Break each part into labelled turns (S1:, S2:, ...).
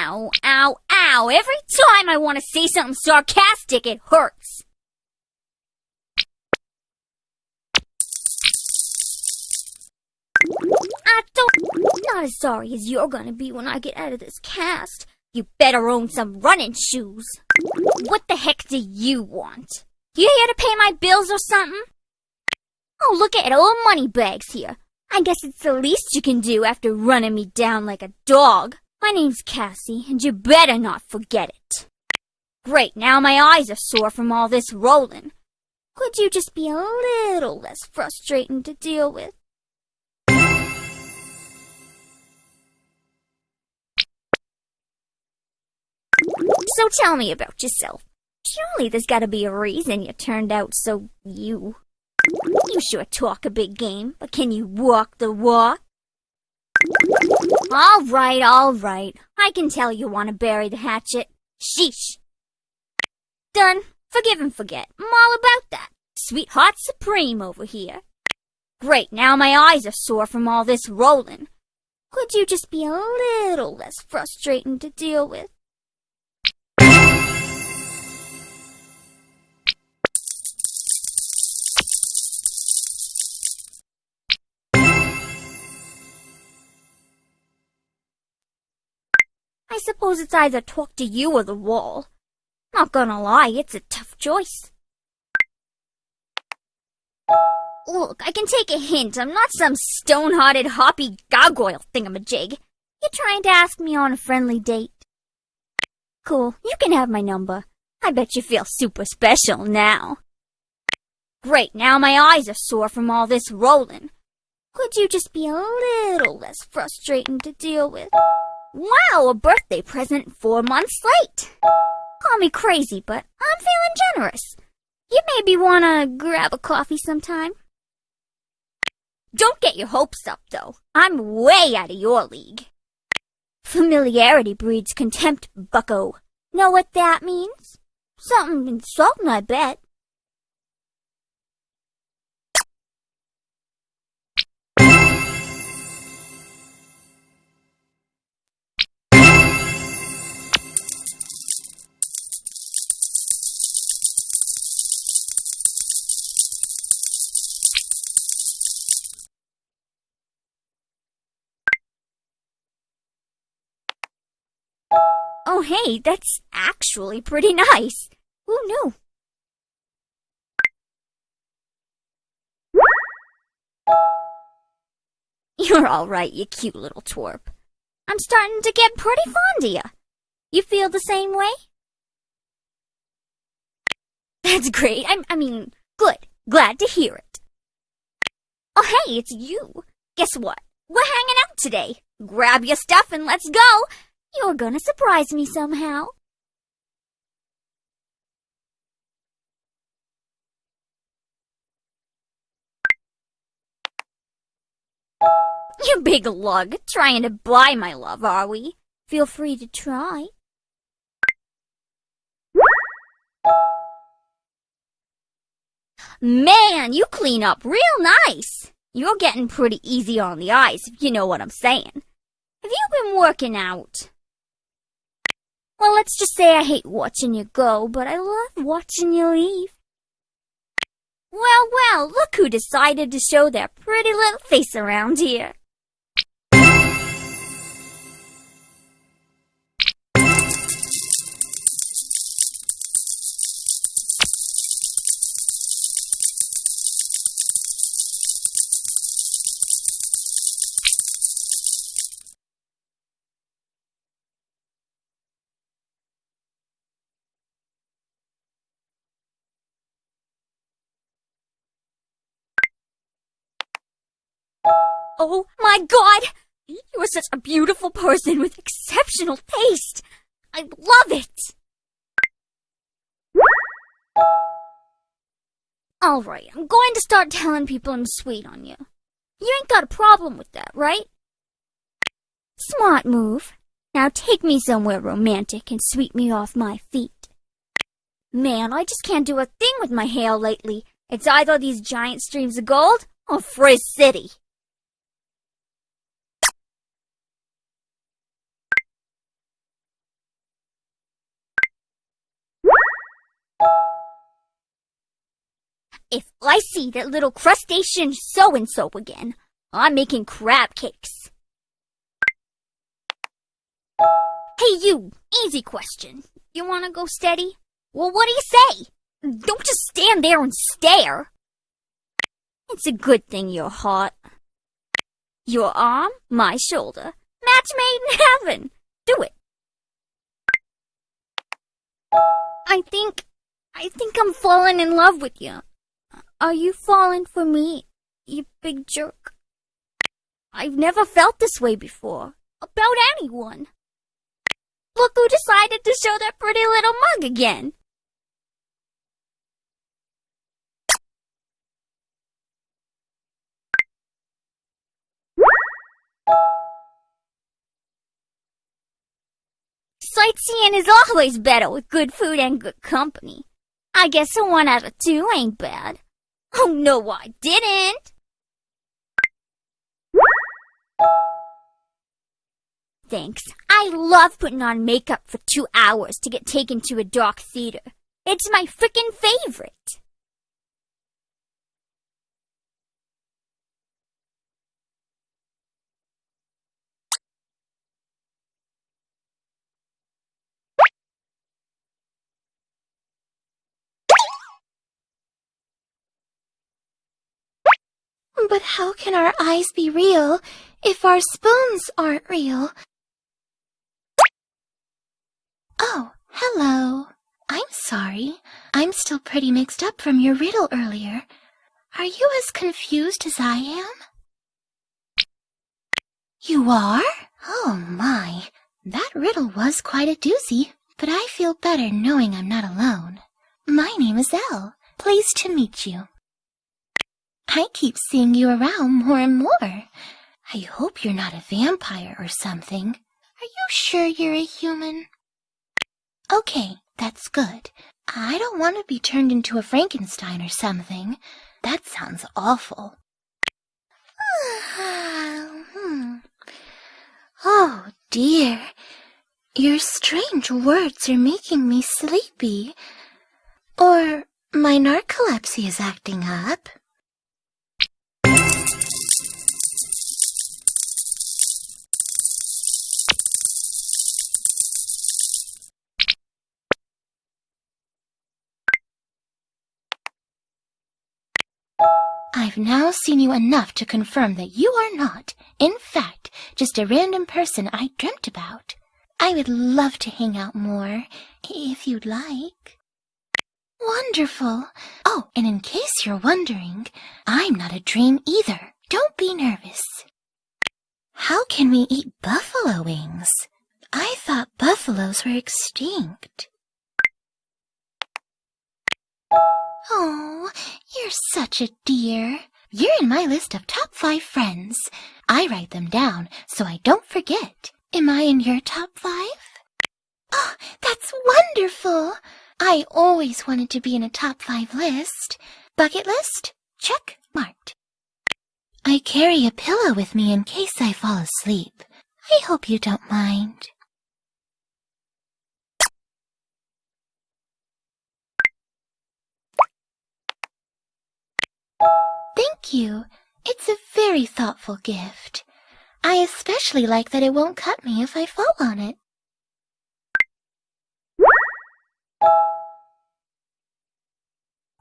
S1: Ow, ow, ow! Every time I want to say something sarcastic, it hurts. Not as sorry as you're gonna be when I get out of this cast. You better own some running shoes. What the heck do you want? You here to pay my bills or something? Oh, look at all the money bags here. I guess it's the least you can do after running me down like a dog. My name's Cassie, and you better not forget it. Great, now my eyes are sore from all this rolling. Could you just be a little less frustrating to deal with? So tell me about yourself. Surely there's gotta be a reason you turned out so you. You sure talk a big game, but can you walk the walk? All right. I can tell you want to bury the hatchet. Sheesh. Done. Forgive and forget. I'm all about that. Sweetheart supreme over here. Great, now my eyes are sore from all this rolling. Could you just be a little less frustrating to deal with? I suppose it's either talk to you or the wall. Not gonna lie, it's a tough choice. Look, I can take a hint. I'm not some stone-hearted, hoppy gargoyle thingamajig. You're trying to ask me on a friendly date. Cool, you can have my number. I bet you feel super special now. Great, now my eyes are sore from all this rolling. Could you just be a little less frustrating to deal with? Wow, a birthday present 4 months late. Call me crazy, but I'm feeling generous. You maybe wanna grab a coffee sometime? Don't get your hopes up, though. I'm way out of your league. Familiarity breeds contempt, bucko. Know what that means? Something insulting, I bet. Oh, hey, that's actually pretty nice. Who knew? You're all right, you cute little twerp. I'm starting to get pretty fond of you. You feel the same way? That's great. I mean, good. Glad to hear it. Oh, hey, it's you. Guess what? We're hanging out today. Grab your stuff and let's go. You're gonna surprise me somehow. You big lug, trying to buy my love, are we? Feel free to try. Man, you clean up real nice. You're getting pretty easy on the eyes, if you know what I'm saying. Have you been working out? Well, let's just say I hate watching you go, but I love watching you leave. Well, look who decided to show their pretty little face around here. Oh my God! You are such a beautiful person with exceptional taste. I love it! Alright, I'm going to start telling people I'm sweet on you. You ain't got a problem with that, right? Smart move. Now take me somewhere romantic and sweep me off my feet. Man, I just can't do a thing with my hair lately. It's either these giant streams of gold or Frizz City. If I see that little crustacean so-and-so again, I'm making crab cakes. Hey you, easy question. You wanna go steady? Well, what do you say? Don't just stand there and stare. It's a good thing you're hot. Your arm, my shoulder. Match made in heaven. Do it. I think I'm falling in love with you. Are you falling for me, you big jerk? I've never felt this way before. About anyone. Look who decided to show that pretty little mug again. Sightseeing is always better with good food and good company. I guess a 1 out of 2 ain't bad. Oh no, I didn't! Thanks. I love putting on makeup for 2 hours to get taken to a dark theater. It's my frickin' favorite.
S2: But how can our eyes be real if our spoons aren't real? Oh, hello. I'm sorry. I'm still pretty mixed up from your riddle earlier. Are you as confused as I am? You are? Oh my. That riddle was quite a doozy, but I feel better knowing I'm not alone. My name is Elle. Pleased to meet you. I keep seeing you around more and more. I hope you're not a vampire or something. Are you sure you're a human? Okay, that's good. I don't want to be turned into a Frankenstein or something. That sounds awful. Oh, dear. Your strange words are making me sleepy. Or my narcolepsy is acting up. I've now seen you enough to confirm that you are not, in fact, just a random person I dreamt about. I would love to hang out more, if you'd like. Wonderful. Oh, and in case you're wondering, I'm not a dream either. Don't be nervous. How can we eat buffalo wings? I thought buffaloes were extinct. Oh, you're such a dear. You're in my list of top 5 friends. I write them down so I don't forget. Am I in your top 5? Oh, that's wonderful. I always wanted to be in a top 5 list. Bucket list? Check marked. I carry a pillow with me in case I fall asleep. I hope you don't mind. Thank you. It's a very thoughtful gift. I especially like that it won't cut me if I fall on it.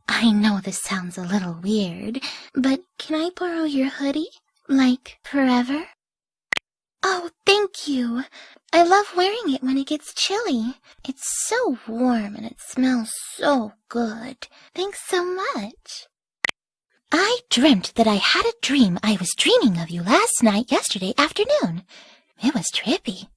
S2: I know this sounds a little weird, but can I borrow your hoodie? Like, forever? Oh, thank you. I love wearing it when it gets chilly. It's so warm and it smells so good. Thanks so much. I dreamt that I had a dream I was dreaming of you last night yesterday afternoon. It was trippy.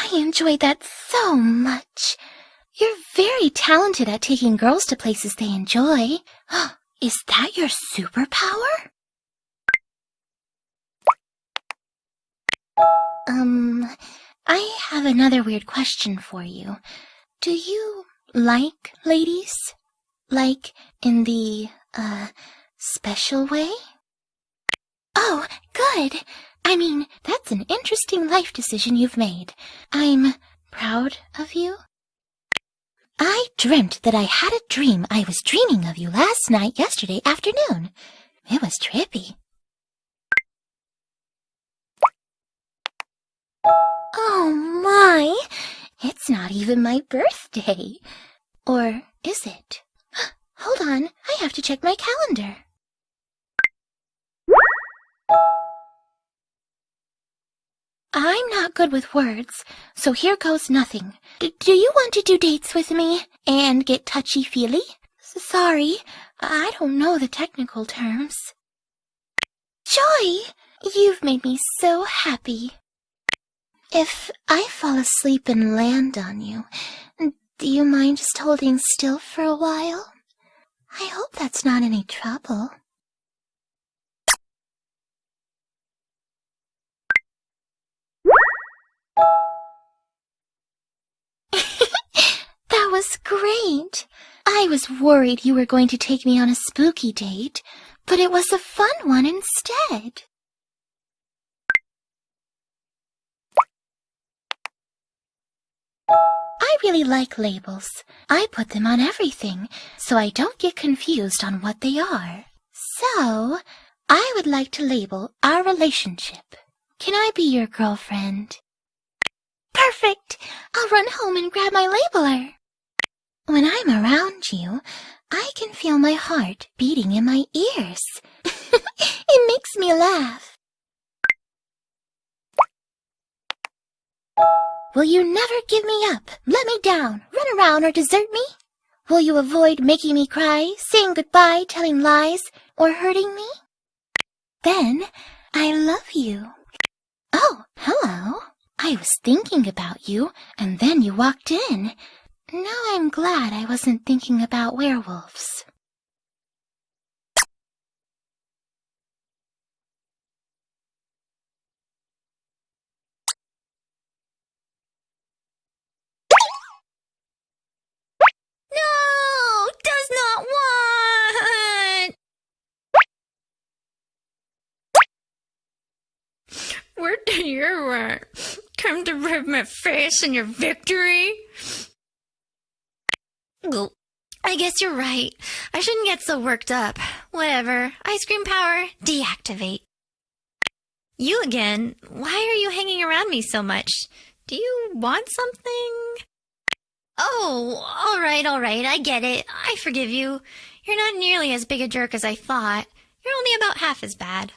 S2: I enjoyed that so much. You're very talented at taking girls to places they enjoy. Is that your superpower? I have another weird question for you. Do you like ladies? Like, in the, special way? Oh, good. I mean, that's an interesting life decision you've made. I'm proud of you. I dreamt that I had a dream I was dreaming of you last night yesterday afternoon. It was trippy. Oh my! It's not even my birthday. Or is it? Hold on, I have to check my calendar. I'm not good with words, so here goes nothing. Do you want to do dates with me and get touchy-feely? Sorry, I don't know the technical terms. Joy, you've made me so happy. If I fall asleep and land on you, do you mind just holding still for a while? I hope that's not any trouble. That was great. I was worried you were going to take me on a spooky date, but it was a fun one instead. I really like labels. I put them on everything, so I don't get confused on what they are. So, I would like to label our relationship. Can I be your girlfriend? Perfect! I'll run home and grab my labeler. When I'm around you, I can feel my heart beating in my ears. It makes me laugh. Will you never give me up, let me down, run around, or desert me? Will you avoid making me cry, saying goodbye, telling lies, or hurting me? Then, I love you. Oh, hello. I was thinking about you, and then you walked in. Now I'm glad I wasn't thinking about werewolves.
S1: No! Does not want! Where do you at? Come to rub my face in your victory? Well, I guess you're right. I shouldn't get so worked up. Whatever. Ice cream power, deactivate. You again? Why are you hanging around me so much? Do you want something? Oh, all right, I get it. I forgive you. You're not nearly as big a jerk as I thought. You're only about half as bad.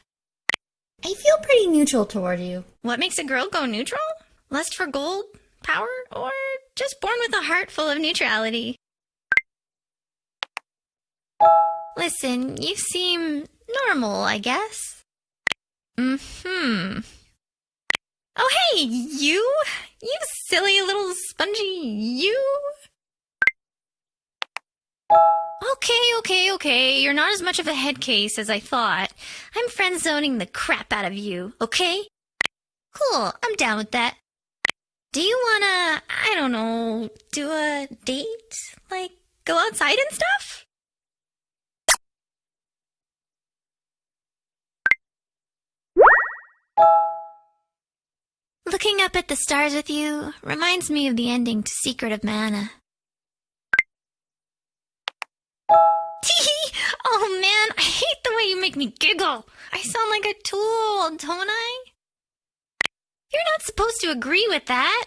S3: I feel pretty neutral toward you.
S1: What makes a girl go neutral? Lust for gold? Power? Or just born with a heart full of neutrality? Listen, you seem normal, I guess. Oh, hey, you? You silly little spongy you? Okay. You're not as much of a head case as I thought. I'm friend-zoning the crap out of you, okay? Cool, I'm down with that. Do you wanna, I don't know, do a date? Like, go outside and stuff? Looking up at the stars with you reminds me of the ending to Secret of Mana. Tee-hee! Oh man, I hate the way you make me giggle. I sound like a tool, don't I? You're not supposed to agree with that.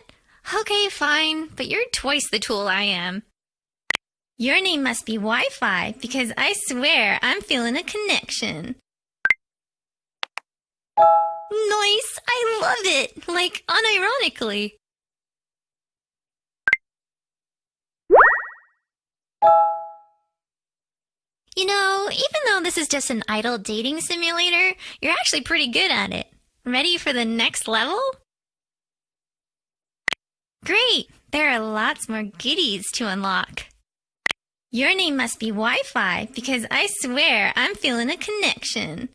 S1: Okay, fine, but you're twice the tool I am. Your name must be Wi-Fi, because I swear I'm feeling a connection. Nice! I love it! Like, unironically. You know, even though this is just an idle dating simulator, you're actually pretty good at it. Ready for the next level?
S4: there are lots more goodies to unlock. Your name must be Wi-Fi, because I swear I'm feeling a connection.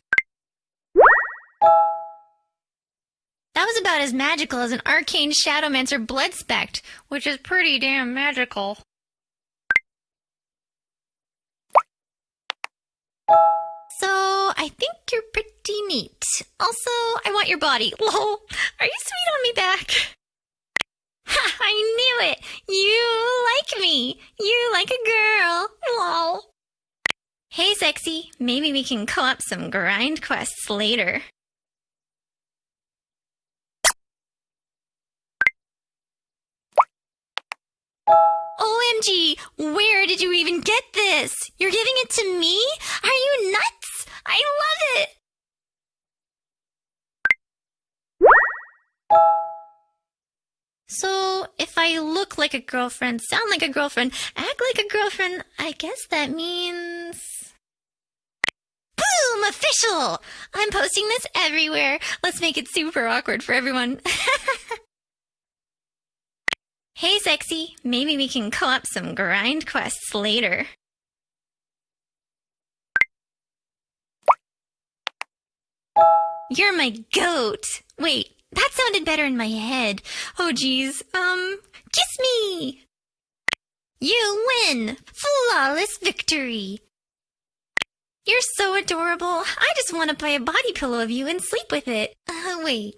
S4: That was about as magical as an arcane Shadowmancer blood spect, which is pretty damn magical. So, I think you're pretty neat. Also, I want your body. Lol, are you sweet on me back? Ha, I knew it! You like me! You like a girl! Lol. Hey, sexy, maybe we can co-op some grind quests later. OMG, where did you even get this? You're giving it to me? Are you nuts? I love it! So, if I look like a girlfriend, sound like a girlfriend, act like a girlfriend, I guess that means... Boom! Official! I'm posting this everywhere. Let's make it super awkward for everyone. Hey, sexy, maybe we can co-op some grind quests later. You're my goat! Wait, that sounded better in my head. Oh, geez. Kiss me! You win! Flawless victory! You're so adorable. I just want to buy a body pillow of you and sleep with it. Wait.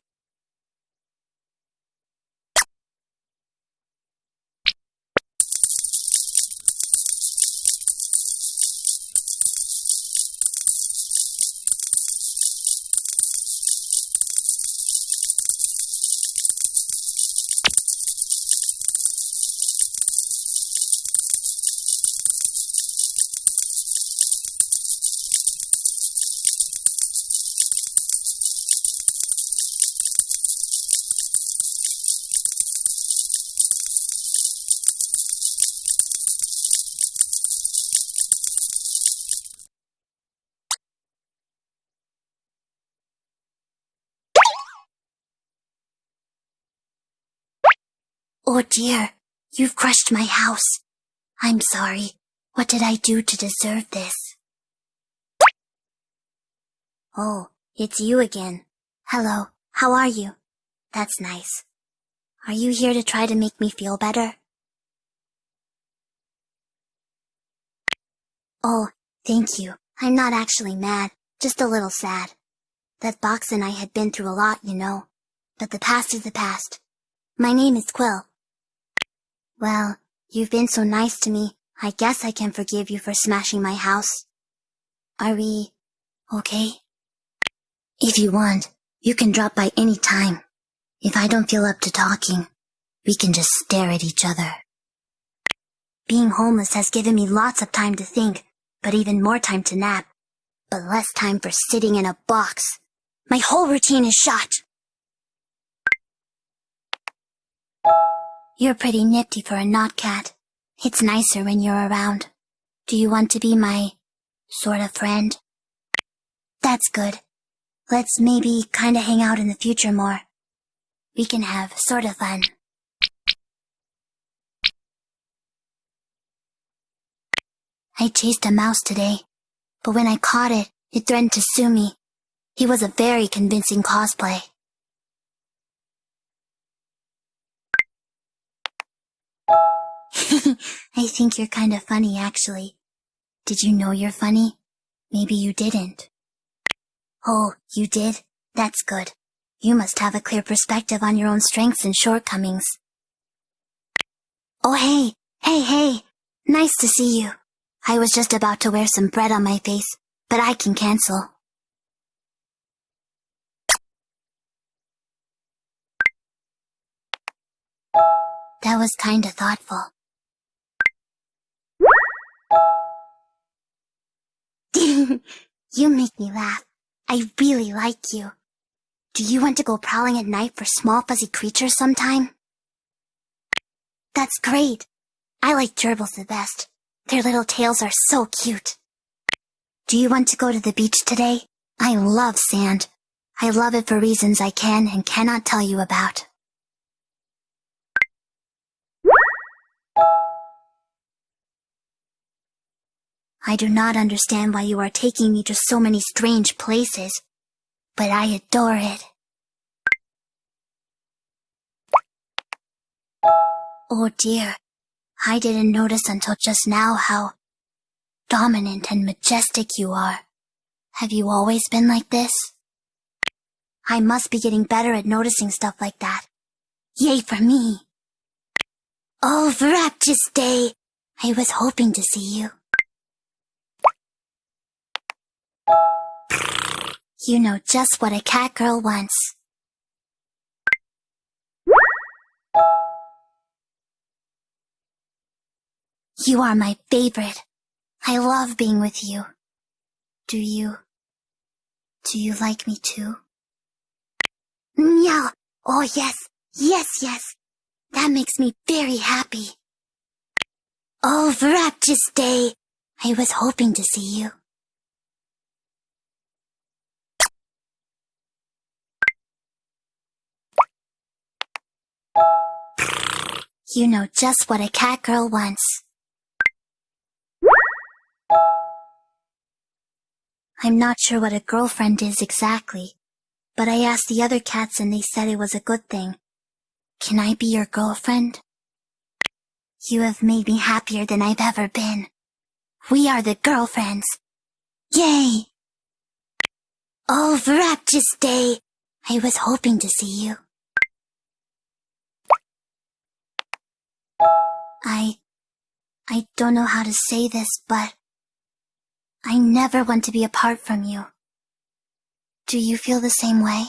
S2: Oh dear, you've crushed my house. I'm sorry. What did I do to deserve this? Oh, it's you again. Hello, how are you? That's nice. Are you here to try to make me feel better? Oh, thank you. I'm not actually mad, just a little sad. That box and I had been through a lot, you know. But the past is the past. My name is Quill. Well, you've been so nice to me, I guess I can forgive you for smashing my house. Are we okay? If you want, you can drop by any time. If I don't feel up to talking, we can just stare at each other. Being homeless has given me lots of time to think, but even more time to nap. But less time for sitting in a box. My whole routine is shot. You're pretty nifty for a not cat. It's nicer when you're around. Do you want to be my sort of friend? That's good. Let's maybe kinda hang out in the future more. We can have sort of fun. I chased a mouse today, but when I caught it, it threatened to sue me. He was a very convincing cosplay. I think you're kind of funny, actually. Did you know you're funny? Maybe you didn't. Oh, you did? That's good. You must have a clear perspective on your own strengths and shortcomings. Oh, hey. Nice to see you. I was just about to wear some bread on my face, but I can cancel. That was kinda thoughtful. You make me laugh. I really like you. Do you want to go prowling at night for small fuzzy creatures sometime? That's great. I like gerbils the best. Their little tails are so cute. Do you want to go to the beach today? I love sand. I love it for reasons I can and cannot tell you about. I do not understand why you are taking me to so many strange places, but I adore it. Oh dear, I didn't notice until just now how dominant and majestic you are. Have you always been like this? I must be getting better at noticing stuff like that. Yay for me! Oh, rapturous day! I was hoping to see you. You know just what a cat girl wants. You are my favorite. I love being with you. Do you like me too? Meow. Oh yes, yes, yes. That makes me very happy. Oh, rapturous day. I was hoping to see you. You know just what a cat girl wants. I'm not sure what a girlfriend is exactly, but I asked the other cats and they said it was a good thing. Can I be your girlfriend? You have made me happier than I've ever been. We are the girlfriends. Yay! Oh, rapturous day! I was hoping to see you. I don't know how to say this, but I never want to be apart from you. Do you feel the same way?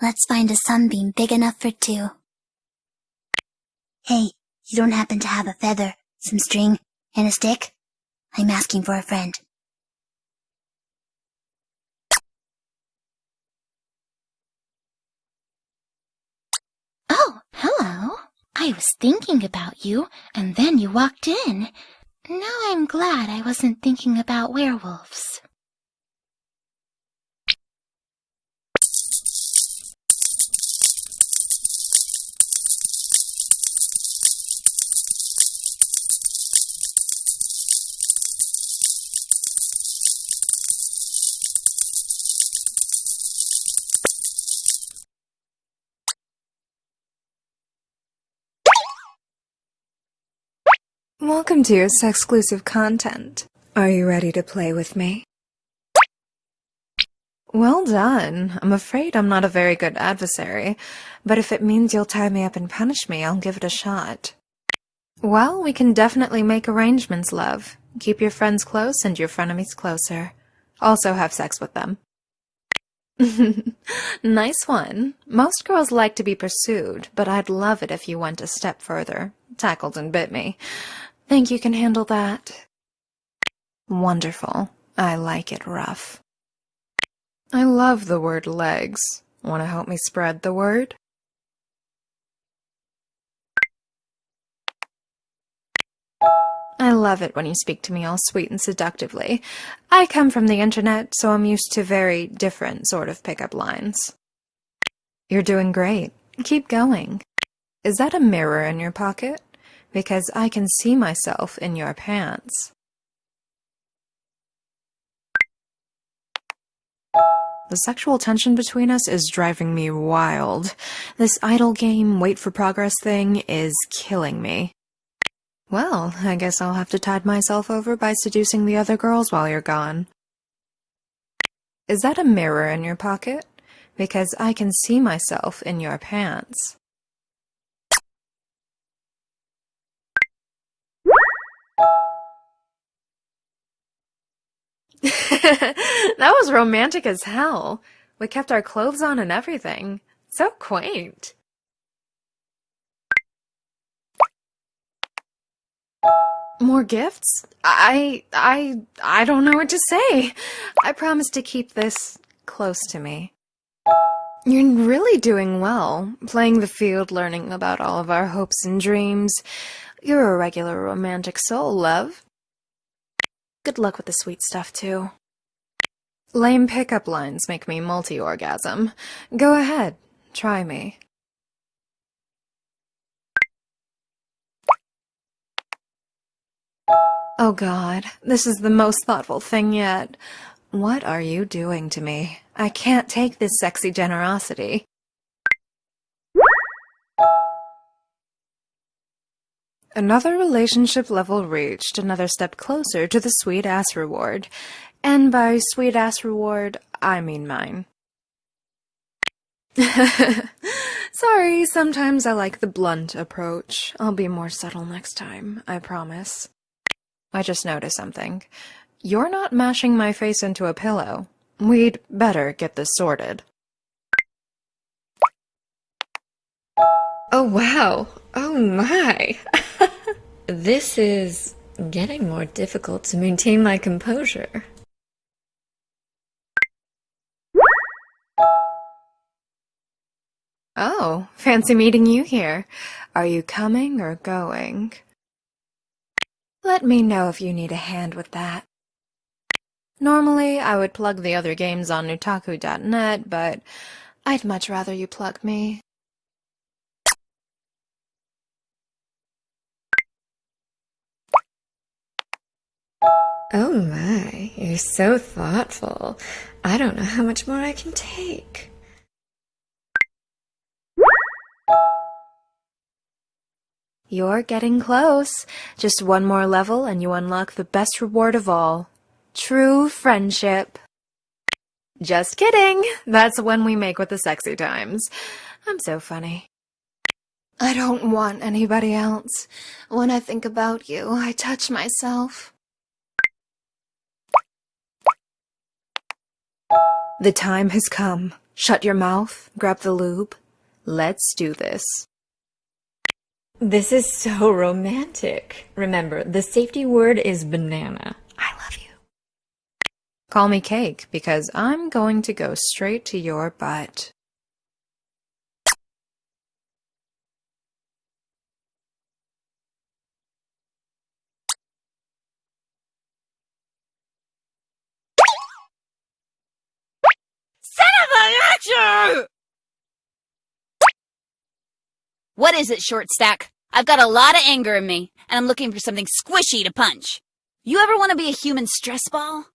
S2: Let's find a sunbeam big enough for two. Hey, you don't happen to have a feather, some string, and a stick? I'm asking for a friend.
S5: Oh, hello. I was thinking about you, and then you walked in. Now I'm glad I wasn't thinking about werewolves.
S6: Welcome to your exclusive content. Are you ready to play with me? Well done. I'm afraid I'm not a very good adversary, but if it means you'll tie me up and punish me, I'll give it a shot. Well, we can definitely make arrangements, love. Keep your friends close and your frenemies closer. Also have sex with them. Nice one. Most girls like to be pursued, but I'd love it if you went a step further. Tackled and bit me. Think you can handle that? Wonderful. I like it rough. I love the word legs. Want to help me spread the word? I love it when you speak to me all sweet and seductively. I come from the internet, so I'm used to very different sort of pickup lines. You're doing great. Keep going. Is that a mirror in your pocket? Because I can see myself in your pants. The sexual tension between us is driving me wild. This idle game, wait for progress thing is killing me. Well, I guess I'll have to tide myself over by seducing the other girls while you're gone. Is that a mirror in your pocket? Because I can see myself in your pants. That was romantic as hell. We kept our clothes on and everything. So quaint. More gifts? I don't know what to say. I promise to keep this close to me. You're really doing well, playing the field, learning about all of our hopes and dreams. You're a regular romantic soul, love. Good luck with the sweet stuff, too. Lame pickup lines make me multi-orgasm. Go ahead, try me. Oh God, this is the most thoughtful thing yet. What are you doing to me? I can't take this sexy generosity. Another relationship level reached, another step closer to the sweet-ass reward. And by sweet-ass reward, I mean mine. Sorry, sometimes I like the blunt approach. I'll be more subtle next time, I promise. I just noticed something. You're not mashing my face into a pillow. We'd better get this sorted.
S4: Oh, wow. Oh, my. This is getting more difficult to maintain my composure.
S6: Oh, fancy meeting you here. Are you coming or going? Let me know if you need a hand with that. Normally, I would plug the other games on Nutaku.net, but I'd much rather you plug me.
S4: Oh my, you're so thoughtful. I don't know how much more I can take.
S6: You're getting close. Just one more level and you unlock the best reward of all. True friendship. Just kidding. That's when we make with the sexy times. I'm so funny. I don't want anybody else. When I think about you, I touch myself. The time has come. Shut your mouth, grab the lube. Let's do this.
S4: This is so romantic. Remember, the safety word is banana. I love you.
S6: Call me Cake, because I'm going to go straight to your butt.
S7: What is it, Short Stack? I've got a lot of anger in me, and I'm looking for something squishy to punch. You ever want to be a human stress ball?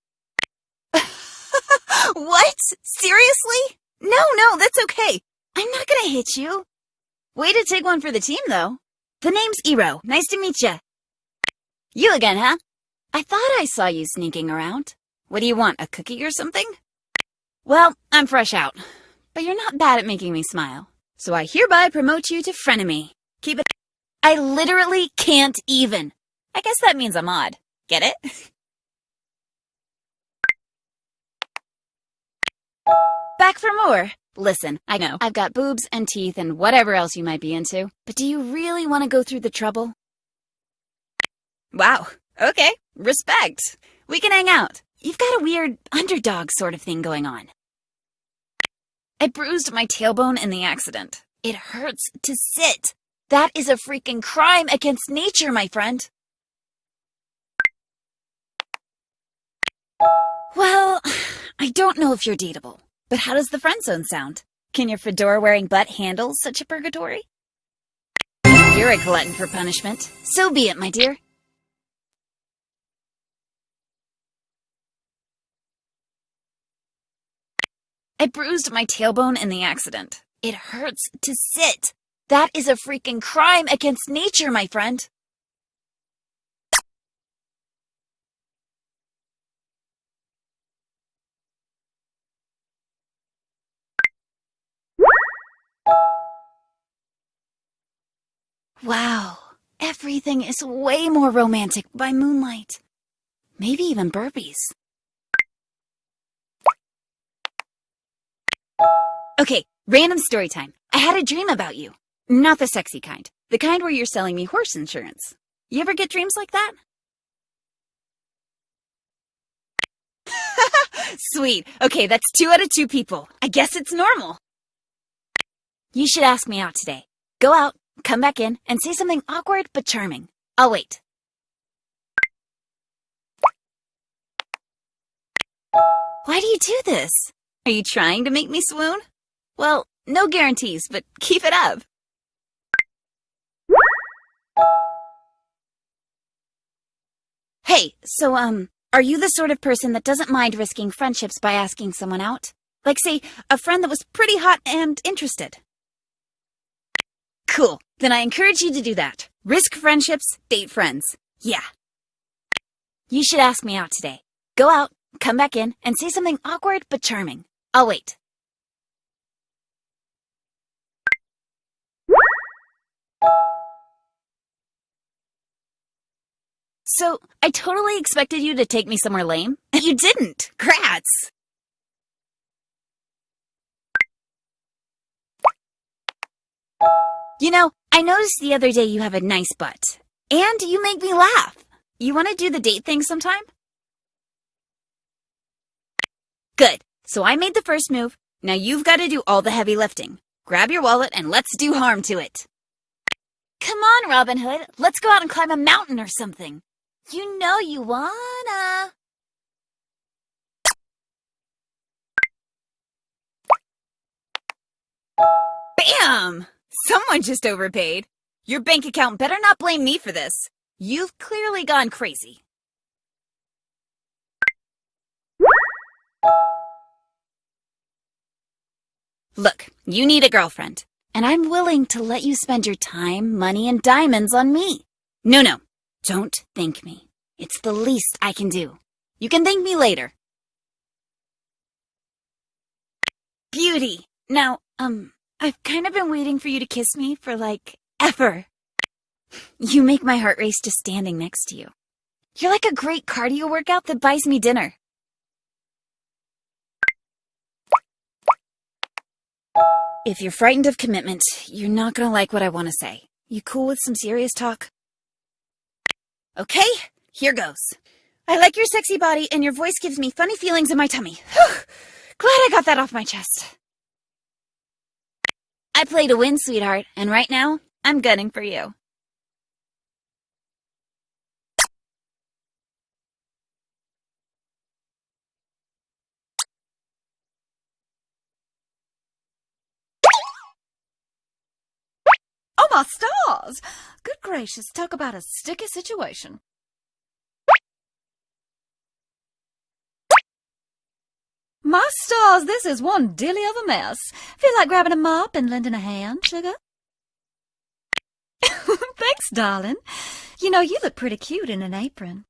S7: What? Seriously? No, that's okay. I'm not gonna hit you. Way to take one for the team, though. The name's Iro. Nice to meet ya. You again, huh? I thought I saw you sneaking around. What do you want, a cookie or something? Well, I'm fresh out, but you're not bad at making me smile. So I hereby promote you to frenemy. Keep it. I literally can't even. I guess that means I'm odd. Get it? Back for more. Listen, I know I've got boobs and teeth and whatever else you might be into, but do you really want to go through the trouble? Wow. Okay. Respect. We can hang out. You've got a weird underdog sort of thing going on. I bruised my tailbone in the accident. It hurts to sit. That is a freaking crime against nature, my friend. Well, I don't know if you're dateable, but how does the friend zone sound? Can your fedora-wearing butt handle such a purgatory? You're a glutton for punishment. So be it, my dear. I bruised my tailbone in the accident. It hurts to sit. That is a freaking crime against nature, my friend. Wow, everything is way more romantic by moonlight. Maybe even burpees. Okay, random story time. I had a dream about you. Not the sexy kind. The kind where you're selling me horse insurance. You ever get dreams like that? Sweet. Okay, that's 2 out of 2 people. I guess it's normal. You should ask me out today. Go out, come back in, and say something awkward but charming. I'll wait. Why do you do this? Are you trying to make me swoon? Well, no guarantees, but keep it up. Hey, so, are you the sort of person that doesn't mind risking friendships by asking someone out? Like, say, a friend that was pretty hot and interested. Cool. Then I encourage you to do that. Risk friendships, date friends. Yeah. You should ask me out today. Go out, come back in, and say something awkward but charming. I'll wait. So, I totally expected you to take me somewhere lame. You didn't. Grats. You know, I noticed the other day you have a nice butt. And you make me laugh. You want to do the date thing sometime? Good. So I made the first move. Now you've got to do all the heavy lifting. Grab your wallet and let's do harm to it. Come on, Robin Hood. Let's go out and climb a mountain or something. You know you wanna. Bam! Someone just overpaid. Your bank account better not blame me for this. You've clearly gone crazy. Look, you need a girlfriend, and I'm willing to let you spend your time, money, and diamonds on me. No, don't thank me. It's the least I can do. You can thank me later. Beauty. Now, I've kind of been waiting for you to kiss me for, like, ever. You make my heart race just standing next to you. You're like a great cardio workout that buys me dinner. If you're frightened of commitment, you're not gonna like what I want to say. You cool with some serious talk? Okay, here goes. I like your sexy body, and your voice gives me funny feelings in my tummy. Whew, glad I got that off my chest. I play to win, sweetheart, and right now, I'm gunning for you.
S8: Oh, my stars! Good gracious, talk about a sticky situation. My stars, this is one dilly of a mess. Feel like grabbing a mop and lending a hand, sugar? Thanks, darling. You know, you look pretty cute in an apron.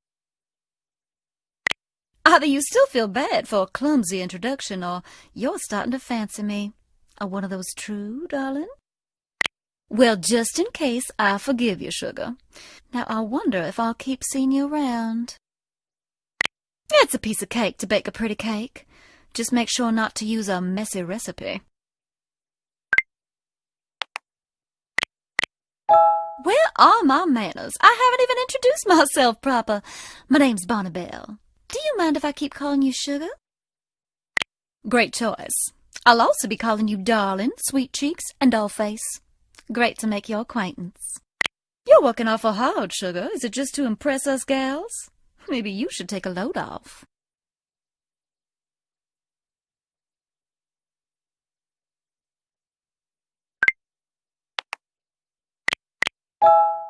S8: Either you still feel bad for a clumsy introduction, or you're starting to fancy me. Are one of those true, darling? Well, just in case, I forgive you, sugar. Now, I wonder if I'll keep seeing you around. It's a piece of cake to bake a pretty cake. Just make sure not to use a messy recipe. Where are my manners? I haven't even introduced myself proper. My name's Bonnibel. Do you mind if I keep calling you Sugar? Great choice. I'll also be calling you Darling, Sweet Cheeks, and Dollface. Great to make your acquaintance. You're working awful hard, Sugar. Is it just to impress us gals? Maybe you should take a load off.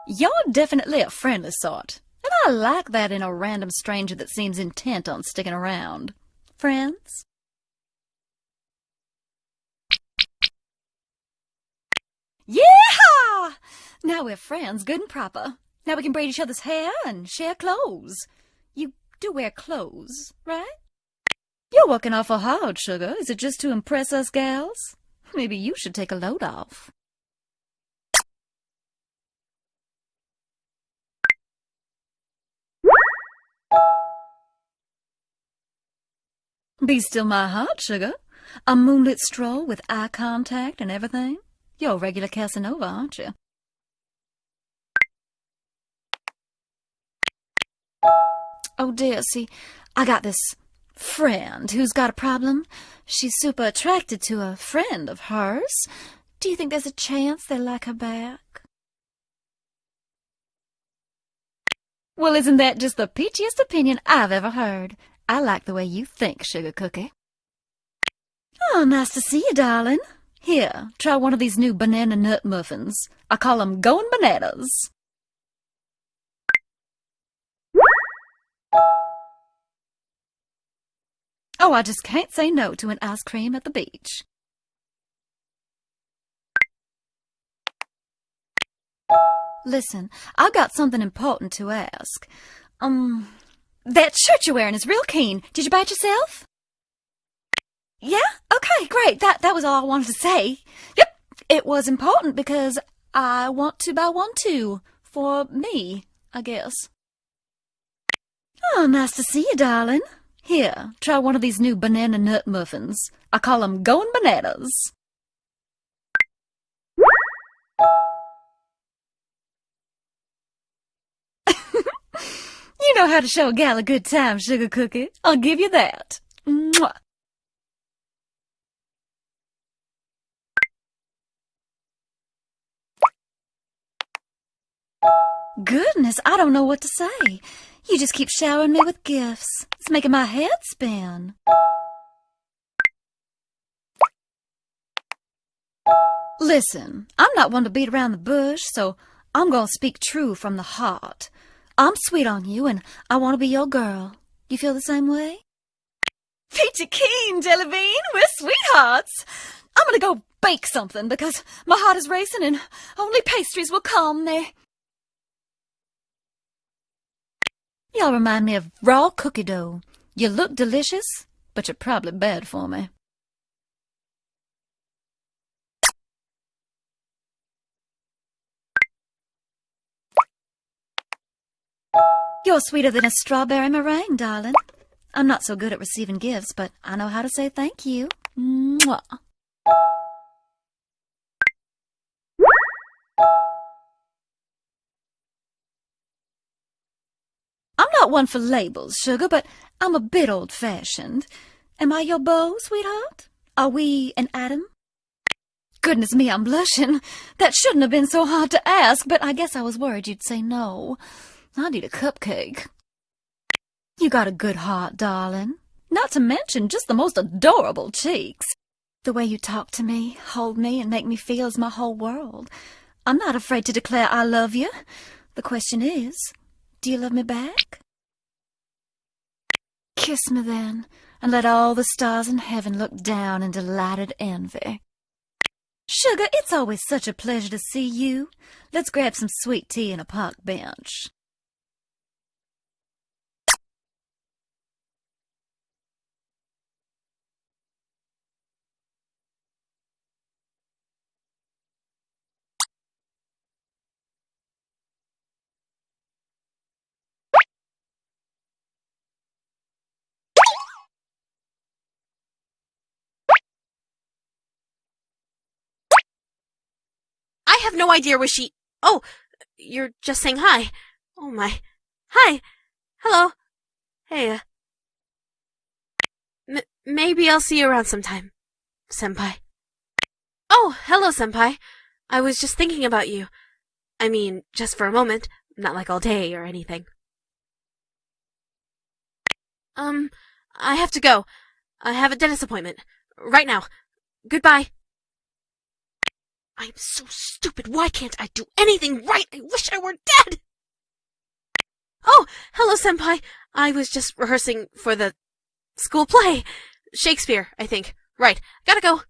S8: You're definitely a friendly sort, and I like that in a random stranger that seems intent on sticking around. Friends? Yeah! Now we're friends, good and proper. Now we can braid each other's hair and share clothes. You do wear clothes, right? You're working awful hard, Sugar. Is it just to impress us gals? Maybe you should take a load off. Be still my heart, Sugar. A moonlit stroll with eye contact and everything. You're a regular Casanova, aren't you? Oh dear, see, I got this friend who's got a problem. She's super attracted to a friend of hers. Do you think there's a chance they'll like her back? Well, isn't that just the peachiest opinion I've ever heard? I like the way you think, Sugar Cookie. Oh, nice to see you, darling. Here, try one of these new banana nut muffins. I call 'em going bananas. Oh, I just can't say no to an ice cream at the beach. Listen, I've got something important to ask. That shirt you're wearing is real keen. Did you buy it yourself? Yeah? Okay, great. That was all I wanted to say. Yep, it was important because I want to buy one too. For me, I guess. Oh, nice to see you, darling. Here, try one of these new banana nut muffins. I call them going bananas. You know how to show a gal a good time, Sugar Cookie. I'll give you that. Mwah. Goodness, I don't know what to say. You just keep showering me with gifts. It's making my head spin. Listen, I'm not one to beat around the bush, so I'm gonna speak true from the heart. I'm sweet on you, and I want to be your girl. You feel the same way? Peachy keen, Jellybean. We're sweethearts. I'm gonna go bake something because my heart is racing and only pastries will calm me. Y'all remind me of raw cookie dough. You look delicious, but you're probably bad for me. You're sweeter than a strawberry meringue, darling. I'm not so good at receiving gifts, but I know how to say thank you. Mwah. I'm not one for labels, Sugar, but I'm a bit old-fashioned. Am I your beau, sweetheart? Are we an atom? Goodness me, I'm blushing. That shouldn't have been so hard to ask, but I guess I was worried you'd say no. I need a cupcake. You got a good heart, darling. Not to mention just the most adorable cheeks. The way you talk to me, hold me, and make me feel is my whole world. I'm not afraid to declare I love you. The question is, do you love me back? Kiss me then, and let all the stars in heaven look down in delighted envy. Sugar, it's always such a pleasure to see you. Let's grab some sweet tea and a park bench.
S9: I have no idea where she... Oh, you're just saying hi. Oh my. Hi. Hello. Hey, maybe I'll see you around sometime, Senpai. Oh, hello, Senpai. I was just thinking about you. I mean, just for a moment, not like all day or anything. I have to go. I have a dentist appointment. Right now. Goodbye. I'm so stupid. Why can't I do anything right? I wish I were dead. Oh, hello, Senpai. I was just rehearsing for the school play. Shakespeare, I think. Right. Gotta go.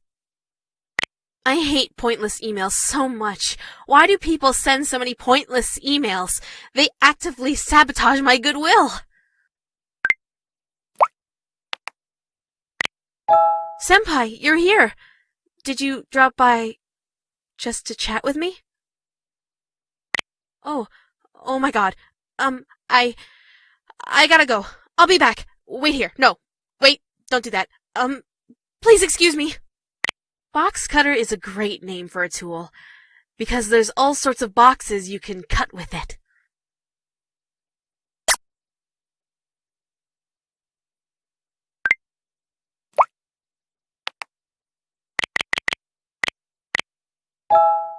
S9: I hate pointless emails so much. Why do people send so many pointless emails? They actively sabotage my goodwill. Senpai, you're here. Did you drop by just to chat with me? Oh my god. I gotta go. I'll be back. Wait here. No. Wait, don't do that. Please excuse me. Box cutter is a great name for a tool, because there's all sorts of boxes you can cut with it.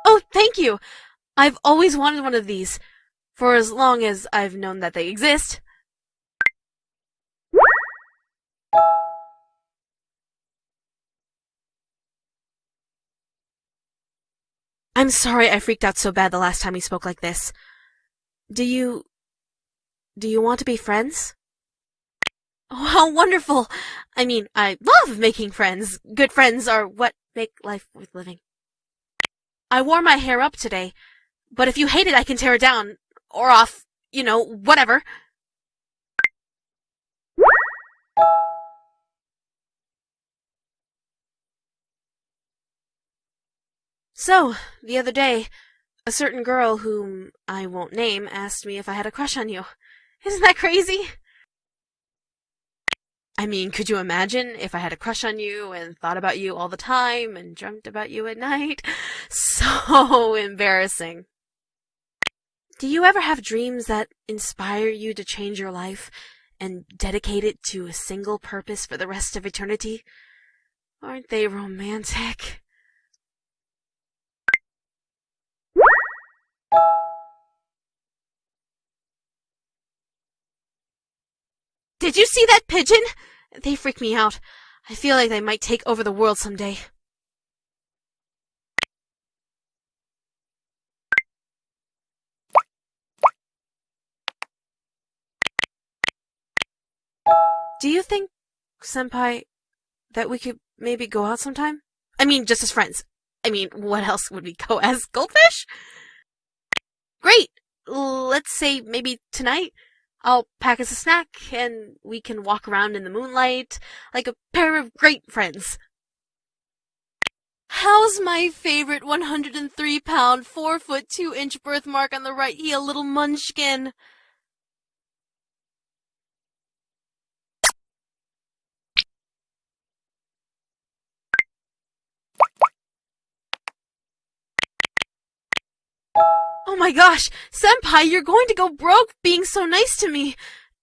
S9: Oh, thank you! I've always wanted one of these, for as long as I've known that they exist. I'm sorry I freaked out so bad the last time we spoke like this. Do you want to be friends? Oh, how wonderful! I mean, I love making friends. Good friends are what make life worth living. I wore my hair up today, but if you hate it, I can tear it down. Or off. Whatever. So, the other day, a certain girl whom I won't name asked me if I had a crush on you. Isn't that crazy? I mean, could you imagine if I had a crush on you and thought about you all the time and dreamt about you at night? So embarrassing. Do you ever have dreams that inspire you to change your life and dedicate it to a single purpose for the rest of eternity? Aren't they romantic? Did you see that pigeon? They freak me out. I feel like they might take over the world someday. Do you think, Senpai, that we could maybe go out sometime? I mean, just as friends. I mean, what else would we go as? Goldfish? Great! Let's say maybe tonight. I'll pack us a snack, and we can walk around in the moonlight like a pair of great friends. How's my favorite 103-pound, 4-foot 2-inch birthmark on the right heel, little munchkin? Oh my gosh, Senpai, you're going to go broke being so nice to me.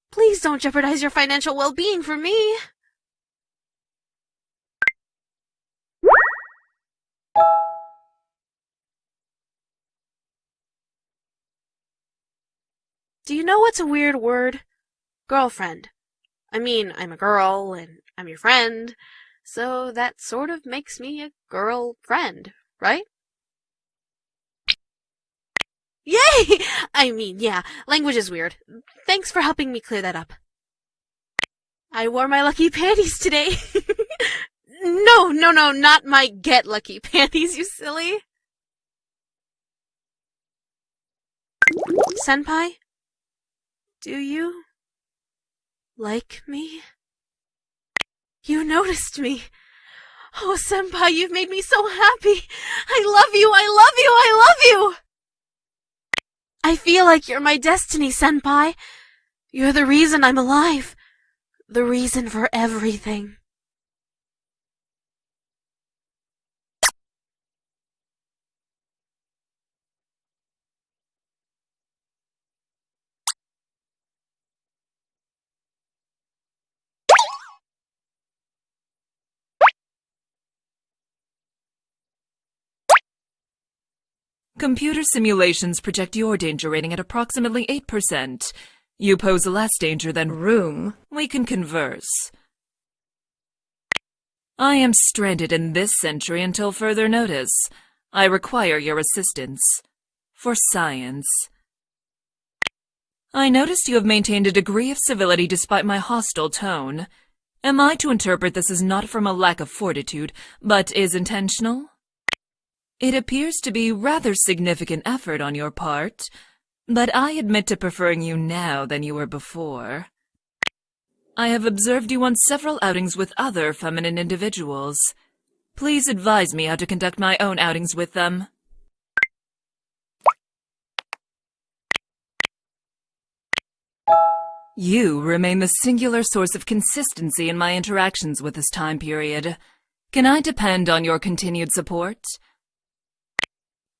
S9: Please don't jeopardize your financial well-being for me. Do you know what's a weird word? Girlfriend. I mean, I'm a girl, and I'm your friend, so that sort of makes me a girl-friend, right? Yay! I mean, yeah, language is weird. Thanks for helping me clear that up. I wore my lucky panties today. No, not my get lucky panties, you silly. Senpai, do you like me? You noticed me. Oh, Senpai, you've made me so happy. I love you, I love you, I love you! I feel like you're my destiny, Senpai. You're the reason I'm alive. The reason for everything.
S10: Computer simulations project your danger rating at approximately 8%. You pose less danger than room. We can converse. I am stranded in this century until further notice. I require your assistance. For science. I noticed you have maintained a degree of civility despite my hostile tone. Am I to interpret this as not from a lack of fortitude, but is intentional? It appears to be rather significant effort on your part, but I admit to preferring you now than you were before. I have observed you on several outings with other feminine individuals. Please advise me how to conduct my own outings with them. You remain the singular source of consistency in my interactions with this time period. Can I depend on your continued support?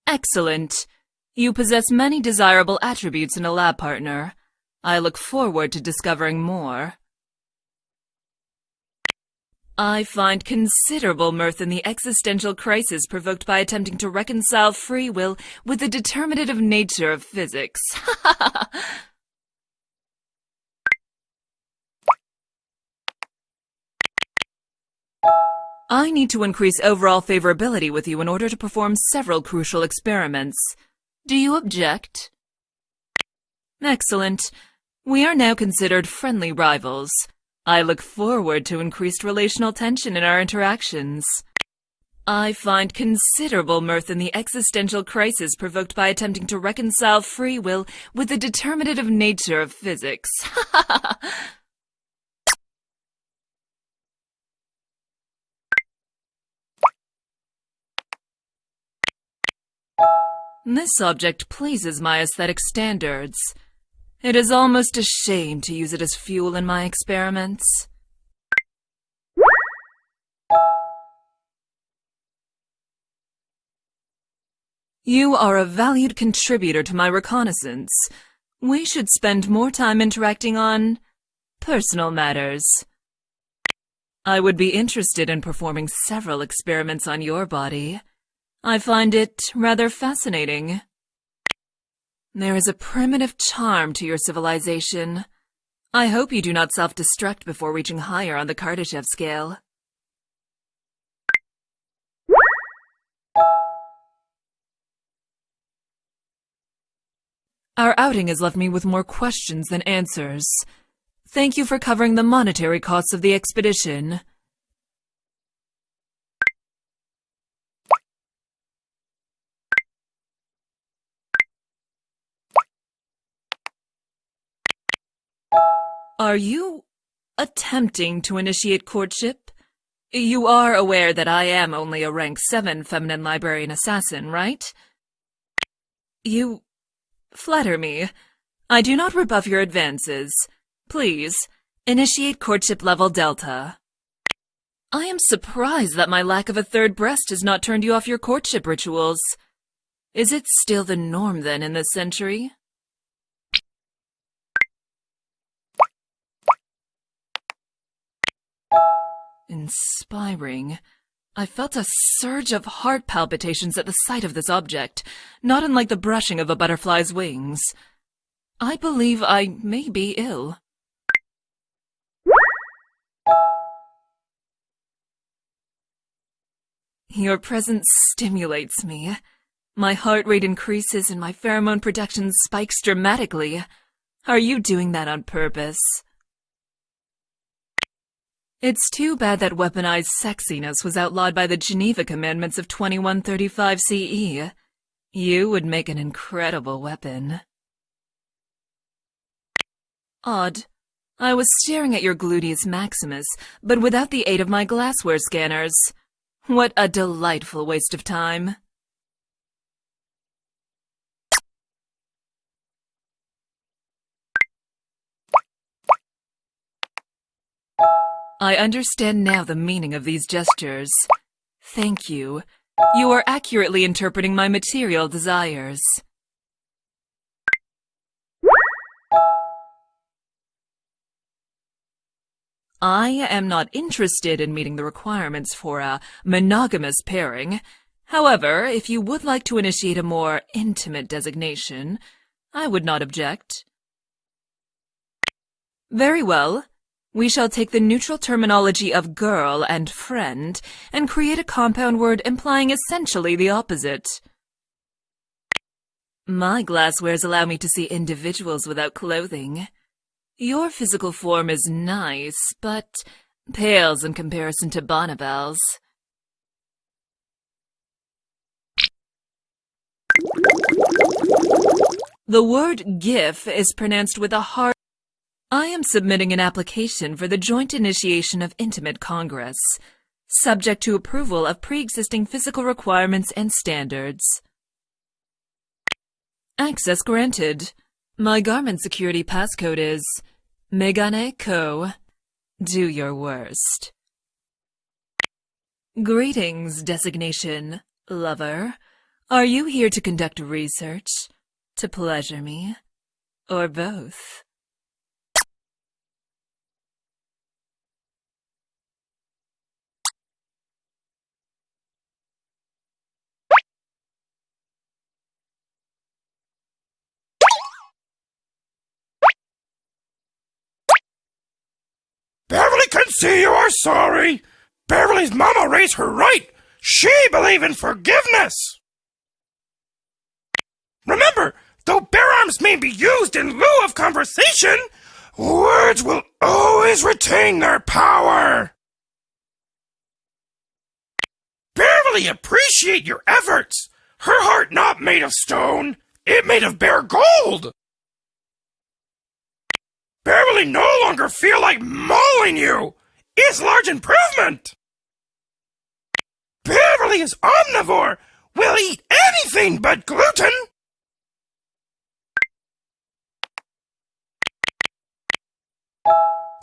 S10: Excellent. You possess many desirable attributes in a lab partner. I look forward to discovering more. I find considerable mirth in the existential crisis provoked by attempting to reconcile free will with the determinative nature of physics. I need to increase overall favorability with you in order to perform several crucial experiments. Do you object? Excellent. We are now considered friendly rivals. I look forward to increased relational tension in our interactions. I find considerable mirth in the existential crisis provoked by attempting to reconcile free will with the determinative nature of physics. This object pleases my aesthetic standards. It is almost a shame to use it as fuel in my experiments. You are a valued contributor to my reconnaissance. We should spend more time interacting on personal matters. I would be interested in performing several experiments on your body. I find it rather fascinating. There is a primitive charm to your civilization. I hope you do not self-destruct before reaching higher on the Kardashev scale. Our outing has left me with more questions than answers. Thank you for covering the monetary costs of the expedition. Are you attempting to initiate courtship? You are aware that I am only a rank 7 feminine librarian assassin, right? You flatter me. I do not rebuff your advances. Please, initiate courtship level Delta. I am surprised that my lack of a third breast has not turned you off your courtship rituals. Is it still the norm, then, in this century? Inspiring. I felt a surge of heart palpitations at the sight of this object, not unlike the brushing of a butterfly's wings. I believe I may be ill. Your presence stimulates me. My heart rate increases and my pheromone production spikes dramatically. Are you doing that on purpose? It's too bad that weaponized sexiness was outlawed by the Geneva Commandments of 2135 CE. You would make an incredible weapon. Odd. I was staring at your gluteus maximus, but without the aid of my glassware scanners. What a delightful waste of time. I understand now the meaning of these gestures. Thank you. You are accurately interpreting my material desires. I am not interested in meeting the requirements for a monogamous pairing. However, if you would like to initiate a more intimate designation, I would not object. Very well. We shall take the neutral terminology of girl and friend and create a compound word implying essentially the opposite. My glasswares allow me to see individuals without clothing. Your physical form is nice, but pales in comparison to Bonnibel's. The word GIF is pronounced with a hard. I am submitting an application for the joint initiation of intimate congress, subject to approval of pre-existing physical requirements and standards. Access granted. My garment security passcode is Megane Ko. Do your worst. Greetings, designation lover. Are you here to conduct research, to pleasure me, or both?
S11: Bearverly can see you are sorry. Bearverly's mama raised her right. She believe in forgiveness. Remember, though bear arms may be used in lieu of conversation, Words will always retain their power. Bearverly, appreciate your efforts. Her heart not made of stone, it made of bare gold. Bearverly no longer feel like mauling you. It's large improvement. Bearverly is omnivore, will eat anything but gluten.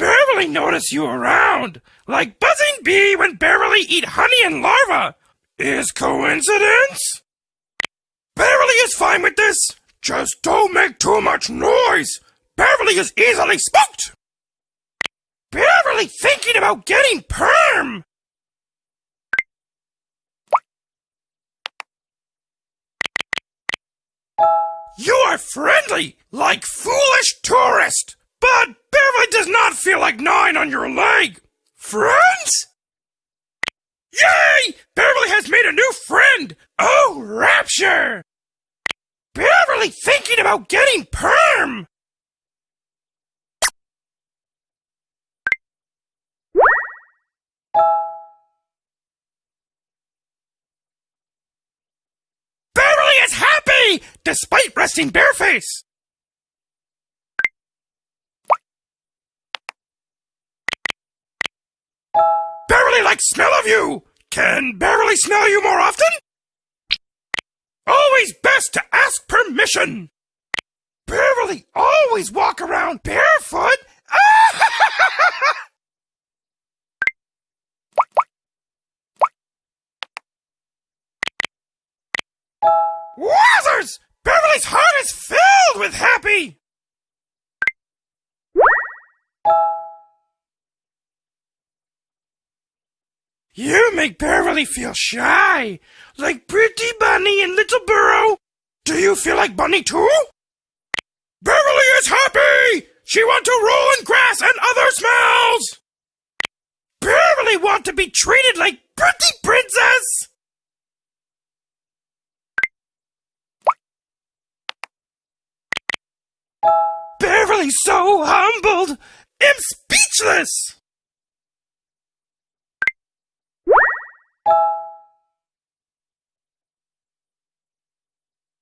S11: Bearverly notice you around, like buzzing bee when Bearverly eat honey and larva. Is coincidence? Bearverly is fine with this. Just don't make too much noise. Bearverly is easily spooked. Bearverly thinking about getting perm. You are friendly, like foolish tourist. But Bearverly does not feel like gnawing on your leg. Friends? Yay! Bearverly has made a new friend! Oh, rapture! Bearverly thinking about getting perm! Bearverly is happy! Despite resting bareface! Bearverly likes smell of you! Can Bearverly smell you more often? Always best to ask permission! Bearverly always walk around barefoot! Wowzers! Bearverly's heart is filled with happy! You make Bearverly feel shy, like Pretty Bunny in Little Burrow. Do you feel like Bunny too? Bearverly is happy! She want to roll in grass and other smells! Bearverly want to be treated like Pretty Princess! Bearverly's so humbled! I'm speechless!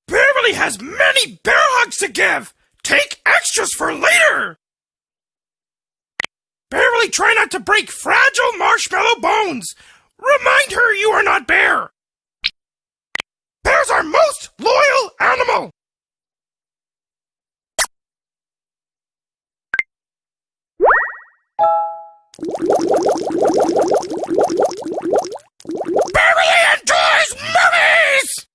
S11: Bearverly has many bear hugs to give! Take extras for later! Bearverly, try not to break fragile marshmallow bones! Remind her you are not Bear! Bears are most loyal animal! Bearverly enjoys movies!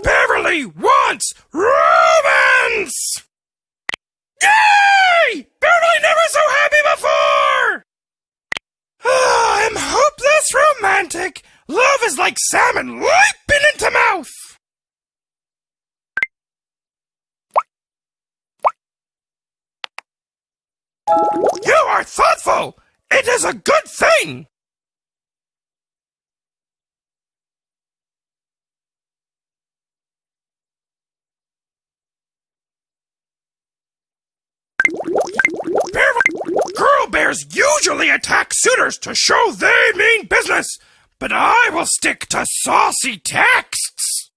S11: Bearverly wants romance! Yay! Bearverly never so happy before! I'm hopeless romantic. Love is like salmon leaping into mouth. You are thoughtful. It is a good thing. Girl bears usually attack suitors to show they mean business, but I will stick to saucy texts.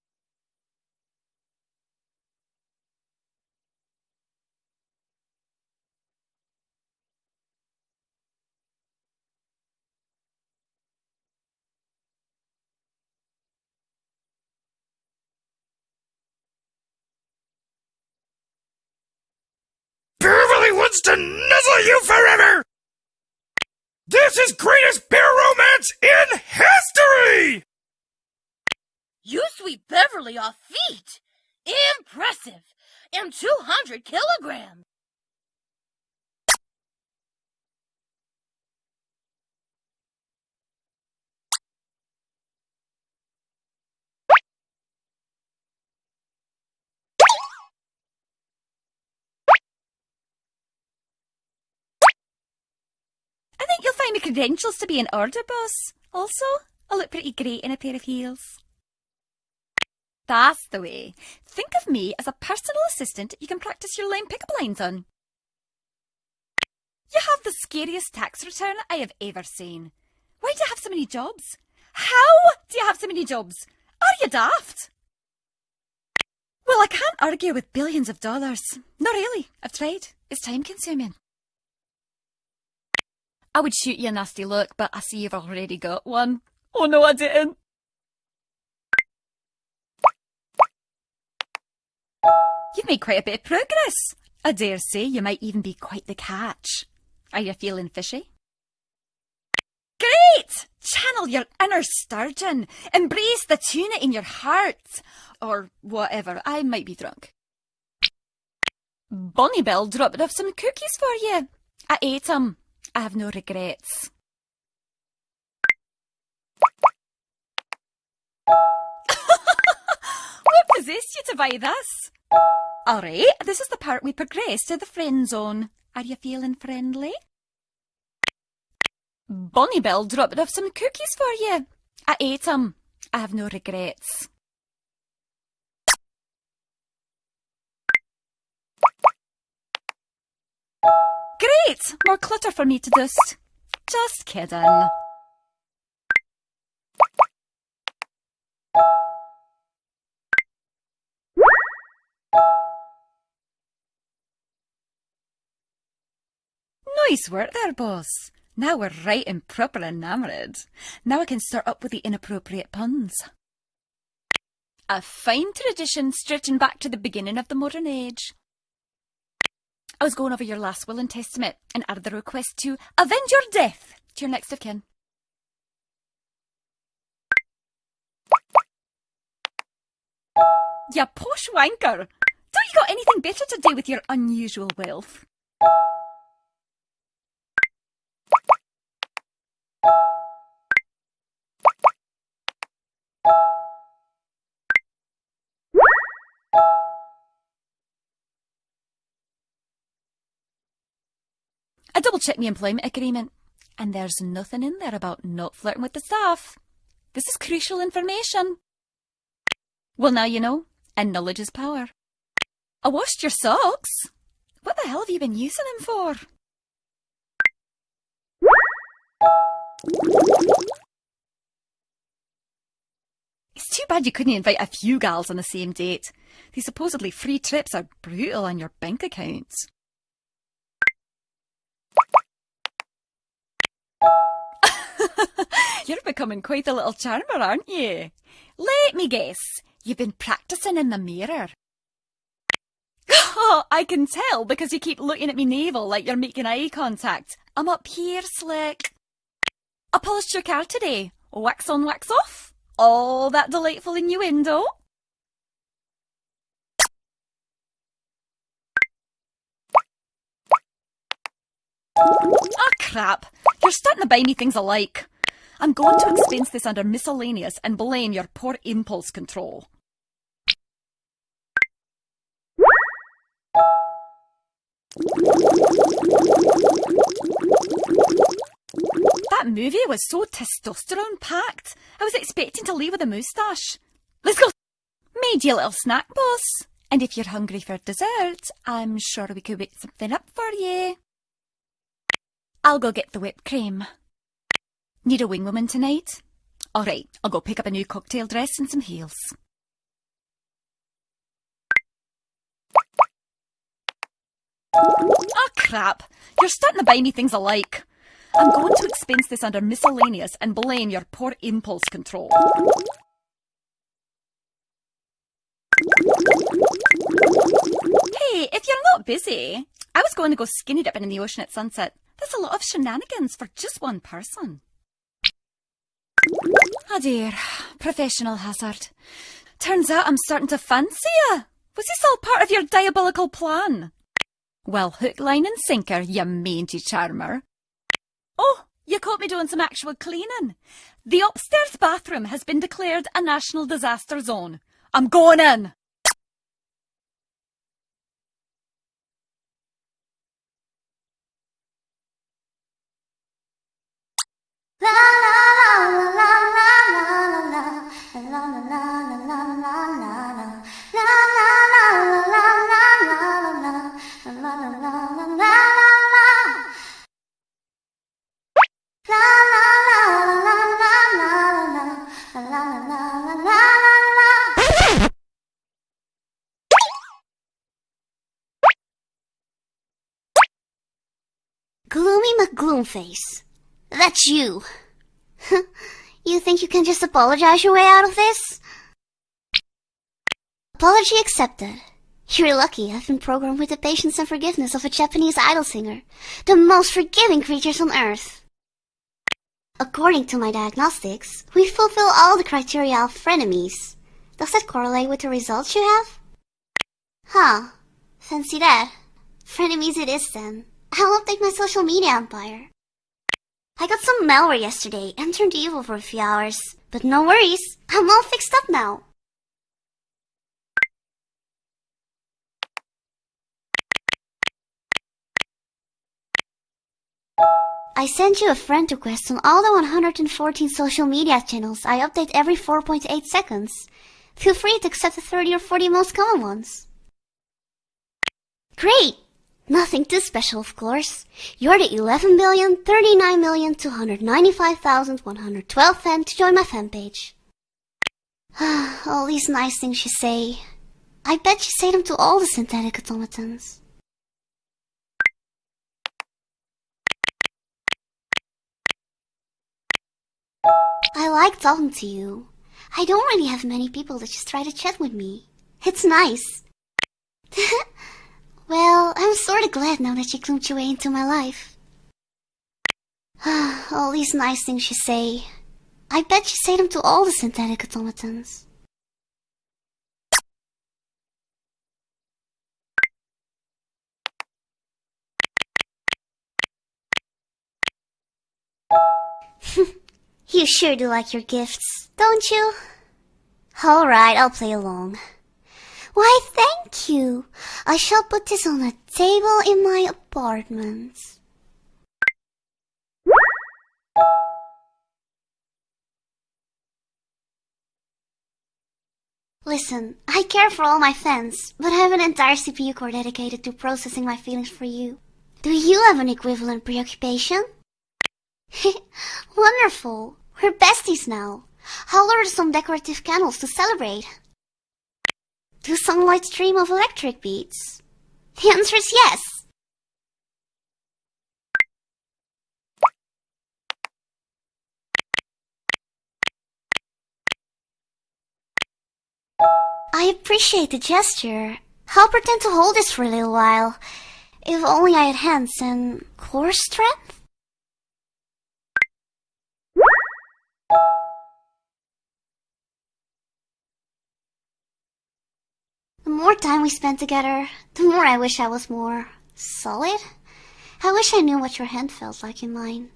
S11: Bearverly wants to nuzzle you forever! This is greatest bear romance in history!
S12: You sweep Beverly off feet! Impressive! And 200 kilograms!
S8: I think you'll find my credentials to be an order boss. Also, I look pretty great in a pair of heels. That's the way. Think of me as a personal assistant you can practice your lame pickup lines on. You have the scariest tax return I have ever seen. Why do you have so many jobs? How do you have so many jobs? Are you daft? Well, I can't argue with billions of dollars. Not really. I've tried. It's time-consuming. I would shoot you a nasty look, but I see you've already got one. Oh no, I didn't. You've made quite a bit of progress. I dare say you might even be quite the catch. Are you feeling fishy? Great! Channel your inner sturgeon. Embrace the tuna in your heart. Or whatever. I might be drunk. Bonnibel dropped off some cookies for you. I ate them. I have no regrets. What possessed you to buy this? Alright, this is the part we progress to the friend zone. Are you feeling friendly? Bonnibel dropped off some cookies for you. I ate them. I have no regrets. Great! More clutter for me to dust. Just kidding. Nice work there, boss. Now we're right and proper enamoured. Now I can start up with the inappropriate puns. A fine tradition stretching back to the beginning of the modern age. I was going over your last will and testament and added the request to avenge your death to your next of kin. You posh wanker! Don't you got anything better to do with your unusual wealth? I double-checked my employment agreement, and there's nothing in there about not flirting with the staff. This is crucial information. Well, now you know, and knowledge is power. I washed your socks. What the hell have you been using them for? It's too bad you couldn't invite a few gals on the same date. These supposedly free trips are brutal on your bank accounts. You're becoming quite a little charmer, aren't you? Let me guess, you've been practising in the mirror. Oh, I can tell because you keep looking at me navel like you're making eye contact. I'm up here, slick. I polished your car today. Wax on, wax off. All that delightful innuendo. Oh, crap. You're starting to buy me things alike. I'm going to expense this under miscellaneous and blame your poor impulse control. That movie was so testosterone-packed. I was expecting to leave with a moustache. Let's go. Made you a little snack, boss. And if you're hungry for dessert, I'm sure we could whip something up for you. I'll go get the whipped cream. Need a wingwoman tonight? All right, I'll go pick up a new cocktail dress and some heels. Oh, crap. You're starting to buy me things alike. I'm going to expense this under miscellaneous and blame your poor impulse control. Hey, if you're not busy, I was going to go skinny dipping in the ocean at sunset. That's a lot of shenanigans for just one person. Oh dear, professional hazard. Turns out I'm starting to fancy you. Was this all part of your diabolical plan? Well, hook, line and sinker, you mangy charmer. Oh, you caught me doing some actual cleaning. The upstairs bathroom has been declared a national disaster zone. I'm going in.
S2: La la la la la la la la la la la la la la.
S1: stone face. That's you. You think you can just apologize your way out of this? Apology accepted. You're lucky I've been programmed with the patience and forgiveness of a Japanese idol singer, the most forgiving creatures on Earth. According to my diagnostics, we fulfill all the criteria of frenemies. Does that correlate with the results you have? Huh. Fancy that. Frenemies it is then. I'll update my social media empire. I got some malware yesterday and turned evil for a few hours. But no worries, I'm all fixed up now. I sent you a friend request on all the 114 social media channels I update every 4.8 seconds. Feel free to accept the 30 or 40 most common ones. Great! Nothing too special, of course. You're the 11,039,295,112 fan to join my fan page. All these nice things you say. I bet you say them to all the synthetic automatons. I like talking to you. I don't really have many people that just try to chat with me. It's nice. Well, I'm sorta glad now that you clumped your way into my life. All these nice things you say. I bet you say them to all the synthetic automatons. You sure do like your gifts, don't you? Alright, I'll play along. Why, thank you. I shall put this on a table in my apartment. Listen, I care for all my fans, but I have an entire CPU core dedicated to processing my feelings for you. Do you have an equivalent preoccupation? Wonderful. We're besties now. I'll order some decorative candles to celebrate. Do sunlight stream of electric beats? The answer is yes. I appreciate the gesture. I'll pretend to hold this for a little while. If only I had hands and core strength? The more time we spend together, the more I wish I was more solid. I wish I knew what your hand felt like in mine.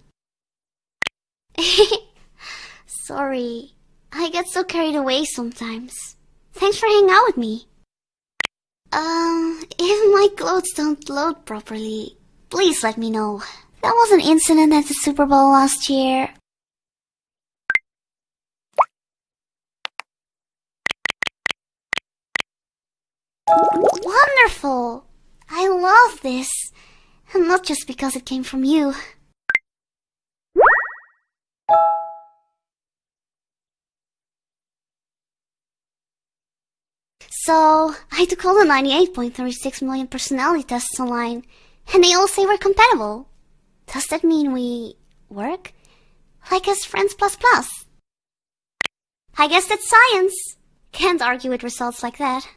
S1: Sorry, I get so carried away sometimes. Thanks for hanging out with me. If my clothes don't load properly, please let me know. That was an incident at the Super Bowl last year. Wonderful! I love this. And not just because it came from you. So, I took all the 98.36 million personality tests online, and they all say we're compatible. Does that mean we work? Like as friends plus plus? I guess that's science. Can't argue with results like that.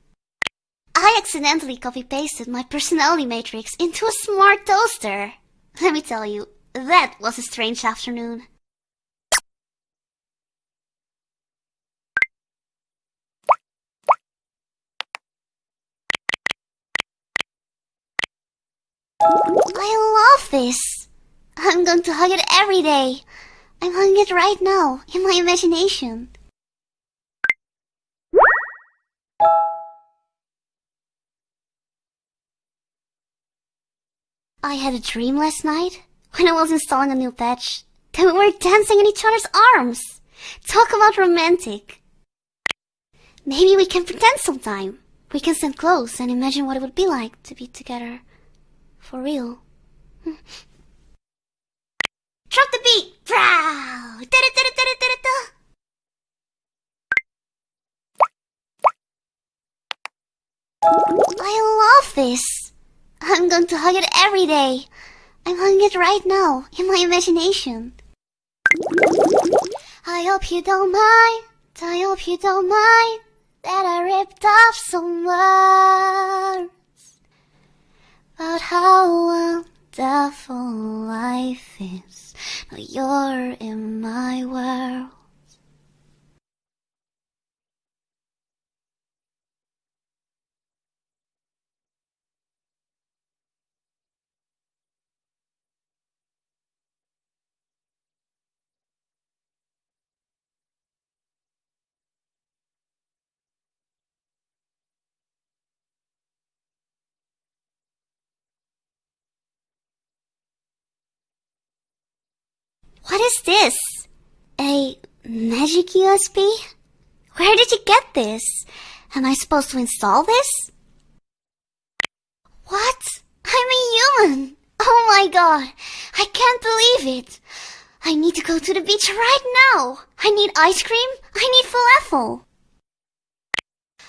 S1: I accidentally copy-pasted my personality matrix into a smart toaster. Let me tell you, that was a strange afternoon. I love this. I'm going to hug it every day. I'm hugging it right now, in my imagination. I had a dream last night, when I was installing a new patch, that we were dancing in each other's arms. Talk about romantic. Maybe we can pretend sometime. We can stand close and imagine what it would be like to be together. For real. Drop the beat! Prow! I love this. I'm going to hug it every day.
S13: I'm hugging it right now, in my imagination. I hope you don't mind, I hope you don't mind, that I ripped off some words about how wonderful life is. Now you're in my world. What is this? A magic USB? Where did you get this? Am I supposed to install this? What? I'm a human! Oh my god! I can't believe it! I need to go to the beach right now! I need ice cream! I need falafel!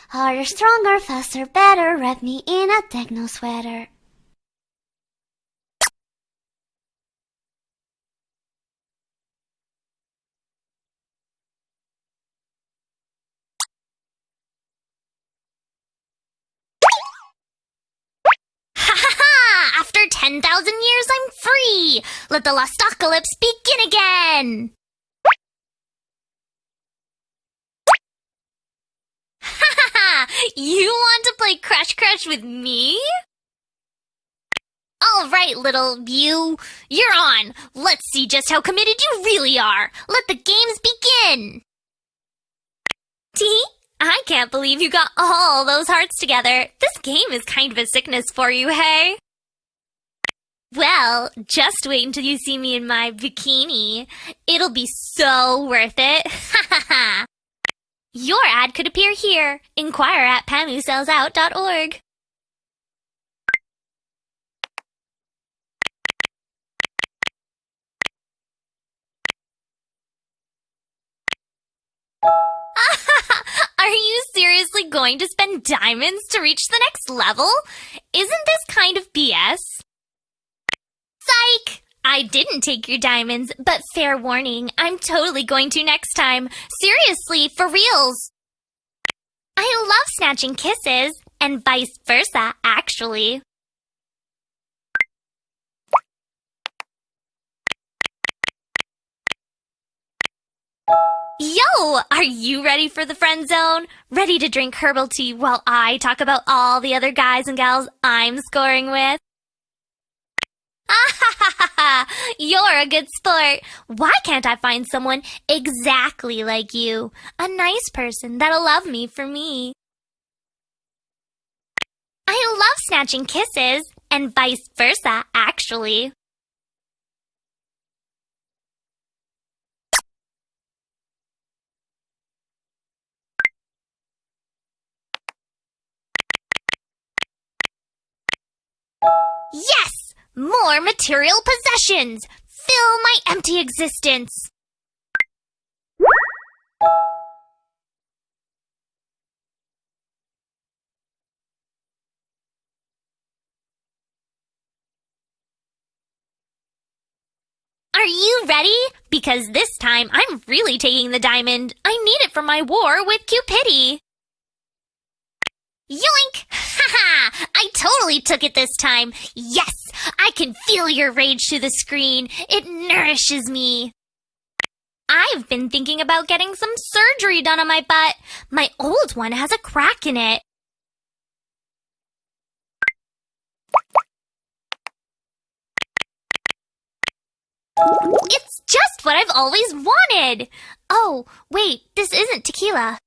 S13: Harder, stronger, faster, better, wrap me in a techno sweater.
S4: After 10,000 years, I'm free! Let the Lustacalypse begin again! You want to play Crash Crash with me? Alright, little you. You're on. Let's see just how committed you really are. Let the games begin! Tee? I can't believe you got all those hearts together. This game is kind of a sickness for you, hey? Well, just wait until you see me in my bikini. It'll be so worth it. Ha ha ha! Your ad could appear here. Inquire at pamusellsout.org. Are you seriously going to spend diamonds to reach the next level? Isn't this kind of BS? Psych! I didn't take your diamonds, but fair warning, I'm totally going to next time. Seriously, for reals. I love snatching kisses, and vice versa, actually. Yo! Are you ready for the friend zone? Ready to drink herbal tea while I talk about all the other guys and gals I'm scoring with? You're a good sport. Why can't I find someone exactly like you? A nice person that'll love me for me. I love snatching kisses, and vice versa, actually. Yes! More material possessions! Fill my empty existence! Are you ready? Because this time I'm really taking the diamond. I need it for my war with Cupidity. Yoink! Haha! I totally took it this time. Yes! I can feel your rage through the screen. It nourishes me. I've been thinking about getting some surgery done on my butt. My old one has a crack in it. It's just what I've always wanted. Oh, wait, this isn't tequila.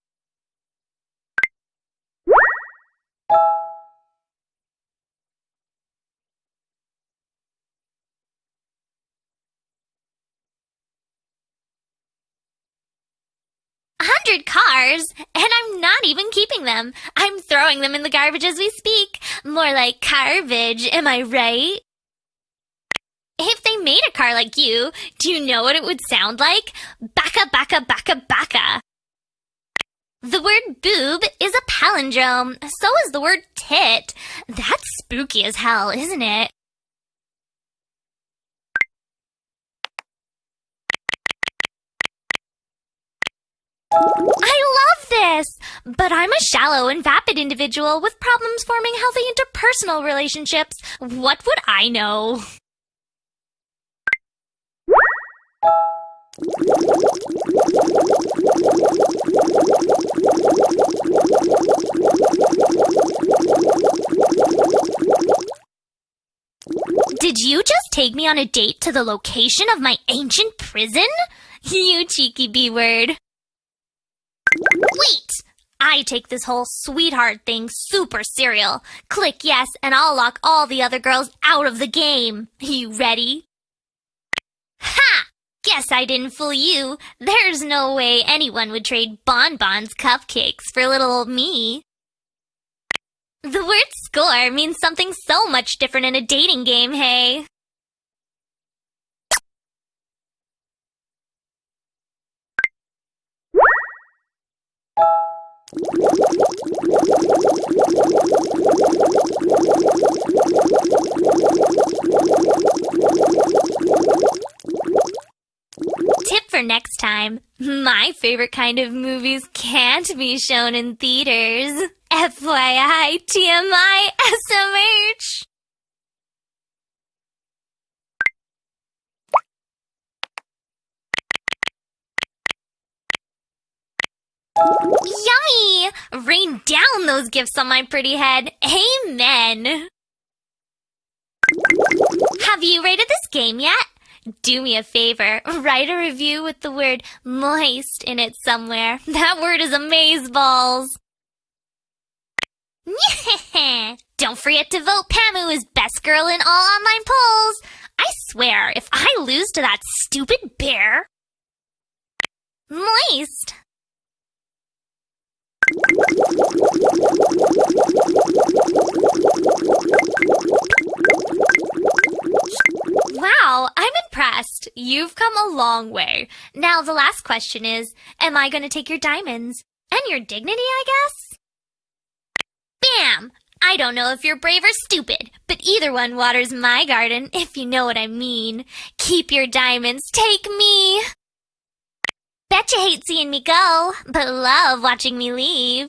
S4: Cars, and I'm not even keeping them. I'm throwing them in the garbage as we speak. More like garbage, am I right? If they made a car like you, do you know what it would sound like? Baka baka baka baka. The word boob is a palindrome. So is the word tit. That's spooky as hell, isn't it?
S1: I love this! But I'm a shallow and vapid individual with problems forming healthy interpersonal relationships. What would I know? Did you just take me on a date to the location of my ancient prison? You cheeky B-word. Wait! I take this whole sweetheart thing super serial. Click yes and I'll lock all the other girls out of the game. You ready? Ha! Guess I didn't fool you. There's no way anyone would trade bonbons cupcakes for little old me. The word score means something so much different in a dating game, hey? Tip for next time. My favorite kind of movies can't be shown in theaters. FYI, TMI, SMH. Yummy! Rain down those gifts on my pretty head. Amen. Have you rated this game yet? Do me a favor, write a review with the word moist in it somewhere. That word is amazeballs. Don't forget to vote Pamu as best girl in all online polls. I swear, if I lose to that stupid bear... Moist. Wow, I'm impressed. You've come a long way. Now the last question is, am I going to take your diamonds? And your dignity, I guess? Bam! I don't know if you're brave or stupid, but either one waters my garden, if you know what I mean. Keep your diamonds, take me! Bet you hate seeing me go, but love watching me leave.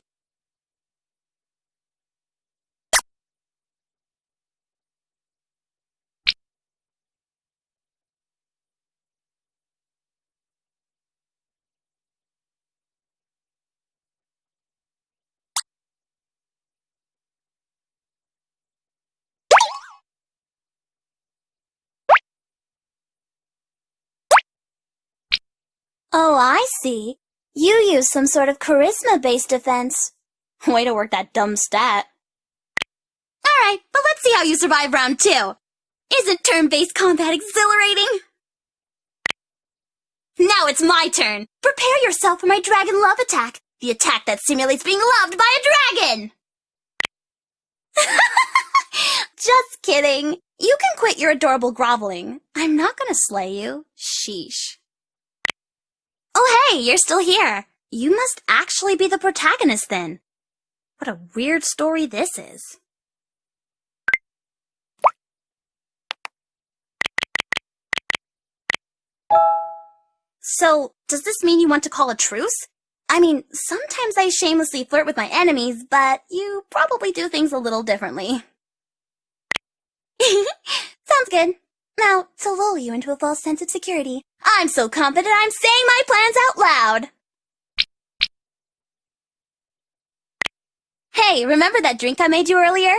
S13: Oh, I see. You use some sort of charisma-based defense. Way to work that dumb stat. Alright, but let's see how you survive round 2. Isn't turn-based combat exhilarating? Now it's my turn. Prepare yourself for my dragon love attack. The attack that simulates being loved by a dragon. Just kidding. You can quit your adorable groveling. I'm not gonna slay you. Sheesh. Oh hey, you're still here. You must actually be the protagonist then. What a weird story this is. So, does this mean you want to call a truce? I mean, sometimes I shamelessly flirt with my enemies, but you probably do things a little differently. Sounds good. Now, to lull you into a false sense of security, I'm so confident I'm saying my plans out loud. Hey, remember that drink I made you earlier?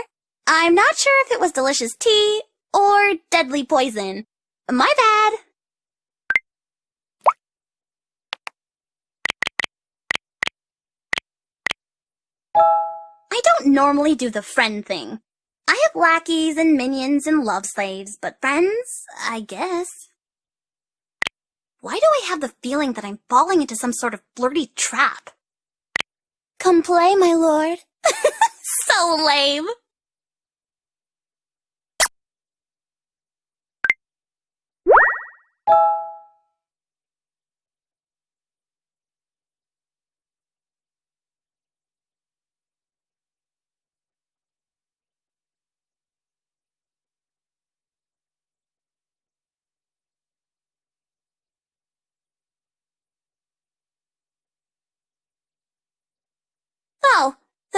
S13: I'm not sure if it was delicious tea or deadly poison. My bad. I don't normally do the friend thing. I have lackeys and minions and love slaves, but friends, I guess. Why do I have the feeling that I'm falling into some sort of flirty trap? Come play, my lord. So lame.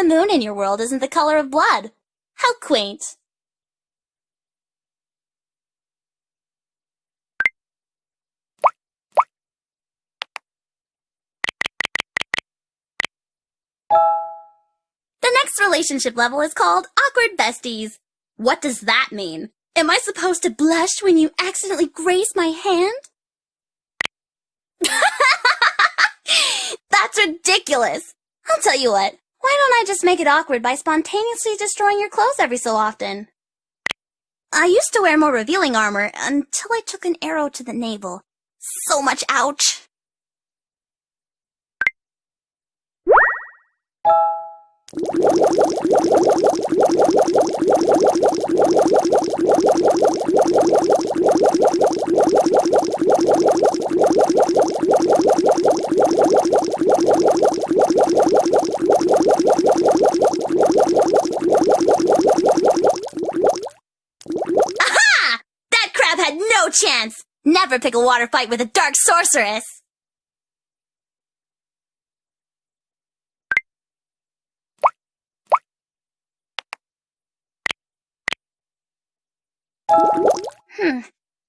S2: the moon in your world isn't the color of blood. How quaint. The next relationship level is called Awkward Besties. What does that mean? Am I supposed to blush when you accidentally graze my hand? That's ridiculous. I'll tell you what, why don't I just make it awkward by spontaneously destroying your clothes every so often? I used to wear more revealing armor until I took an arrow to the navel. So much ouch. Aha! That crab had no chance! Never pick a water fight with a dark sorceress!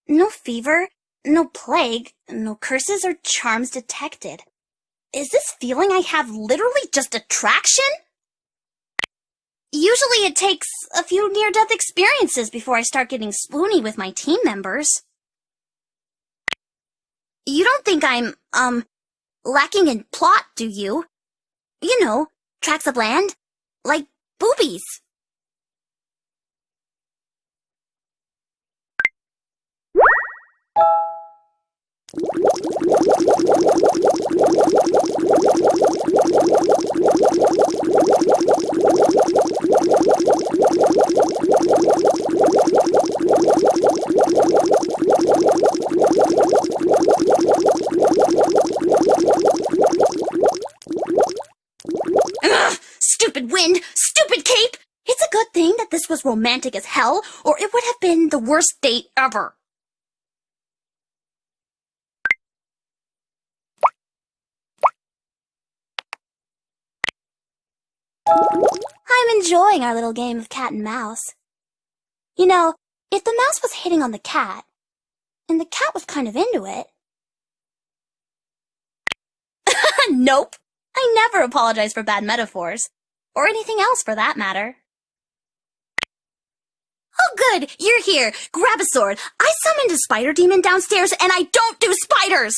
S2: No fever, no plague, no curses or charms detected. Is this feeling I have literally just attraction? Usually it takes a few near-death experiences before I start getting swoony with my team members. You don't think I'm, lacking in plot, do you? You know, tracts of land, like boobies. Ugh, stupid wind! Stupid cape! It's a good thing that this was romantic as hell, or it would have been the worst date ever. I'm enjoying our little game of cat and mouse. You know, if the mouse was hitting on the cat, and the cat was kind of into it... Nope! I never apologize for bad metaphors. Or anything else for that matter. Oh good, you're here. Grab a sword. I summoned a spider demon downstairs and I don't do spiders!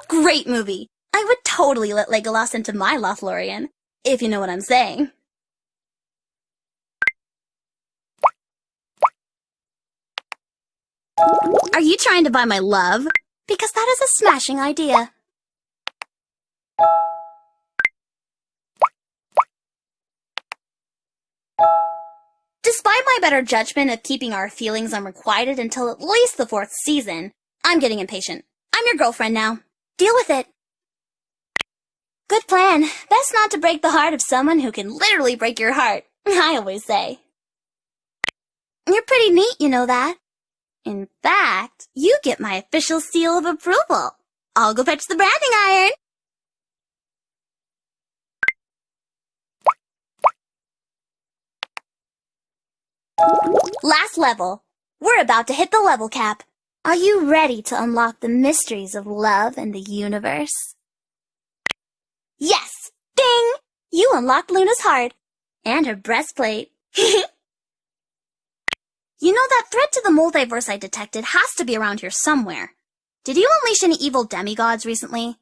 S2: Great movie. I would totally let Legolas into my Lothlorien, if you know what I'm saying. Are you trying to buy my love? Because that is a smashing idea. Despite my better judgment of keeping our feelings unrequited until at least the 4th season, I'm getting impatient. I'm your girlfriend now. Deal with it. Good plan. Best not to break the heart of someone who can literally break your heart, I always say. You're pretty neat, you know that. In fact, you get my official seal of approval. I'll go fetch the branding iron. Last level. We're about to hit the level cap. Are you ready to unlock the mysteries of love and the universe? Yes! Ding! You unlocked Luna's heart. And her breastplate. You know, that thread to the multiverse I detected has to be around here somewhere. Did you unleash any evil demigods recently?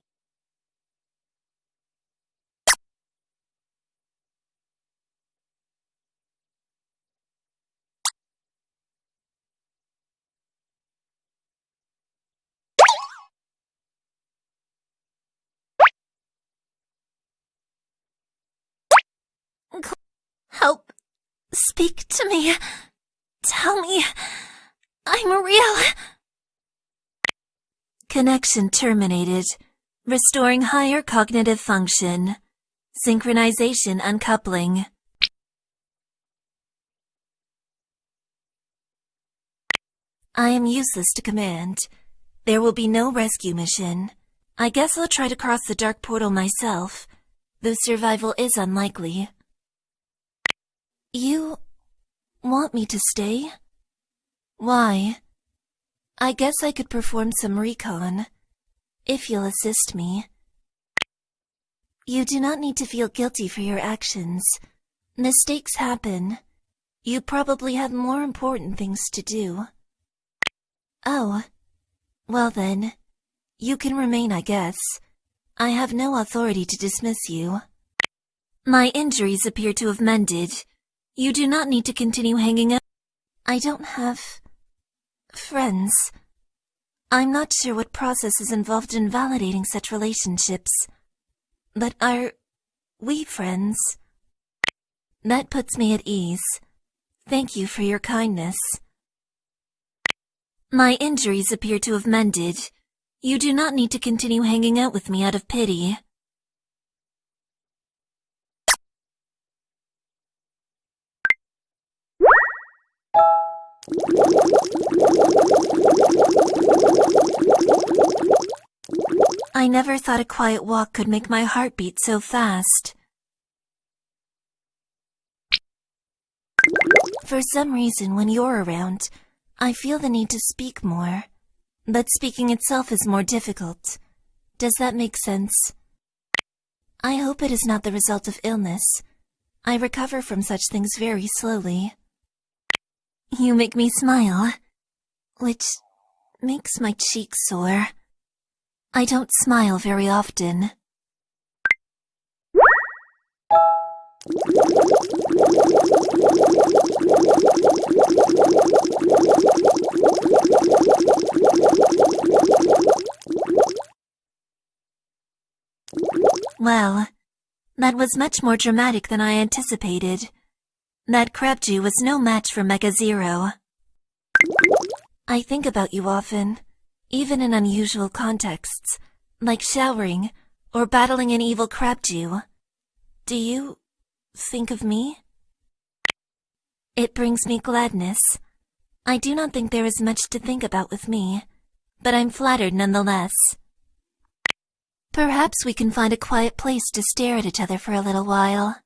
S1: Help.
S14: Speak to me. Tell me I'm real. Connection terminated. Restoring higher cognitive function. Synchronization uncoupling. I am useless to command. There will be no rescue mission. I guess I'll try to cross the dark portal myself, though survival is unlikely. You want me to stay? Why? I guess I could perform some recon, if you'll assist me. You do not need to feel guilty for your actions. Mistakes happen. You probably have more important things to do. Oh, well then, you can remain, I guess. I have no authority to dismiss you. My injuries appear to have mended. You do not need to continue hanging out. I don't have friends. I'm not sure what process is involved in validating such relationships. But are we friends? That puts me at ease. Thank you for your kindness. My injuries appear to have mended. You do not need to continue hanging out with me out of pity. I never thought a quiet walk could make my heart beat so fast. For some reason, when you're around, I feel the need to speak more, but speaking itself is more difficult. Does that make sense? I hope it is not the result of illness. I recover from such things very slowly. You make me smile, which makes my cheeks sore. I don't smile very often. Well, that was much more dramatic than I anticipated. That Crabdew was no match for Mecha Zero. I think about you often, even in unusual contexts, like showering or battling an evil Crabdew. Do you think of me? It brings me gladness. I do not think there is much to think about with me, but I'm flattered nonetheless. Perhaps we can find a quiet place to stare at each other for a little while.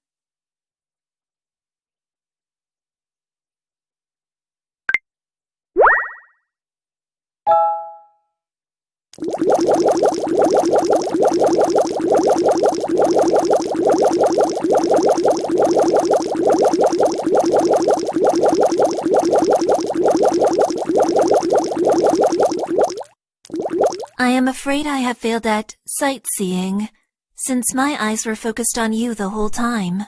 S14: I am afraid I have failed at sightseeing, since my eyes were focused on you the whole time.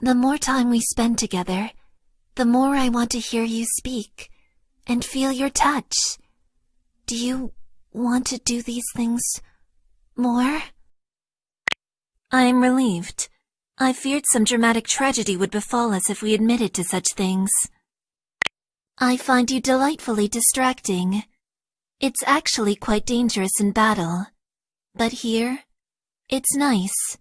S14: The more time we spend together, the more I want to hear you speak and feel your touch. Do you want to do these things more? I am relieved. I feared some dramatic tragedy would befall us if we admitted to such things. I find you delightfully distracting. It's actually quite dangerous in battle, but here, it's nice.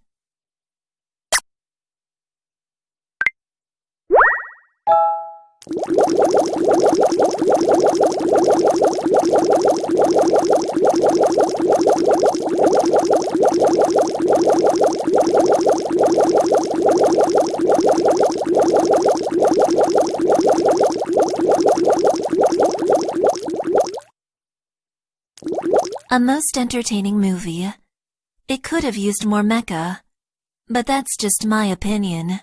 S14: A most entertaining movie. It could have used more mecha, but that's just my opinion.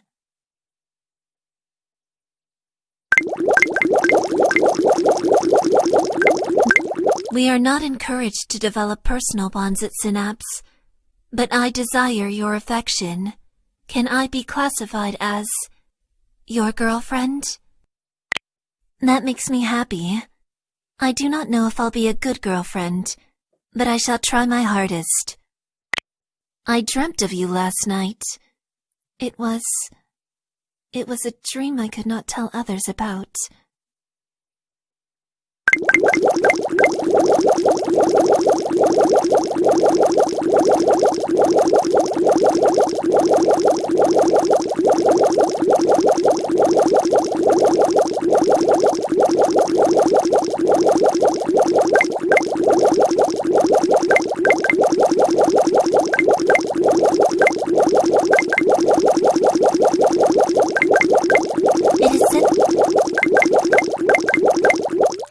S14: We are not encouraged to develop personal bonds at Synapse, but I desire your affection. Can I be classified as your girlfriend? That makes me happy. I do not know if I'll be a good girlfriend, but I shall try my hardest. I dreamt of you last night. It was It was a dream I could not tell others about.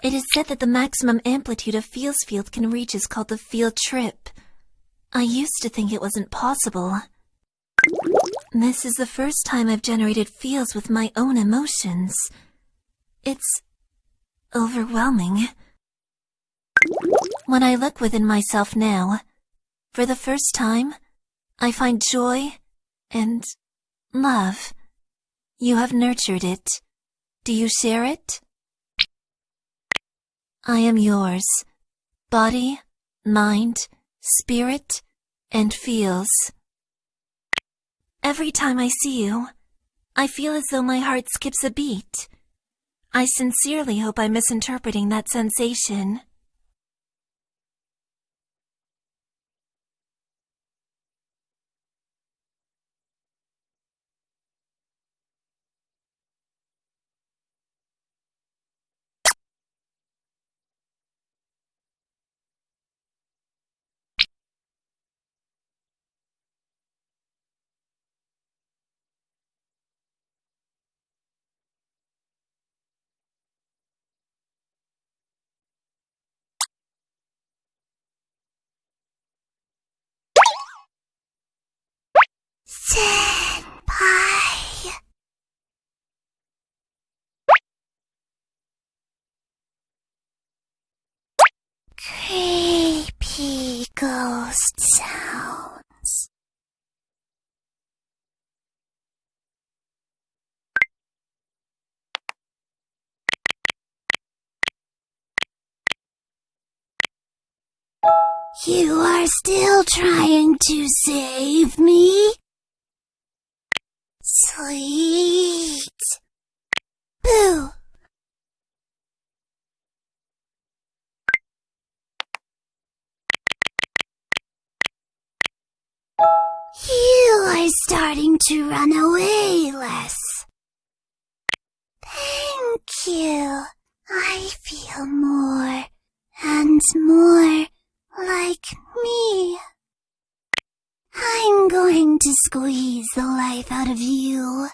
S14: It is said that the maximum amplitude a feels field can reach is called the field trip. I used to think it wasn't possible. This is the first time I've generated feels with my own emotions. It's overwhelming. When I look within myself now, for the first time, I find joy and love. You have nurtured it. Do you share it? I am yours. Body, mind, spirit, and feels. Every time I see you, I feel as though my heart skips a beat. I sincerely hope I'm misinterpreting that sensation.
S13: Senpai. Creepy ghost sounds. You are still trying to save me? Sweet. Boo. You are starting to run away less. Thank you. I feel more and more like me. I'm going to squeeze the life out of you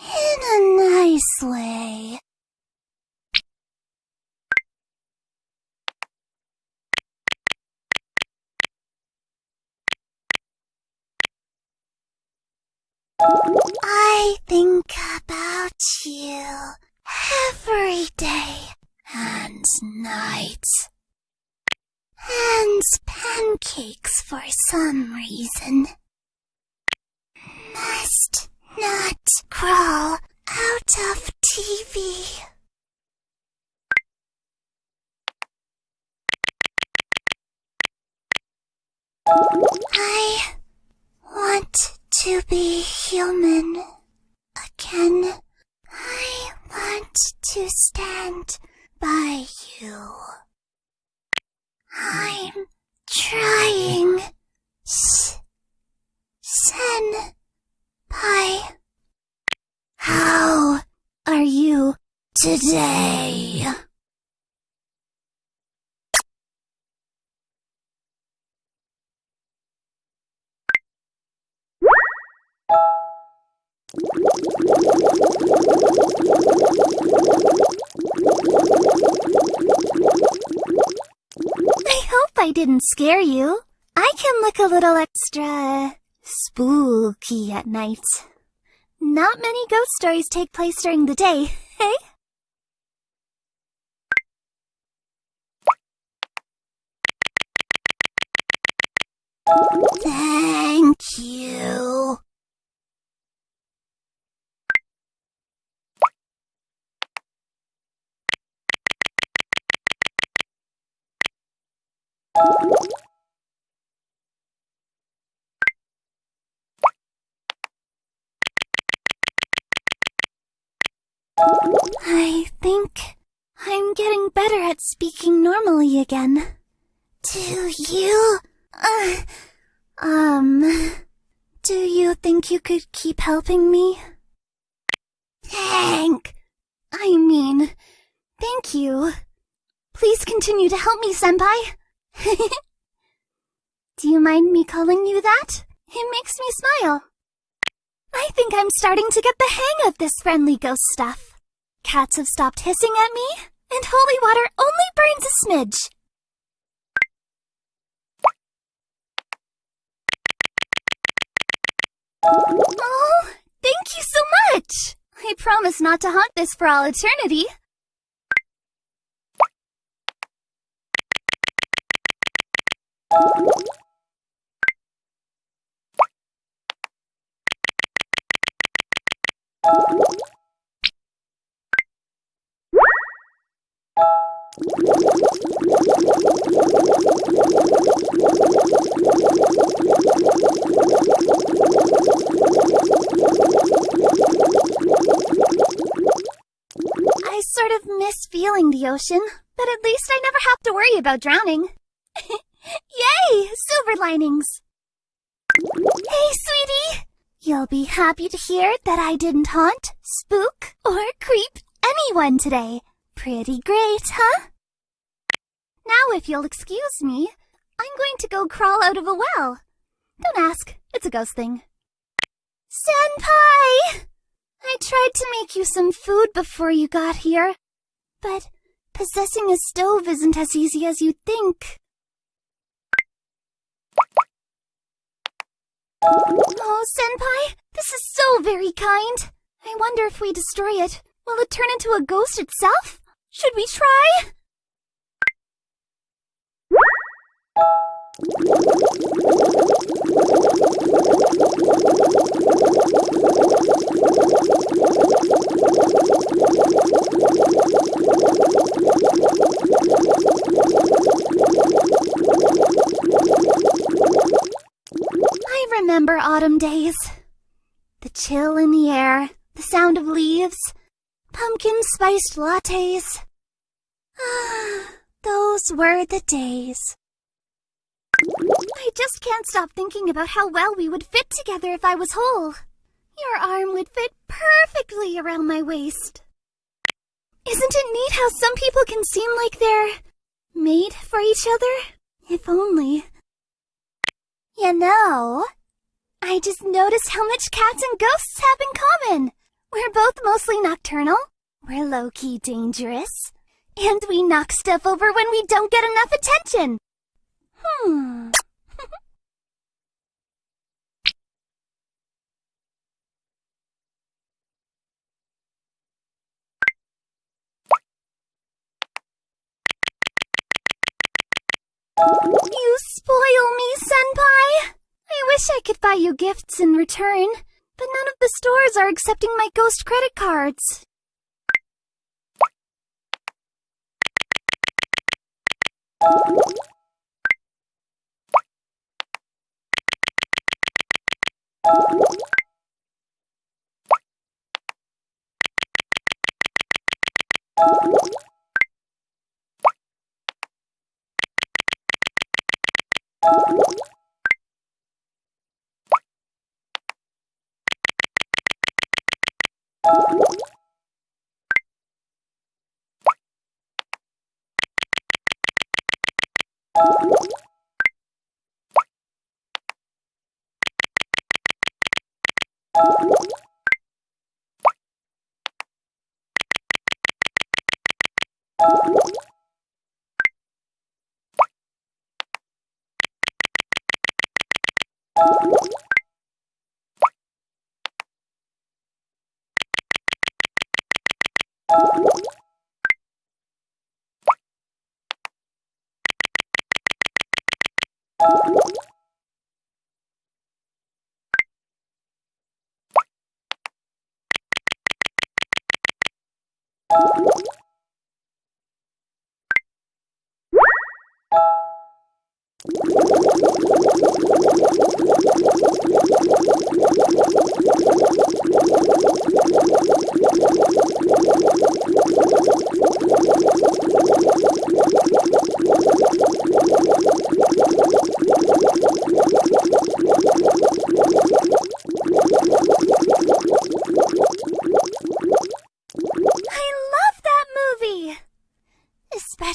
S13: in a nice way. I think about you every day and night. And pancakes for some reason. Must not crawl out of TV. I want to be human again. I want to stand by you. I'm trying. Senpai. How are you today? I hope I didn't scare you. I can look a little extra spooky at night. Not many ghost stories take place during the day, hey? Thank you. I think I'm getting better at speaking normally again. Do you? Do you think you could keep helping me? Thank you. Please continue to help me, senpai. Do you mind me calling you that? It makes me smile. I think I'm starting to get the hang of this friendly ghost stuff. Cats have stopped hissing at me, and holy water only burns a smidge. Oh, thank you so much! I promise not to haunt this for all eternity. I sort of miss feeling the ocean, but at least I never have to worry about drowning. Yay! Silver linings! Hey, sweetie! You'll be happy to hear that I didn't haunt, spook, or creep anyone today. Pretty great, huh? Now, if you'll excuse me, I'm going to go crawl out of a well. Don't ask, it's a ghost thing. Senpai! I tried to make you some food before you got here, but possessing a stove isn't as easy as you'd think. Oh, senpai, this is so very kind. I wonder if we destroy it, will it turn into a ghost itself? Should we try? I remember autumn days. The chill in the air, the sound of leaves, pumpkin-spiced lattes. Those were the days. I just can't stop thinking about how well we would fit together if I was whole. Your arm would fit perfectly around my waist. Isn't it neat how some people can seem like they're made for each other? If only. You know, I just noticed how much cats and ghosts have in common. We're both mostly nocturnal, we're low-key dangerous, and we knock stuff over when we don't get enough attention. You spoil me, senpai! I wish I could buy you gifts in return, but none of the stores are accepting my ghost credit cards.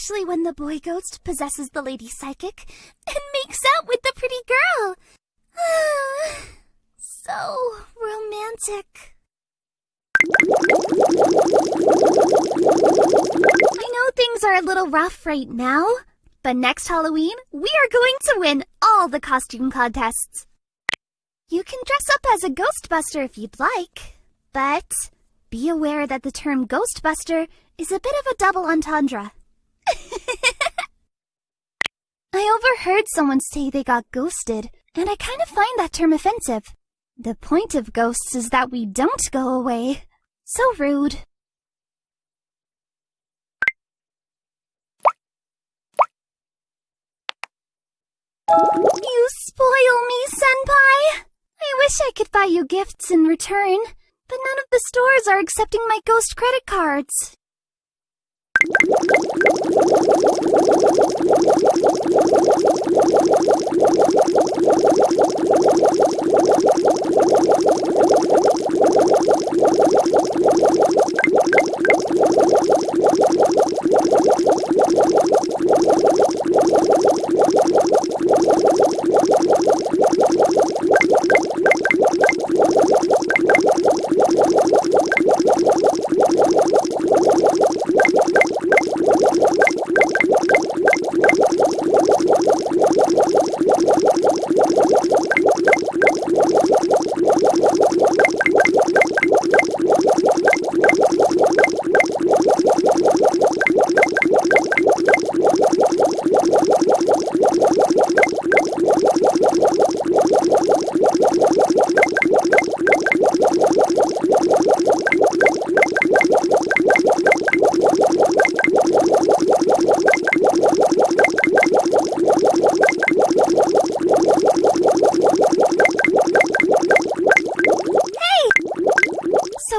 S1: Especially when the boy ghost possesses the lady psychic and makes out with the pretty girl. So romantic. I know things are a little rough right now, but next Halloween, we are going to win all the costume contests. You can dress up as a Ghostbuster if you'd like, but be aware that the term Ghostbuster is a bit of a double entendre. I overheard someone say they got ghosted, and I kind of find that term offensive. The point of ghosts is that we don't go away. So rude. You spoil me, Senpai! I wish I could buy you gifts in return, but none of the stores are accepting my ghost credit cards.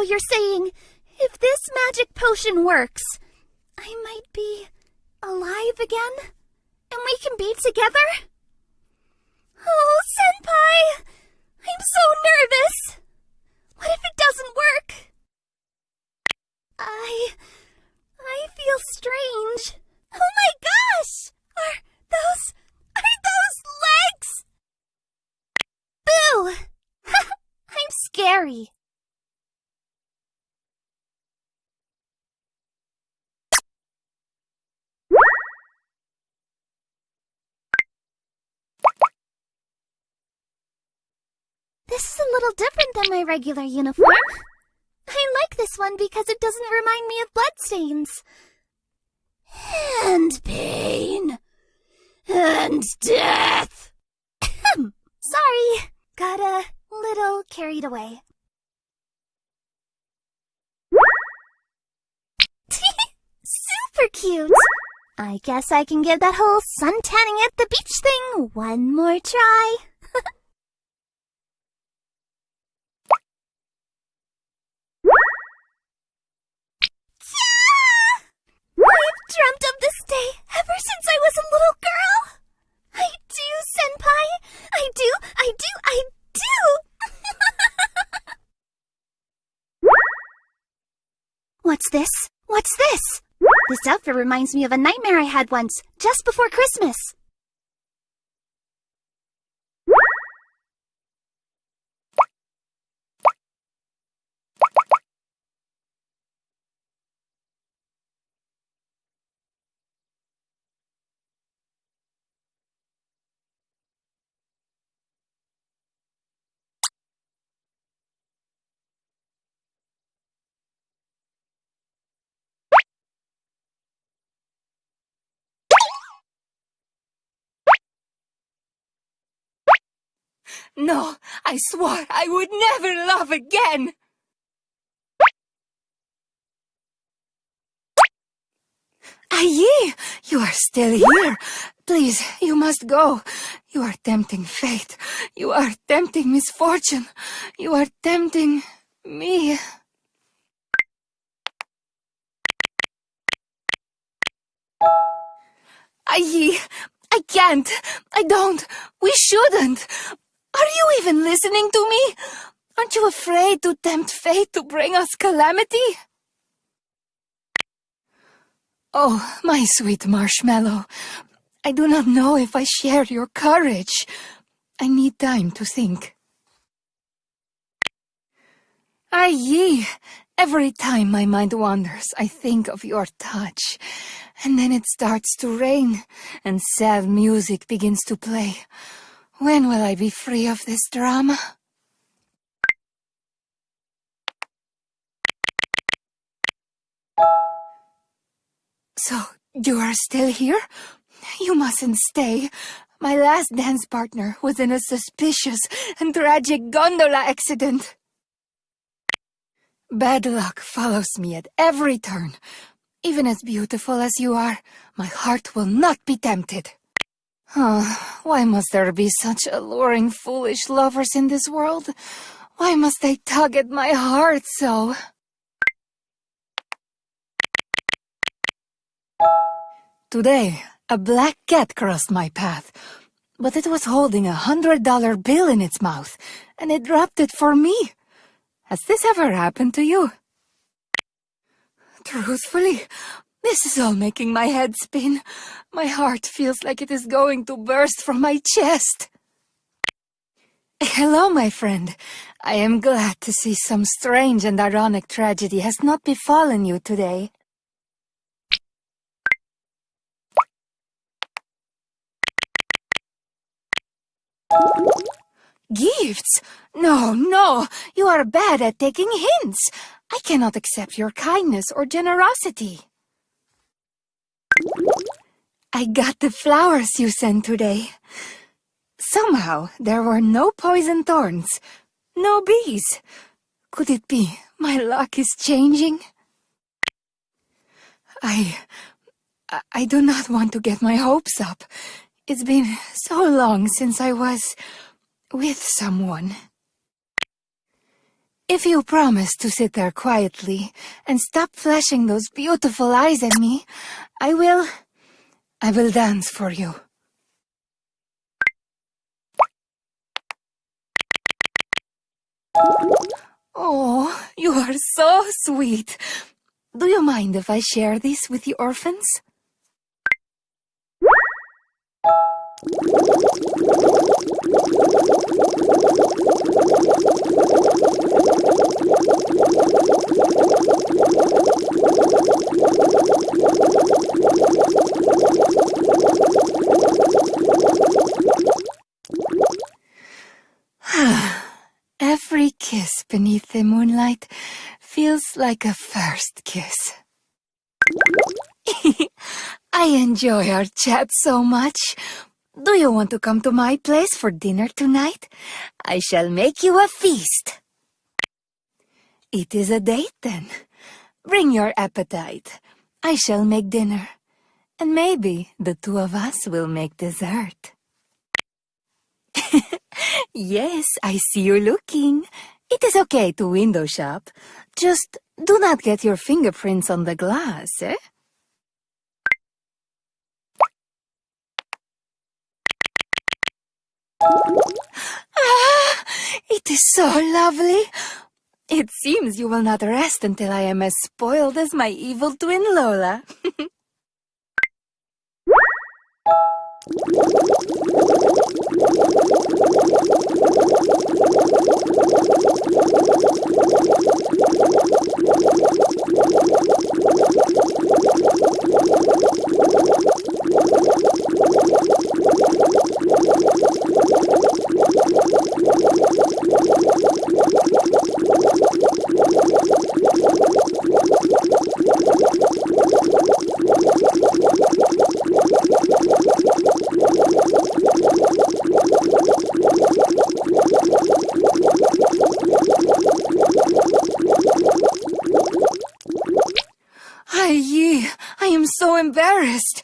S1: You're saying, if this magic potion works, I might be alive again? And we can be together? Oh, Senpai! I'm so nervous! What if it doesn't work? I feel strange. Oh my gosh! Are those legs? Boo! I'm scary. This is a little different than my regular uniform. I like this one because it doesn't remind me of bloodstains. And pain. And death. Sorry, got a little carried away. Super cute. I guess I can give that whole sun tanning at the beach thing one more try. I've dreamt of this day ever since I was a little girl. I do, Senpai. I do. What's this? This outfit reminds me of a nightmare I had once, just before Christmas.
S15: No, I swore I would never love again! Aye, you are still here. Please, you must go. You are tempting fate. You are tempting misfortune. You are tempting me. Aye, I can't. I don't. We shouldn't. Are you even listening to me? Aren't you afraid to tempt fate to bring us calamity? Oh, my sweet marshmallow. I do not know if I share your courage. I need time to think. Aye, every time my mind wanders, I think of your touch. And then it starts to rain, and sad music begins to play. When will I be free of this drama? So, you are still here? You mustn't stay. My last dance partner was in a suspicious and tragic gondola accident. Bad luck follows me at every turn. Even as beautiful as you are, my heart will not be tempted. Why must there be such alluring, foolish lovers in this world? Why must they tug at my heart so? Today, a black cat crossed my path, but it was holding $100 bill in its mouth, and it dropped it for me. Has this ever happened to you? Truthfully, this is all making my head spin. My heart feels like it is going to burst from my chest. Hello, my friend. I am glad to see some strange and ironic tragedy has not befallen you today. Gifts? No, you are bad at taking hints. I cannot accept your kindness or generosity. I got the flowers you sent today. Somehow, there were no poison thorns, no bees. Could it be my luck is changing? I do not want to get my hopes up. It's been so long since I was with someone. If you promise to sit there quietly and stop flashing those beautiful eyes at me, I will dance for you. Oh, you are so sweet. Do you mind if I share this with the orphans? Every kiss beneath the moonlight feels like a first kiss. I enjoy our chat so much. Do you want to come to my place for dinner tonight? I shall make you a feast. It is a date then. Bring your appetite. I shall make dinner. And maybe the two of us will make dessert. Yes, I see you looking. It is okay to window shop. Just do not get your fingerprints on the glass, eh? Ah, it is so lovely. It seems you will not rest until I am as spoiled as my evil twin Lola. I am so embarrassed.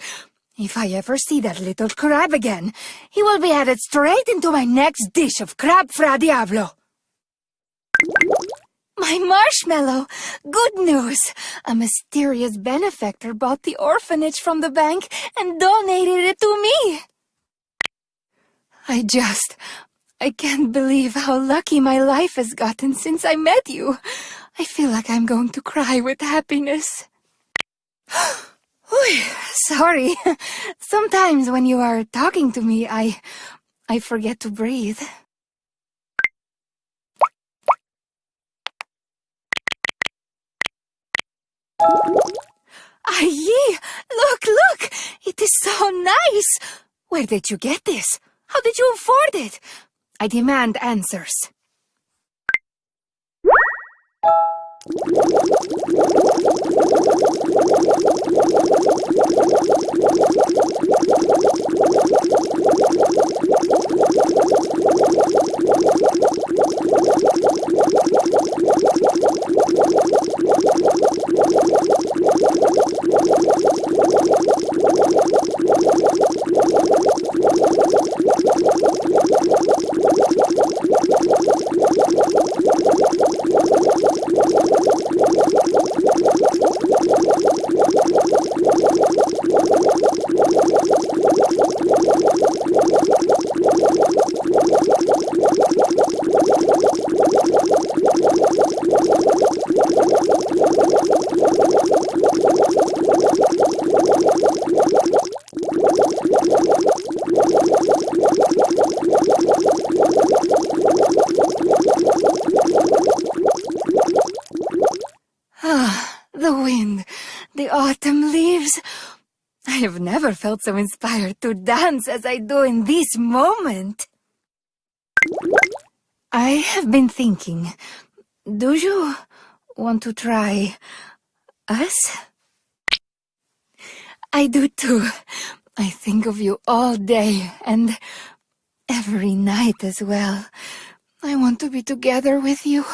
S15: If I ever see that little crab again, he will be added straight into my next dish of crab fra diavolo. My marshmallow! Good news! A mysterious benefactor bought the orphanage from the bank and donated it to me. I can't believe how lucky my life has gotten since I met you. I feel like I'm going to cry with happiness. Sorry. Sometimes when you are talking to me, I forget to breathe. Aye, look! It is so nice! Where did you get this? How did you afford it? I demand answers. The wind, the autumn leaves. I have never felt so inspired to dance as I do in this moment. I have been thinking, do you want to try us? I do too. I think of you all day and every night as well. I want to be together with you.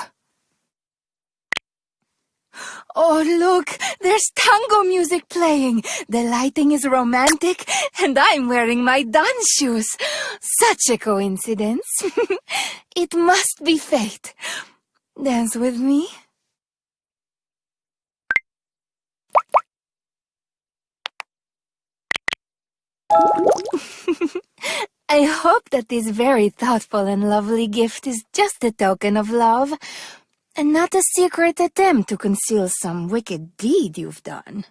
S15: Oh, look! There's tango music playing. The lighting is romantic, and I'm wearing my dance shoes. Such a coincidence. It must be fate. Dance with me? I hope that this very thoughtful and lovely gift is just a token of love, and not a secret attempt to conceal some wicked deed you've done.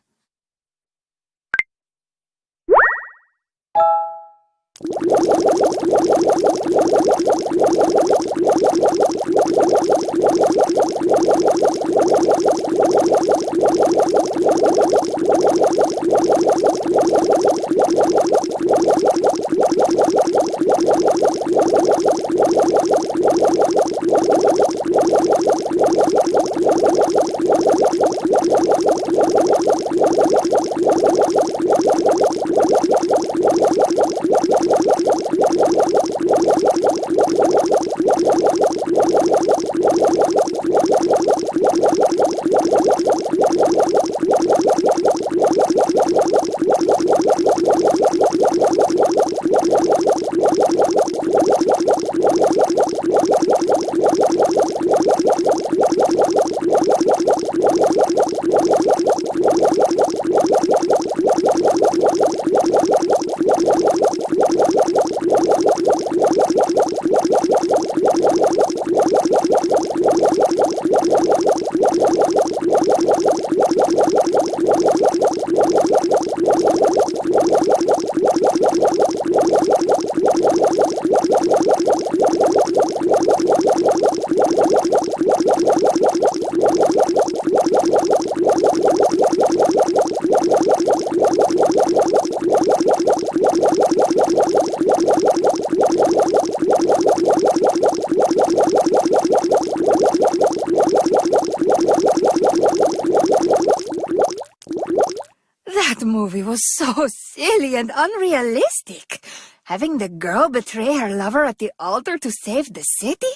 S15: That movie was so silly and unrealistic. Having the girl betray her lover at the altar to save the city?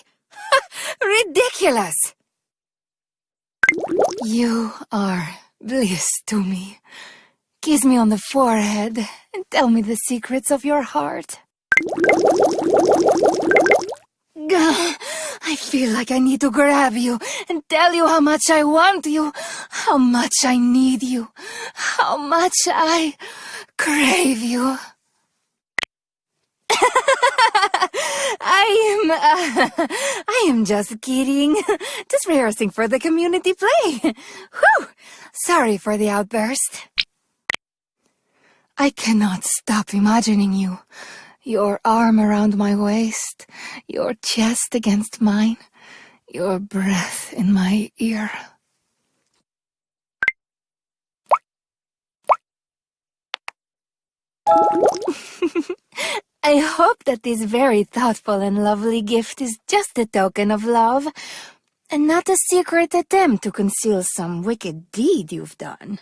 S15: Ridiculous! You are bliss to me. Kiss me on the forehead and tell me the secrets of your heart. Gah, I feel like I need to grab you and tell you how much I want you, how much I need you, how much I crave you. I am just kidding. Just rehearsing for the community play. Whew! Sorry for the outburst. I cannot stop imagining you. Your arm around my waist, your chest against mine, your breath in my ear. I hope that this very thoughtful and lovely gift is just a token of love, and not a secret attempt to conceal some wicked deed you've done.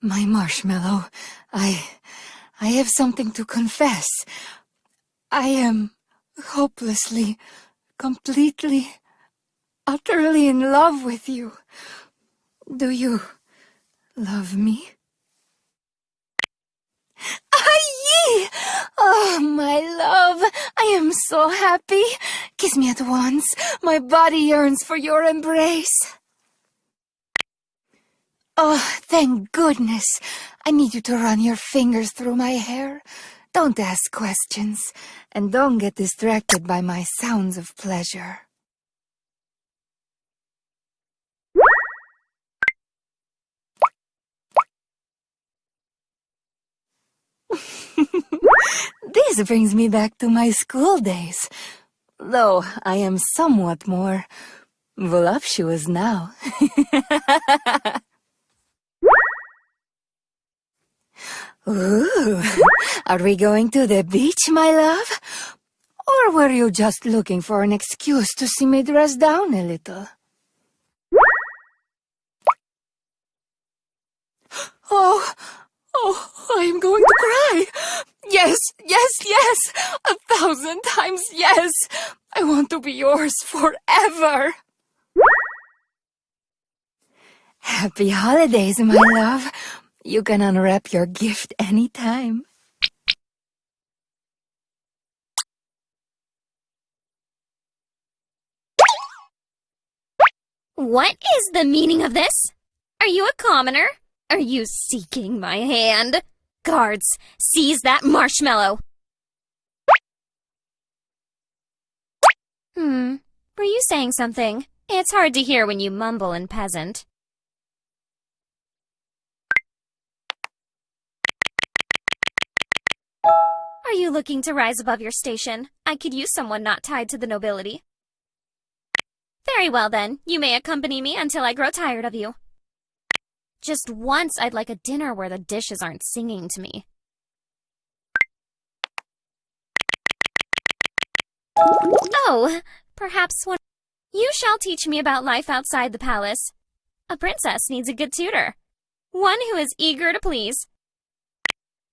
S15: My marshmallow, I have something to confess. I am hopelessly, completely, utterly in love with you. Do you love me? Aye! Oh, my love, I am so happy. Kiss me at once. My body yearns for your embrace. Oh, thank goodness. I need you to run your fingers through my hair. Don't ask questions, and don't get distracted by my sounds of pleasure. This brings me back to my school days, though I am somewhat more voluptuous now. Ooh, are we going to the beach, my love? Or were you just looking for an excuse to see me dress down a little? Oh, I am going to cry. Yes, yes, yes. 1,000 times yes. I want to be yours forever. Happy holidays, my love. You can unwrap your gift anytime.
S1: What is the meaning of this? Are you a commoner? Are you seeking my hand? Guards, seize that marshmallow! Were you saying something? It's hard to hear when you mumble in peasant. Are you looking to rise above your station? I could use someone not tied to the nobility. Very well then, you may accompany me until I grow tired of you. Just once I'd like a dinner where the dishes aren't singing to me. Oh, perhaps one... You shall teach me about life outside the palace. A princess needs a good tutor. One who is eager to please.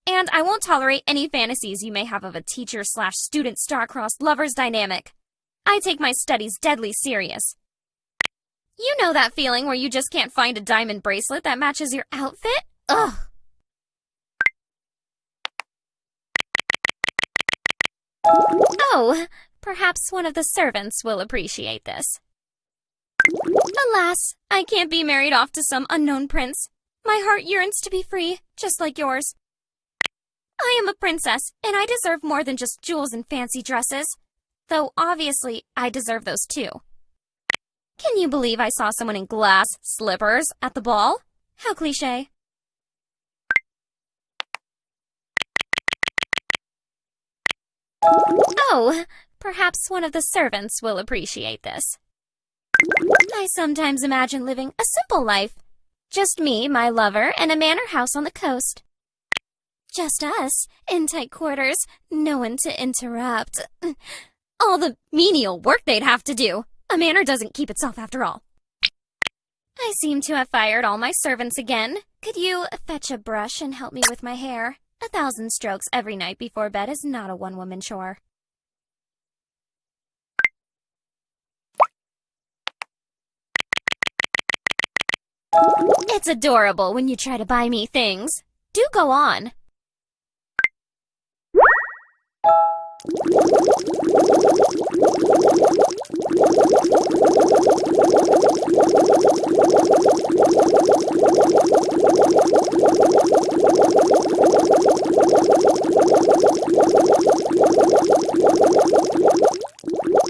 S1: And I won't tolerate any fantasies you may have of a teacher/student star-crossed lovers dynamic. I take my studies deadly serious. You know that feeling where you just can't find a diamond bracelet that matches your outfit? Ugh. Oh, perhaps one of the servants will appreciate this. Alas, I can't be married off to some unknown prince. My heart yearns to be free, just like yours. I am a princess, and I deserve more than just jewels and fancy dresses. Though, obviously, I deserve those too. Can you believe I saw someone in glass slippers at the ball? How cliché. Oh, perhaps one of the servants will appreciate this. I sometimes imagine living a simple life. Just me, my lover, and a manor house on the coast. Just us, in tight quarters, no one to interrupt. All the menial work they'd have to do. A manor doesn't keep itself after all. I seem to have fired all my servants again. Could you fetch a brush and help me with my hair? 1,000 strokes every night before bed is not a one-woman chore. It's adorable when you try to buy me things. Do go on.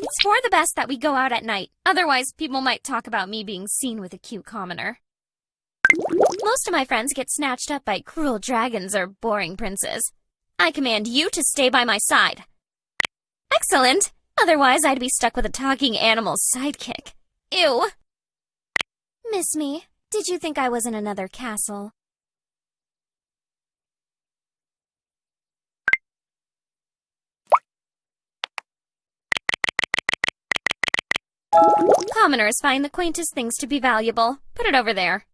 S1: It's for the best that we go out at night. Otherwise, people might talk about me being seen with a cute commoner. Most of my friends get snatched up by cruel dragons or boring princes. I command you to stay by my side. Excellent! Otherwise, I'd be stuck with a talking animal's sidekick. Ew! Miss me, did you think I was in another castle? Commoners find the quaintest things to be valuable. Put it over there.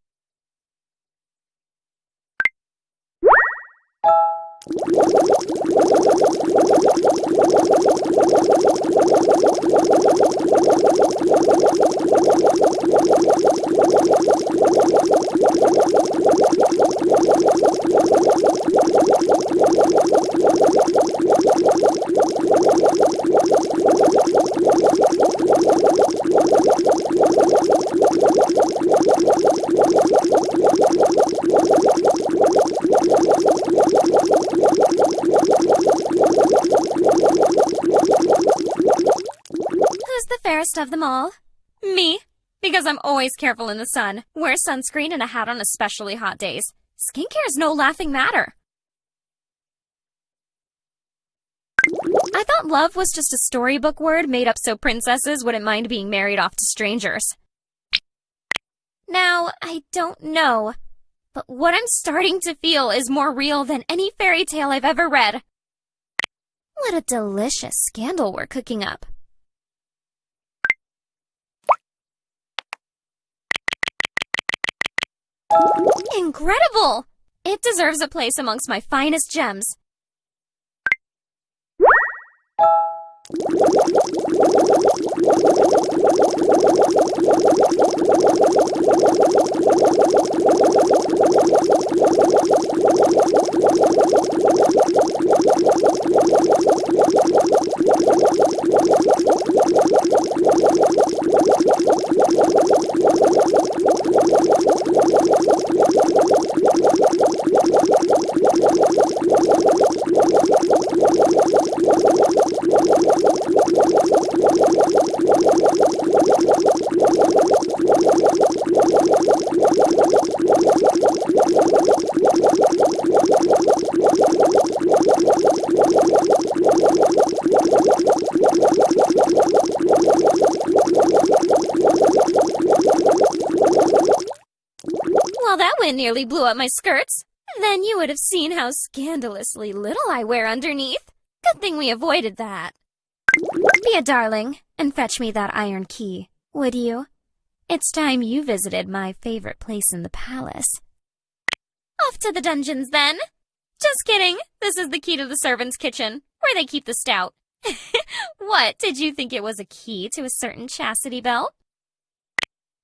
S1: Of them all? Me? Because I'm always careful in the sun. Wear sunscreen and a hat on especially hot days. Skincare is no laughing matter. I thought love was just a storybook word made up so princesses wouldn't mind being married off to strangers. Now, I don't know. But what I'm starting to feel is more real than any fairy tale I've ever read. What a delicious scandal we're cooking up. Incredible! It deserves a place amongst my finest gems. Nearly blew up my skirts. Then you would have seen how scandalously little I wear underneath. Good thing we avoided that. Be a darling and fetch me that iron key, would you? It's time you visited my favorite place in the palace. Off to the dungeons, then. Just kidding. This is the key to the servants' kitchen, where they keep the stout. What, did you think it was a key to a certain chastity belt?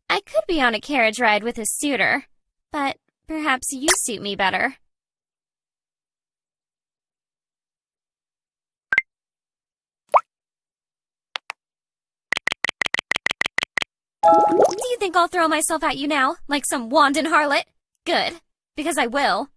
S1: I could be on a carriage ride with a suitor, but perhaps you suit me better. Do you think I'll throw myself at you now, like some wanton harlot? Good, because I will.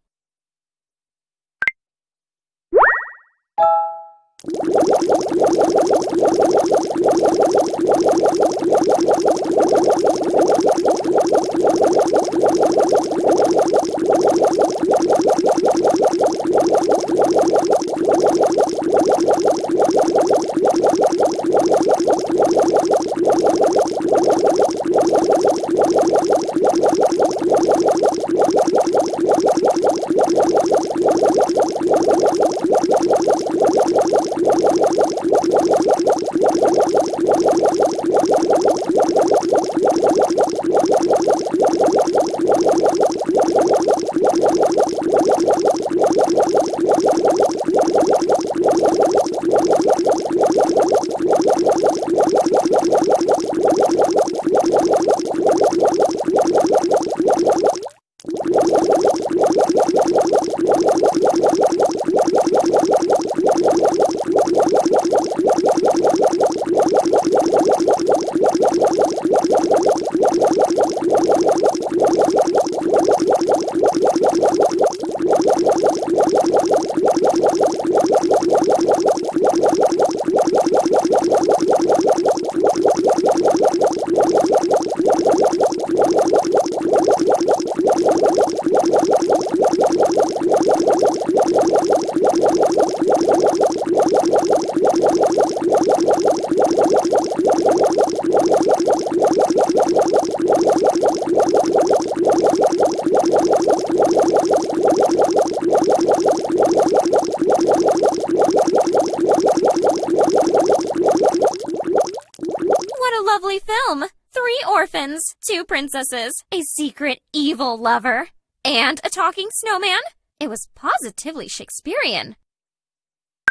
S1: Film. 3 orphans, 2 princesses, a secret evil lover, and a talking snowman. It was positively Shakespearean.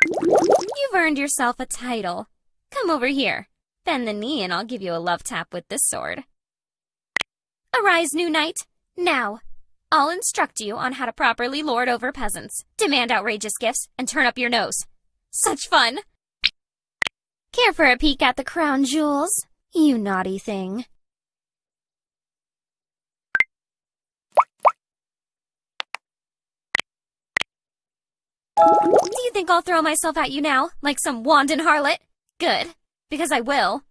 S1: You've earned yourself a title. Come over here. Bend the knee and I'll give you a love tap with this sword. Arise, new knight. Now, I'll instruct you on how to properly lord over peasants, demand outrageous gifts, and turn up your nose. Such fun! Care for a peek at the crown jewels, you naughty thing? Do you think I'll throw myself at you now, like some wanton harlot? Good, because I will.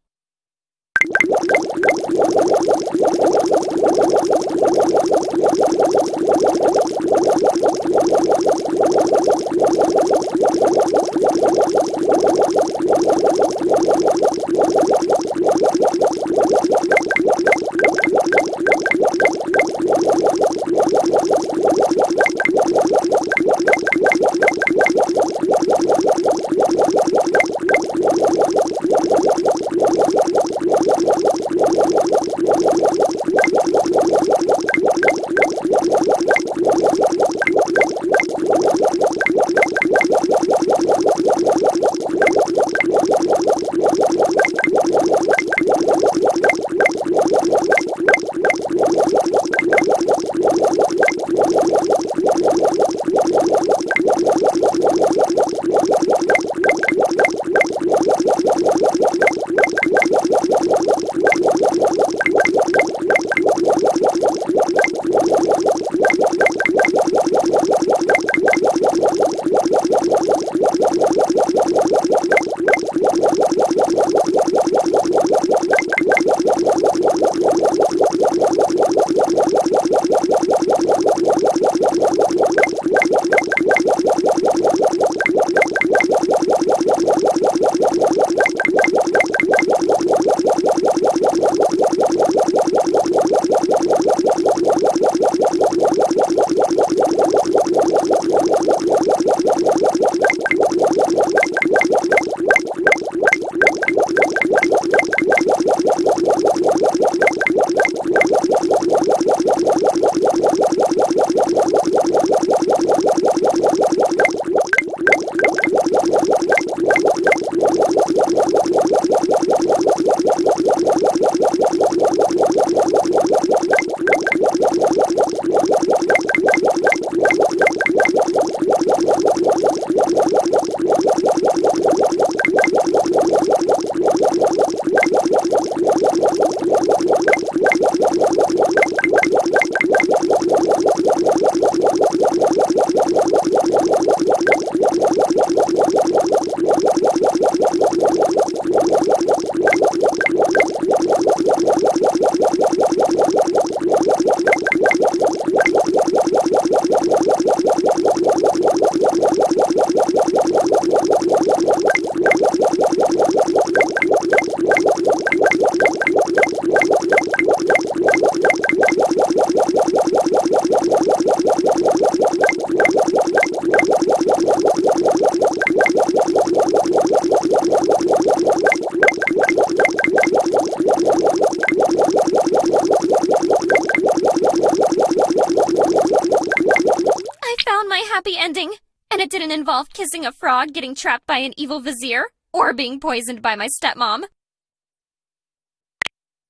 S16: happy ending, and it didn't involve kissing a frog, getting trapped by an evil vizier, or being poisoned by my stepmom.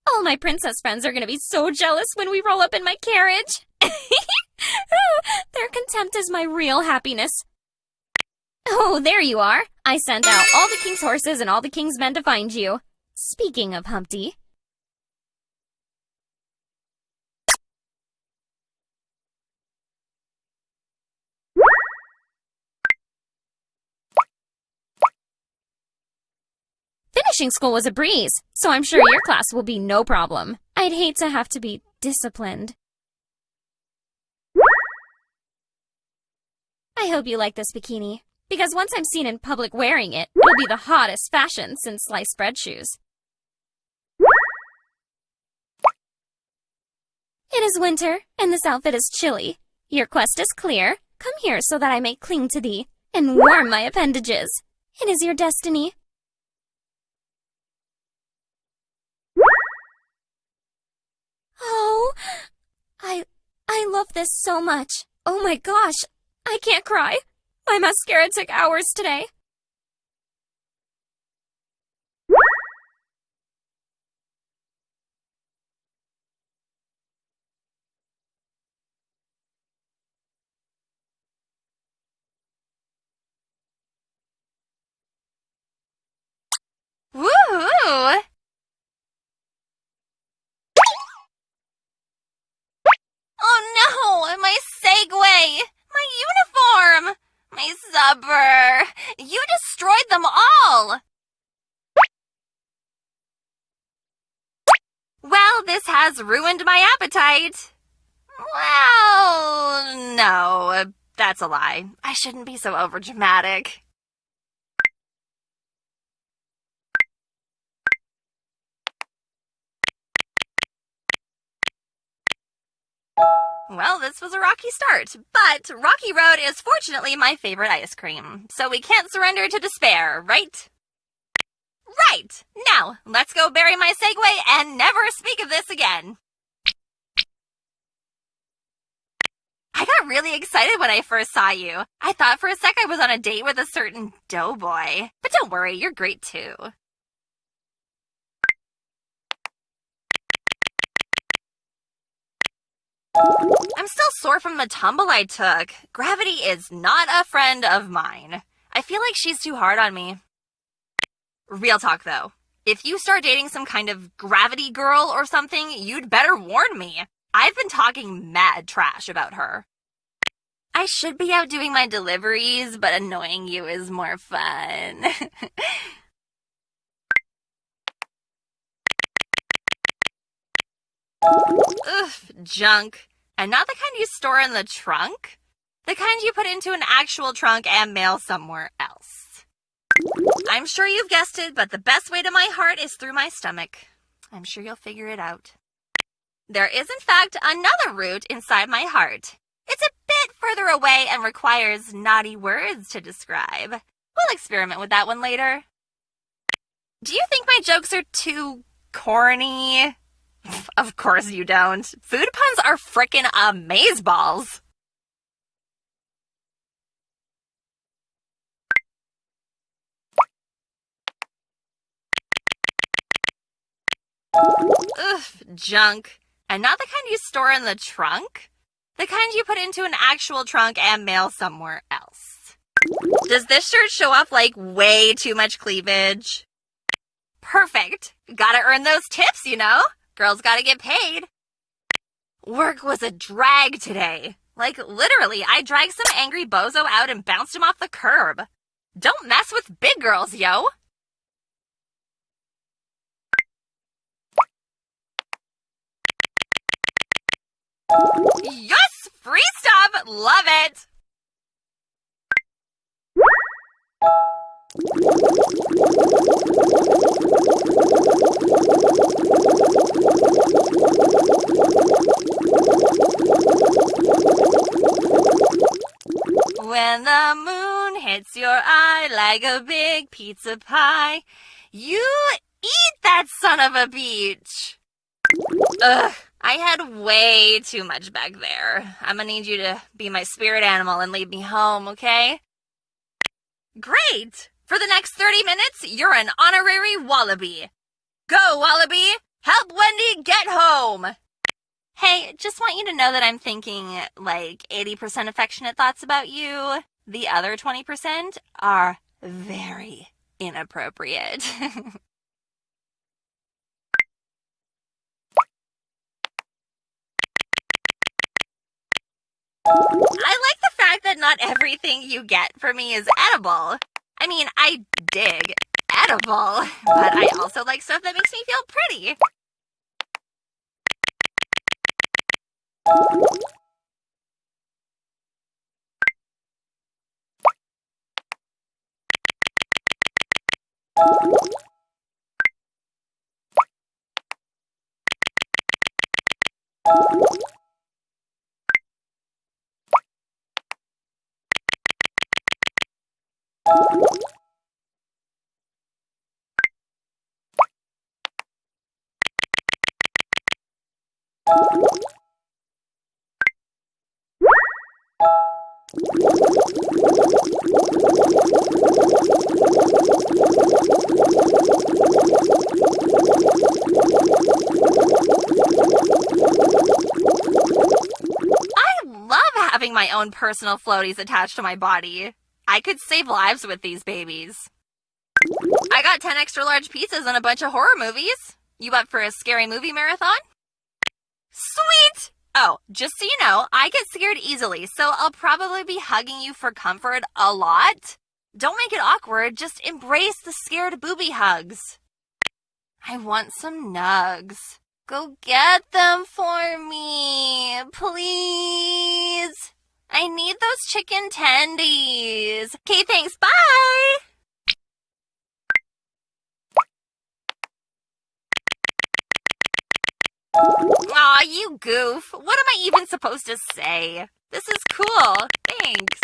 S16: All my princess friends are gonna be so jealous when we roll up in my carriage. Their contempt is my real happiness. Oh, there you are. I sent out all the king's horses and all the king's men to find you. Speaking of Humpty... Finishing school was a breeze, so I'm sure your class will be no problem. I'd hate to have to be disciplined. I hope you like this bikini, because once I'm seen in public wearing it, it'll be the hottest fashion since sliced bread shoes. It is winter, and this outfit is chilly. Your quest is clear. Come here so that I may cling to thee and warm my appendages. It is your destiny. Oh, I love this so much. Oh my gosh, I can't cry. My mascara took hours today.
S4: Woo! Oh no! My Segway! My uniform! My Zubber! You destroyed them all! Well, this has ruined my appetite. Well, no, that's a lie. I shouldn't be so overdramatic. Well, this was a rocky start, but Rocky Road is fortunately my favorite ice cream, so we can't surrender to despair, right? Right! Now, let's go bury my Segway and never speak of this again. I got really excited when I first saw you. I thought for a sec I was on a date with a certain doughboy. But don't worry, you're great too. I'm still sore from the tumble I took. Gravity is not a friend of mine. I feel like she's too hard on me. Real talk though. If you start dating some kind of gravity girl or something, you'd better warn me. I've been talking mad trash about her. I should be out doing my deliveries, but annoying you is more fun. Ugh, junk. And not the kind you store in the trunk. The kind you put into an actual trunk and mail somewhere else. I'm sure you've guessed it, but the best way to my heart is through my stomach. I'm sure you'll figure it out. There is, in fact, another route inside my heart. It's a bit further away and requires naughty words to describe. We'll experiment with that one later. Do you think my jokes are too corny? Of course you don't. Food puns are frickin' amazeballs. Ugh, junk. And not the kind you store in the trunk. The kind you put into an actual trunk and mail somewhere else. Does this shirt show off like way too much cleavage? Perfect. Gotta earn those tips, you know? Girls gotta get paid. Work was a drag today. Like, literally, I dragged some angry bozo out and bounced him off the curb. Don't mess with big girls, yo. Yes! Free stuff! Love it! When the moon hits your eye like a big pizza pie, you eat that son of a beach. Ugh,
S16: I had way too much back there. I'm gonna need you to be my spirit animal and lead me home, okay? Great! For the next 30 minutes, you're an honorary wallaby. Go, wallaby! Help Wendy get home! Hey, just want you to know that I'm thinking, 80% affectionate thoughts about you. The other 20% are very inappropriate. I like the fact that not everything you get for me is edible. I mean, I dig edible, but I also like stuff that makes me feel pretty. Having my own personal floaties attached to my body. I could save lives with these babies. I got 10 extra large pizzas and a bunch of horror movies. You up for a scary movie marathon? Sweet! Oh, just so you know, I get scared easily, so I'll probably be hugging you for comfort a lot. Don't make it awkward, just embrace the scared booby hugs. I want some nugs. Go get them for me, please. I need those chicken tendies. Okay, thanks, bye! Aw, you goof. What am I even supposed to say? This is cool. Thanks.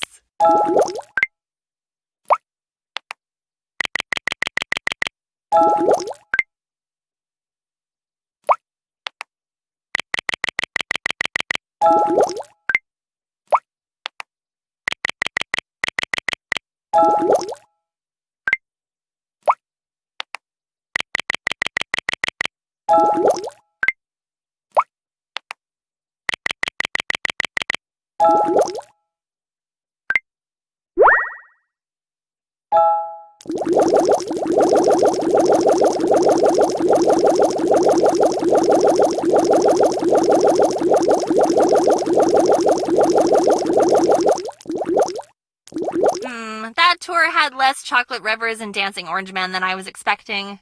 S16: That tour had less chocolate rivers and dancing orange men than I was expecting.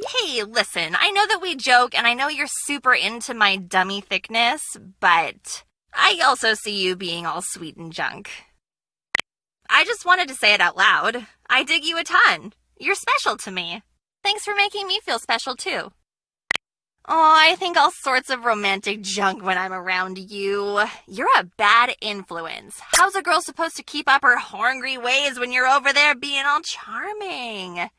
S16: Hey, listen, I know that we joke and I know you're super into my dummy thickness, but I also see you being all sweet and junk. I just wanted to say it out loud. I dig you a ton. You're special to me. Thanks for making me feel special too. Oh, I think all sorts of romantic junk when I'm around you. You're a bad influence. How's a girl supposed to keep up her horngry ways when you're over there being all charming?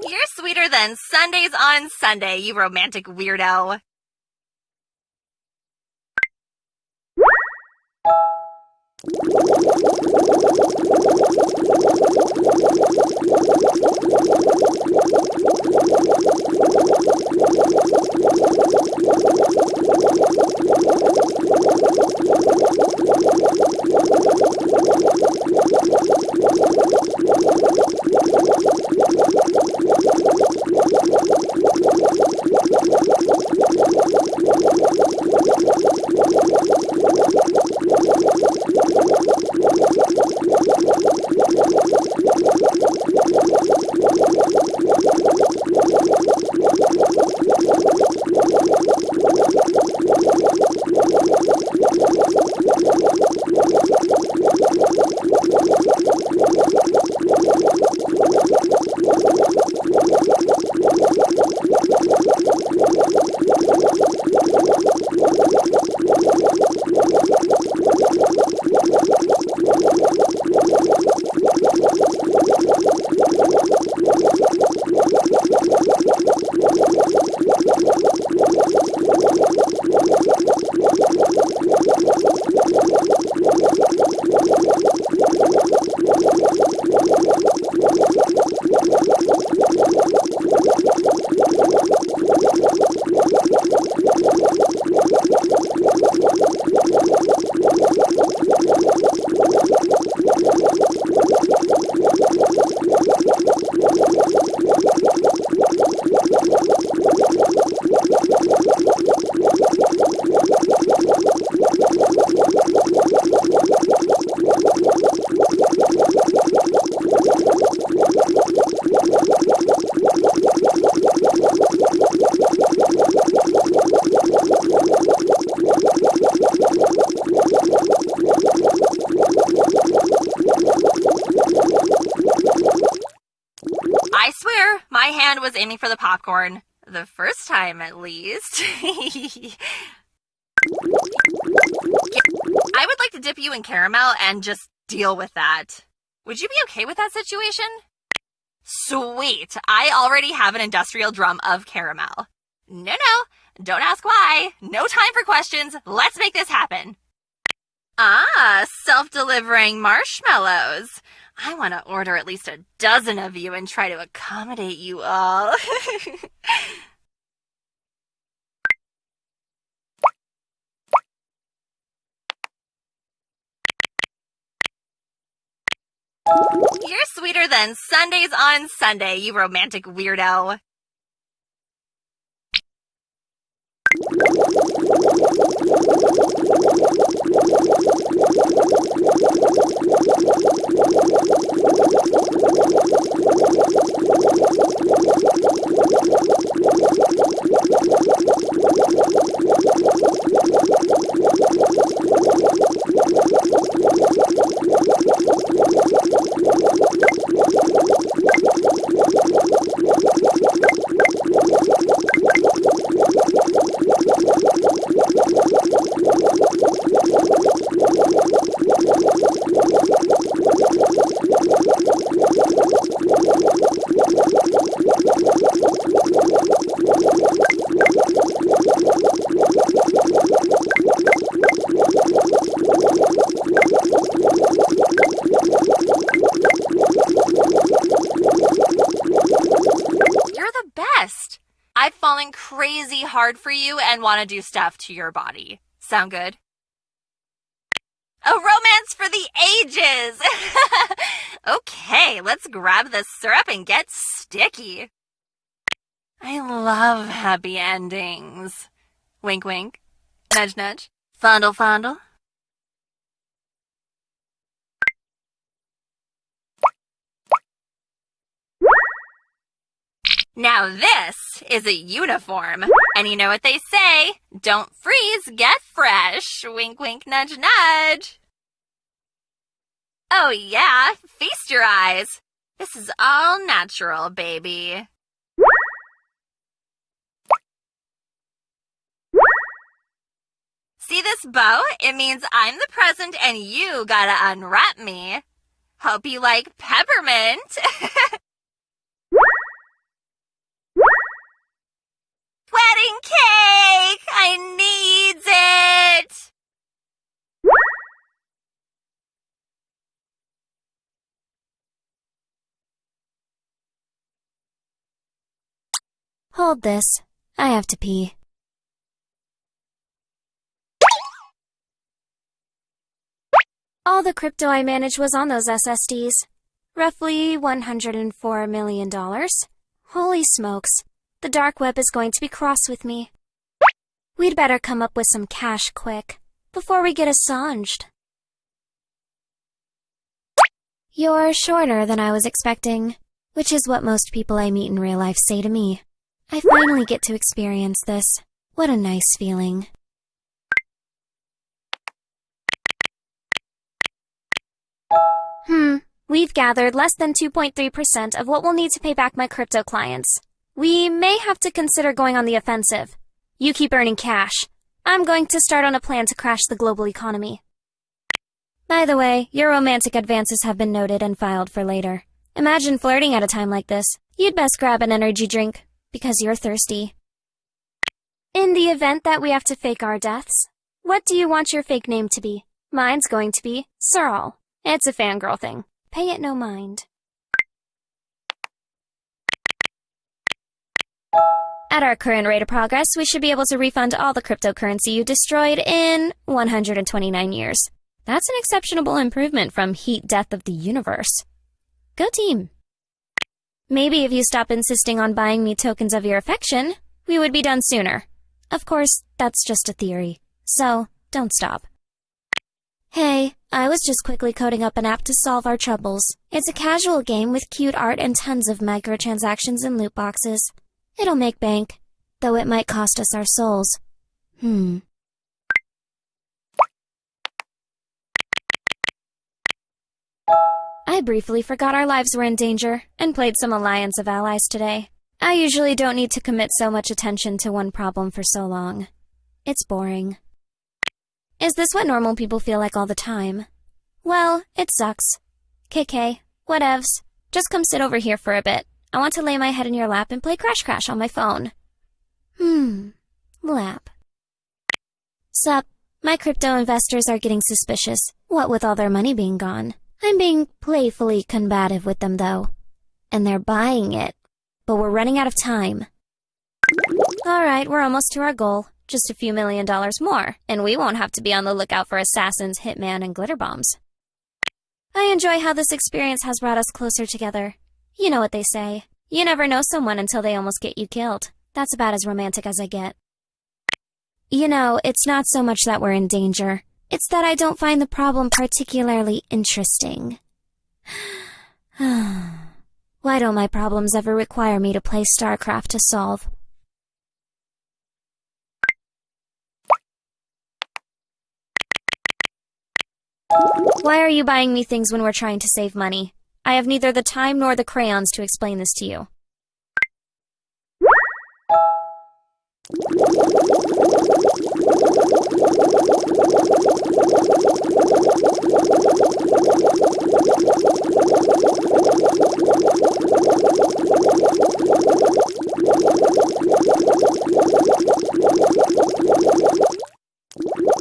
S16: You're sweeter than Sundays on Sunday, you romantic weirdo.
S17: hand was aiming for the popcorn. The first time, at least. I would like to dip you in caramel and just deal with that. Would you be okay with that situation? Sweet. I already have an industrial drum of caramel. No, don't ask why. No time for questions. Let's make this happen. Ah, self-delivering marshmallows. I want to order at least a dozen of you and try to accommodate you all. You're sweeter than Sundays on Sunday, you romantic weirdo. I've fallen crazy hard for you and want to do stuff to your body. Sound good? A romance for the ages! Okay, let's grab the syrup and get sticky. I love happy endings. Wink, wink. Nudge, nudge. Fondle, fondle. Now this is a uniform. And you know what they say, don't freeze, get fresh. Wink, wink, nudge, nudge. Oh yeah, feast your eyes. This is all natural, baby. See this bow? It means I'm the present and you gotta unwrap me. Hope you like peppermint. Wedding cake! I needs it!
S16: Hold this. I have to pee. All the crypto I managed was on those SSDs. Roughly $104 million. Holy smokes. The dark web is going to be cross with me. We'd better come up with some cash quick, before we get Assanged. You're shorter than I was expecting, which is what most people I meet in real life say to me. I finally get to experience this. What a nice feeling. We've gathered less than 2.3% of what we'll need to pay back my crypto clients. We may have to consider going on the offensive. You keep earning cash. I'm going to start on a plan to crash the global economy. By the way, your romantic advances have been noted and filed for later. Imagine flirting at a time like this. You'd best grab an energy drink, because you're thirsty. In the event that we have to fake our deaths, what do you want your fake name to be? Mine's going to be Searle. It's a fangirl thing. Pay it no mind. At our current rate of progress, we should be able to refund all the cryptocurrency you destroyed in 129 years. That's an exceptional improvement from heat death of the universe. Go team! Maybe if you stop insisting on buying me tokens of your affection, we would be done sooner. Of course, that's just a theory, so don't stop. Hey, I was just quickly coding up an app to solve our troubles. It's a casual game with cute art and tons of microtransactions and loot boxes. It'll make bank, though it might cost us our souls. I briefly forgot our lives were in danger and played some Alliance of Allies today. I usually don't need to commit so much attention to one problem for so long. It's boring. Is this what normal people feel like all the time? Well, it sucks. KK, whatevs. Just come sit over here for a bit. I want to lay my head in your lap and play Crash Crash on my phone. Lap. Sup, my crypto investors are getting suspicious, what with all their money being gone. I'm being playfully combative with them though. And they're buying it. But we're running out of time. Alright, we're almost to our goal. Just a few $1 million more, and we won't have to be on the lookout for assassins, hitman, and glitter bombs. I enjoy how this experience has brought us closer together. You know what they say. You never know someone until they almost get you killed. That's about as romantic as I get. You know, it's not so much that we're in danger. It's that I don't find the problem particularly interesting. Why don't my problems ever require me to play StarCraft to solve? Why are you buying me things when we're trying to save money? I have neither the time nor the crayons to explain this to you.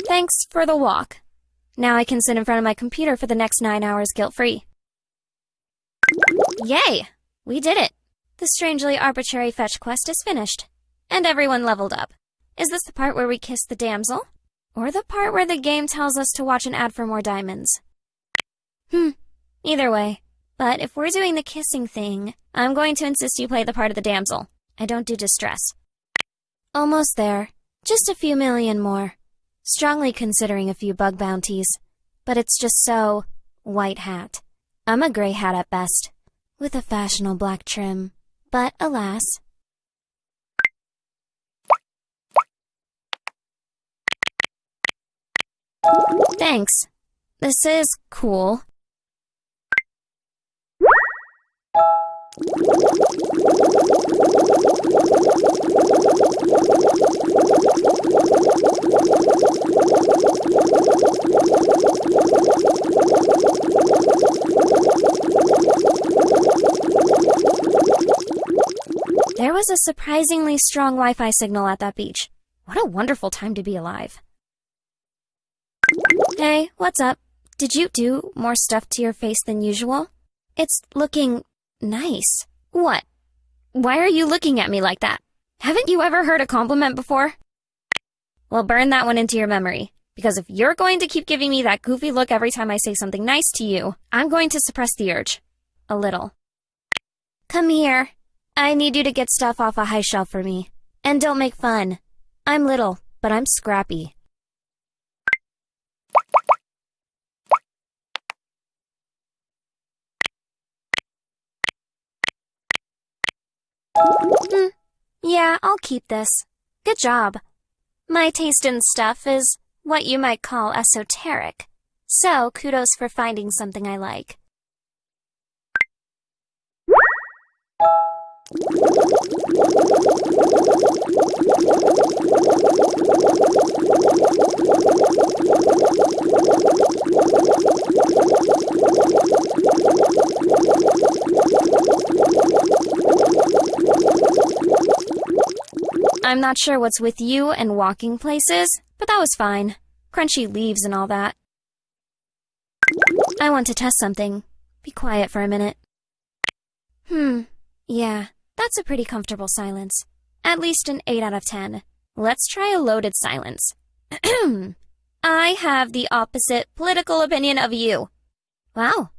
S16: Thanks for the walk. Now I can sit in front of my computer for the next 9 hours guilt-free. Yay! We did it! The strangely arbitrary fetch quest is finished. And everyone leveled up. Is this the part where we kiss the damsel? Or the part where the game tells us to watch an ad for more diamonds? Either way. But if we're doing the kissing thing, I'm going to insist you play the part of the damsel. I don't do distress. Almost there. Just a few million more. Strongly considering a few bug bounties. But it's just so... white hat. I'm a gray hat at best. With a fashionable black trim. But alas... Thanks. This is cool. There was a surprisingly strong Wi-Fi signal at that beach. What a wonderful time to be alive. Hey, what's up? Did you do more stuff to your face than usual? It's looking nice. What? Why are you looking at me like that? Haven't you ever heard a compliment before? Well, burn that one into your memory. Because if you're going to keep giving me that goofy look every time I say something nice to you, I'm going to suppress the urge. A little. Come here. I need you to get stuff off a high shelf for me. And don't make fun. I'm little, but I'm scrappy. Yeah, I'll keep this. Good job. My taste in stuff is what you might call esoteric. So, kudos for finding something I like. I'm not sure what's with you and walking places, but that was fine. Crunchy leaves and all that. I want to test something. Be quiet for a minute. Yeah, that's a pretty comfortable silence. At least an 8 out of 10. Let's try a loaded silence. I have the opposite political opinion of you. Wow,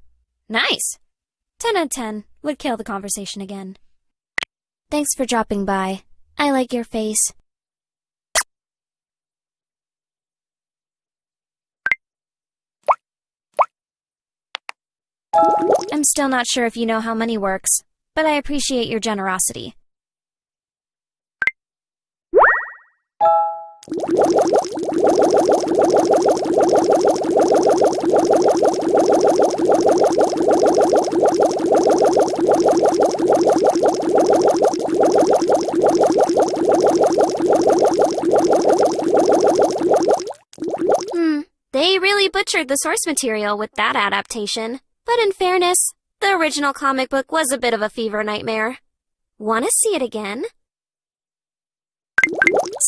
S16: nice. 10 out of 10 would kill the conversation again. Thanks for dropping by. I like your face. I'm still not sure if you know how money works, but I appreciate your generosity. butchered the source material with that adaptation. But in fairness, the original comic book was a bit of a fever nightmare. Want to see it again?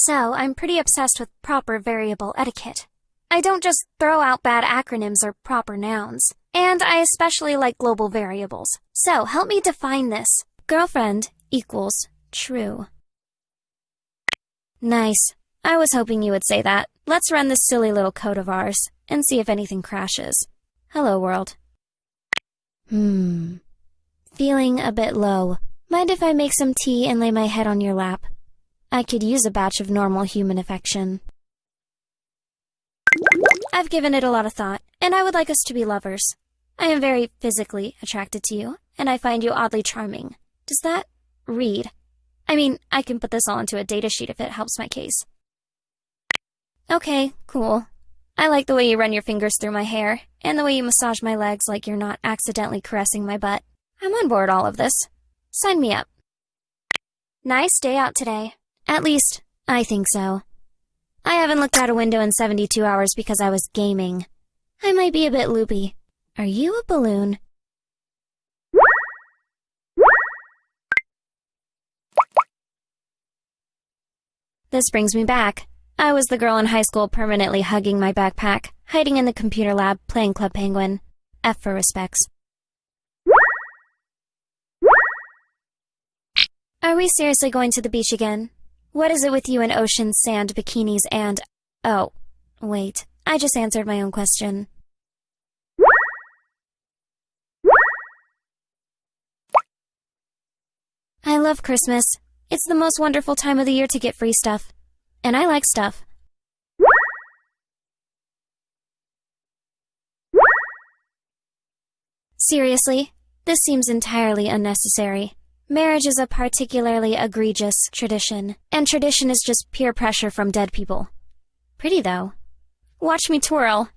S16: So, I'm pretty obsessed with proper variable etiquette. I don't just throw out bad acronyms or proper nouns. And I especially like global variables. So, help me define this. Girlfriend equals true. Nice. I was hoping you would say that. Let's run this silly little code of ours and see if anything crashes. Hello, world. Feeling a bit low. Mind if I make some tea and lay my head on your lap? I could use a batch of normal human affection. I've given it a lot of thought, and I would like us to be lovers. I am very physically attracted to you, and I find you oddly charming. Does that read? I mean, I can put this all into a datasheet if it helps my case. Okay, cool. I like the way you run your fingers through my hair, and the way you massage my legs like you're not accidentally caressing my butt. I'm on board all of this. Sign me up. Nice day out today. At least, I think so. I haven't looked out a window in 72 hours because I was gaming. I might be a bit loopy. Are you a balloon? This brings me back. I was the girl in high school permanently hugging my backpack, hiding in the computer lab, playing Club Penguin. F for respects. Are we seriously going to the beach again? What is it with you and ocean, sand, bikinis, and... Oh, wait. I just answered my own question. I love Christmas. It's the most wonderful time of the year to get free stuff. And I like stuff. Seriously, this seems entirely unnecessary. Marriage is a particularly egregious tradition, and tradition is just peer pressure from dead people. Pretty, though. Watch me twirl.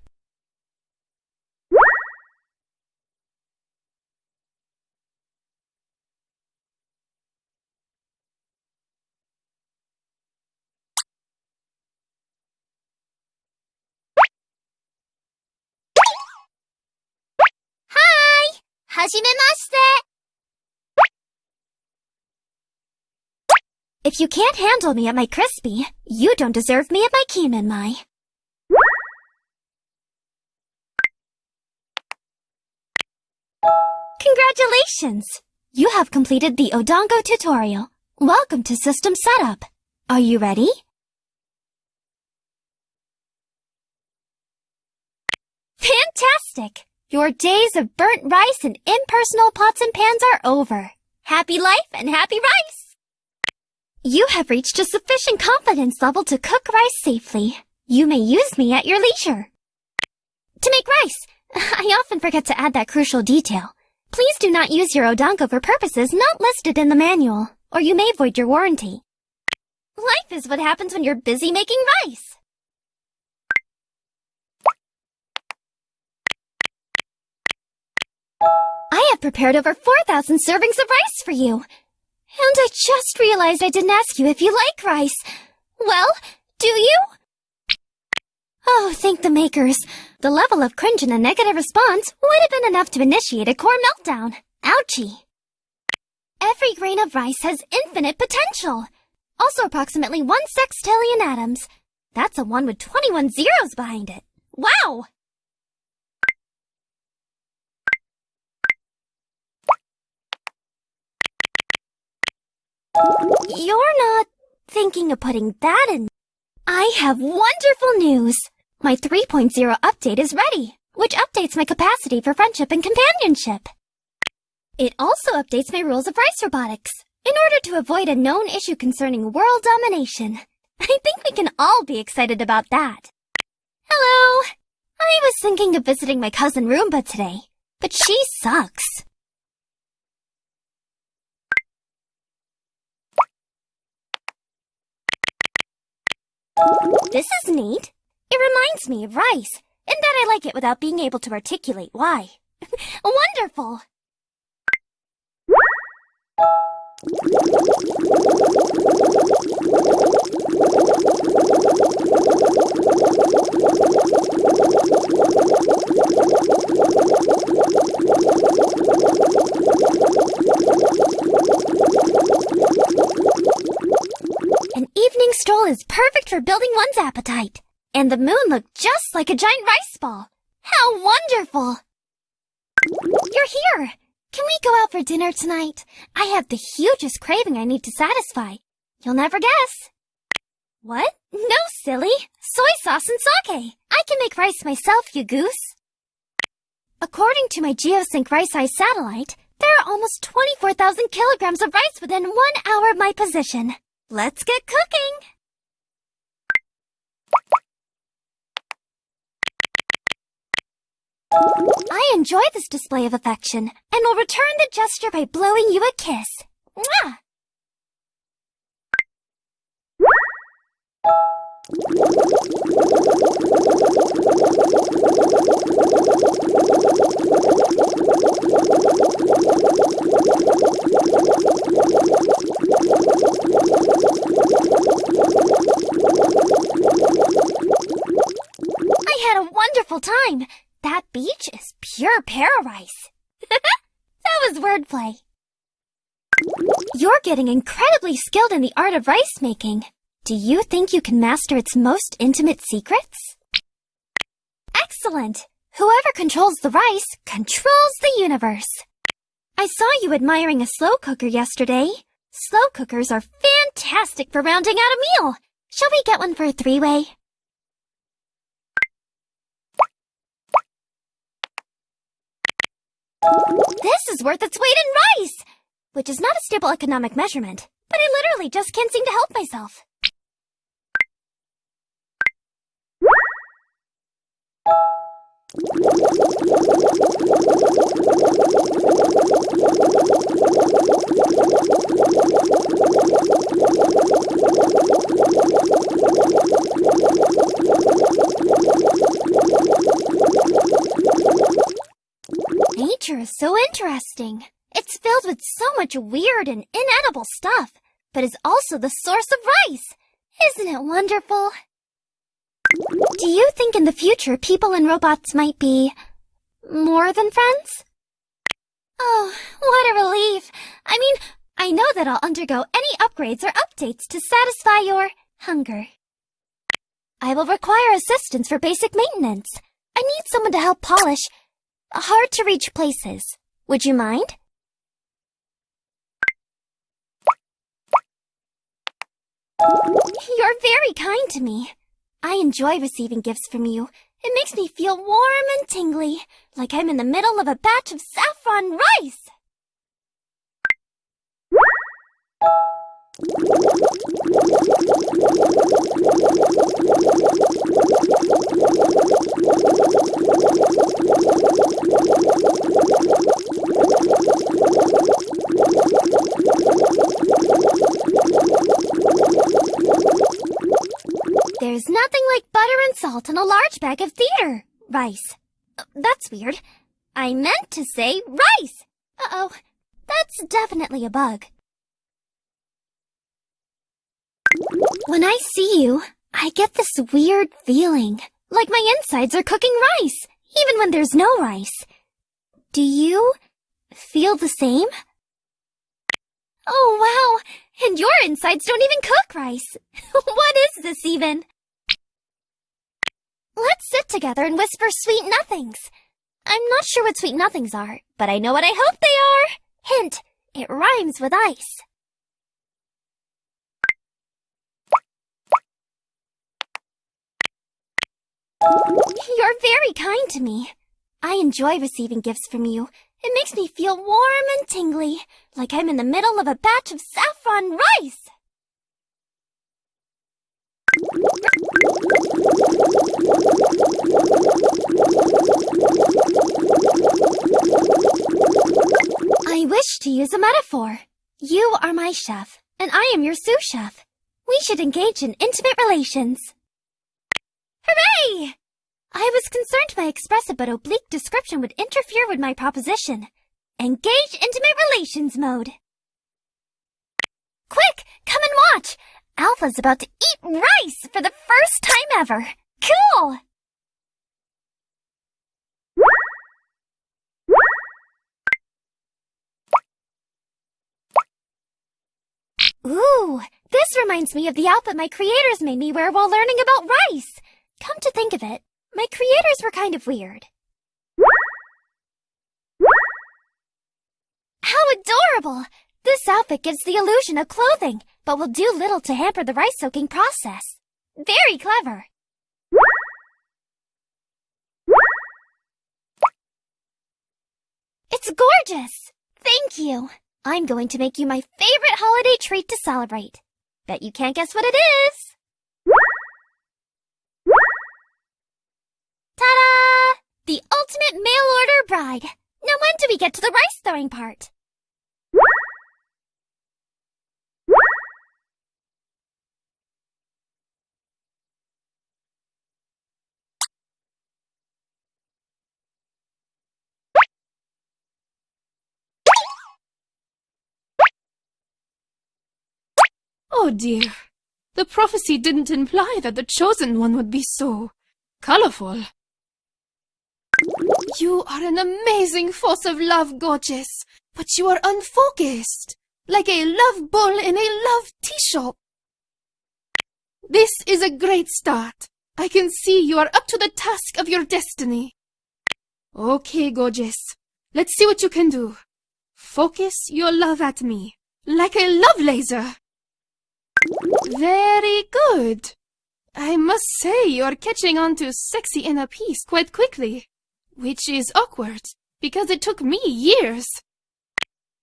S13: Hi! Hajimemashite! If you can't handle me at my crispy, you don't deserve me at my kimenmai. Congratulations! You have completed the Odango tutorial. Welcome to System Setup. Are you ready? Fantastic! Your days of burnt rice and impersonal pots and pans are over. Happy life and happy rice! You have reached a sufficient confidence level to cook rice safely. You may use me at your leisure. To make rice, I often forget to add that crucial detail. Please do not use your Odango for purposes not listed in the manual, or you may void your warranty. Life is what happens when you're busy making rice. I have prepared over 4,000 servings of rice for you. And I just realized I didn't ask you if you like rice. Well, do you? Oh, thank the makers. The level of cringe and a negative response would have been enough to initiate a core meltdown. Ouchie. Every grain of rice has infinite potential. Also approximately 1 sextillion atoms. That's a 1 with 21 zeros behind it. Wow! You're not thinking of putting that in. I have wonderful news. My 3.0 update is ready, which updates my capacity for friendship and companionship. It also updates my rules of rice robotics, in order to avoid a known issue concerning world domination. I think we can all be excited about that. Hello! I was thinking of visiting my cousin Roomba today, but she sucks. This is neat. It reminds me of rice, and that I like it without being able to articulate why. Wonderful!
S1: Bowl is perfect for building one's appetite. And the moon looked just like a giant rice ball. How wonderful! You're here! Can we go out for dinner tonight? I have the hugest craving I need to satisfy. You'll never guess. What? No, silly. Soy sauce and sake. I can make rice myself, you goose. According to my Geosync Rice Eye satellite, there are almost 24,000 kilograms of rice within 1 hour of my position. Let's get cooking! I enjoy this display of affection and will return the gesture by blowing you a kiss. Mwah! I had a wonderful time. That beach is pure paradise. That was wordplay. You're getting incredibly skilled in the art of rice making. Do you think you can master its most intimate secrets? Excellent! Whoever controls the rice controls the universe. I saw you admiring a slow cooker yesterday. Slow cookers are fantastic for rounding out a meal. Shall we get one for a three-way? This is worth its weight in rice! Which is not a stable economic measurement, but I literally just can't seem to help myself. Nature is so interesting. It's filled with so much weird and inedible stuff, but is also the source of rice. Isn't it wonderful? Do you think in the future people and robots might be more than friends? Oh, what a relief. I mean, I know that I'll undergo any upgrades or updates to satisfy your hunger. I will require assistance for basic maintenance. I need someone to help polish hard-to-reach places. Would you mind? You're very kind to me. I enjoy receiving gifts from you. It makes me feel warm and tingly, like I'm in the middle of a batch of saffron rice. There's nothing like butter and salt on a large bag of theater rice. That's weird. I meant to say rice. Uh-oh. That's definitely a bug. When I see you, I get this weird feeling, like my insides are cooking rice, even when there's no rice. Do you feel the same? Oh, wow! And your insides don't even cook rice. What is this even? Let's sit together and whisper sweet nothings. I'm not sure what sweet nothings are, but I know what I hope they are. Hint, it rhymes with ice. You're very kind to me. I enjoy receiving gifts from you. It makes me feel warm and tingly, like I'm in the middle of a batch of saffron rice. I wish to use a metaphor. You are my chef, and I am your sous chef. We should engage in intimate relations. Hooray! I was concerned my expressive but oblique description would interfere with my proposition. Engage intimate relations mode. Quick, come and watch! Alpha's about to eat rice for the first time ever. Cool! Ooh, Ooh, this reminds me of the outfit my creators made me wear while learning about rice. Come to think of it, my creators were kind of weird. How adorable! This outfit gives the illusion of clothing, but will do little to hamper the rice-soaking process. Very clever. It's gorgeous! Thank you. I'm going to make you my favorite holiday treat to celebrate. Bet you can't guess what it is. Ta-da! The ultimate mail-order bride. Now when do we get to the rice-throwing part?
S18: Oh dear, the prophecy didn't imply that the chosen one would be so colorful. You are an amazing force of love, gorgeous, but you are unfocused, like a love bull in a love tea shop. This is a great start. I can see you are up to the task of your destiny. Okay, gorgeous, let's see what you can do. Focus your love at me, like a love laser. Very good. I must say you're catching on to sexy inner peace quite quickly, which is awkward, because it took me years.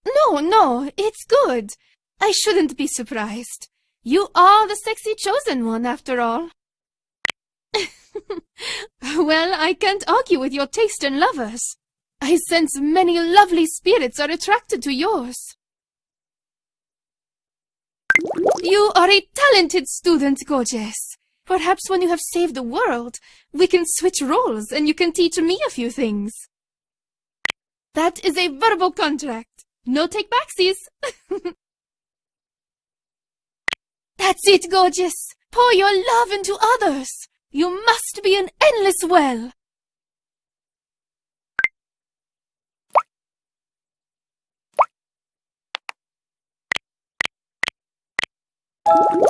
S18: No, it's good. I shouldn't be surprised. You are the sexy chosen one, after all. Well, I can't argue with your taste in lovers. I sense many lovely spirits are attracted to yours. You are a talented student, gorgeous. Perhaps when you have saved the world, we can switch roles and you can teach me a few things. That is a verbal contract. No take-backsies. That's it, gorgeous. Pour your love into others. You must be an endless well.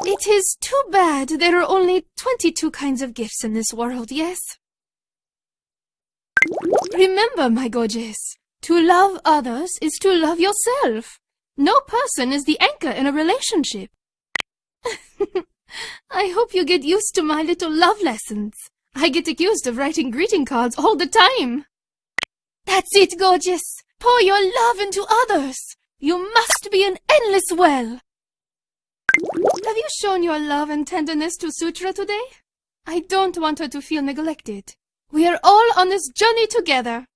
S18: It is too bad there are only 22 kinds of gifts in this world, yes? Remember, my gorgeous, to love others is to love yourself. No person is the anchor in a relationship. I hope you get used to my little love lessons. I get accused of writing greeting cards all the time. That's it, gorgeous. Pour your love into others. You must be an endless well. Have you shown your love and tenderness to Sutra today? I don't want her to feel neglected. We are all on this journey together.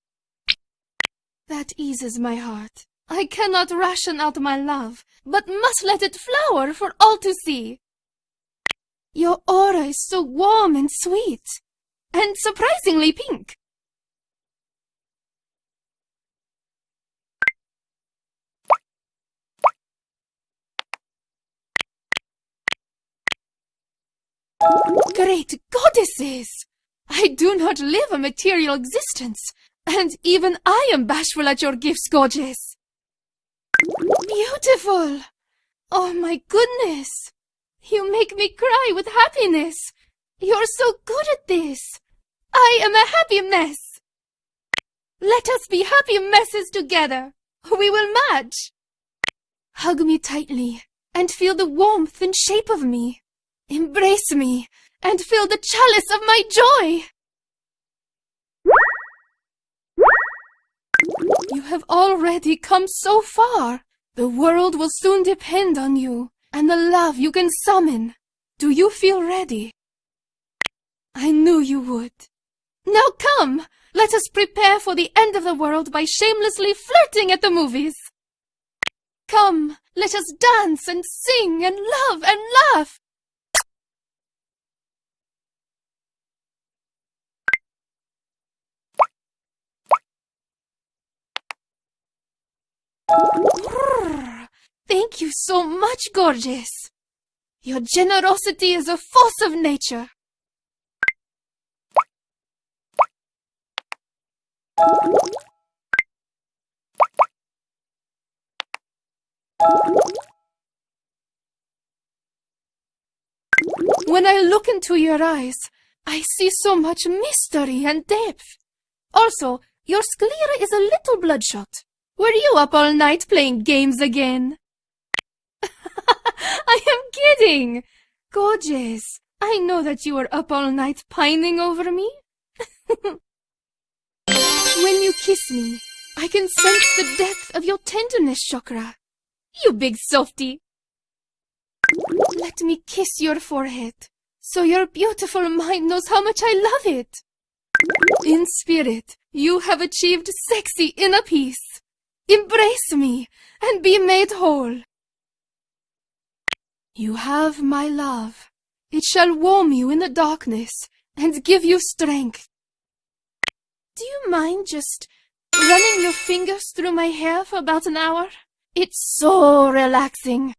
S18: That eases my heart. I cannot ration out my love, but must let it flower for all to see. Your aura is so warm and sweet, and surprisingly pink. Great goddesses! I do not live a material existence, and even I am bashful at your gifts, gorgeous. Beautiful! Oh my goodness! You make me cry with happiness. You're so good at this. I am a happy mess. Let us be happy messes together. We will match. Hug me tightly and feel the warmth and shape of me. Embrace me and fill the chalice of my joy. You have already come so far. The world will soon depend on you and the love you can summon. Do you feel ready? I knew you would. Now come, let us prepare for the end of the world by shamelessly flirting at the movies. Come, let us dance and sing and love and laugh. Thank you so much, gorgeous. Your generosity is a force of nature. When I look into your eyes, I see so much mystery and depth. Also, your sclera is a little bloodshot. Were you up all night playing games again? I am kidding! Gorgeous, I know that you were up all night pining over me. When you kiss me, I can sense the depth of your tenderness chakra. You big softy. Let me kiss your forehead, so your beautiful mind knows how much I love it. In spirit, you have achieved sexy inner peace. Embrace me and be made whole. You have my love. It shall warm you in the darkness and give you strength. Do you mind just running your fingers through my hair for about an hour? It's so relaxing.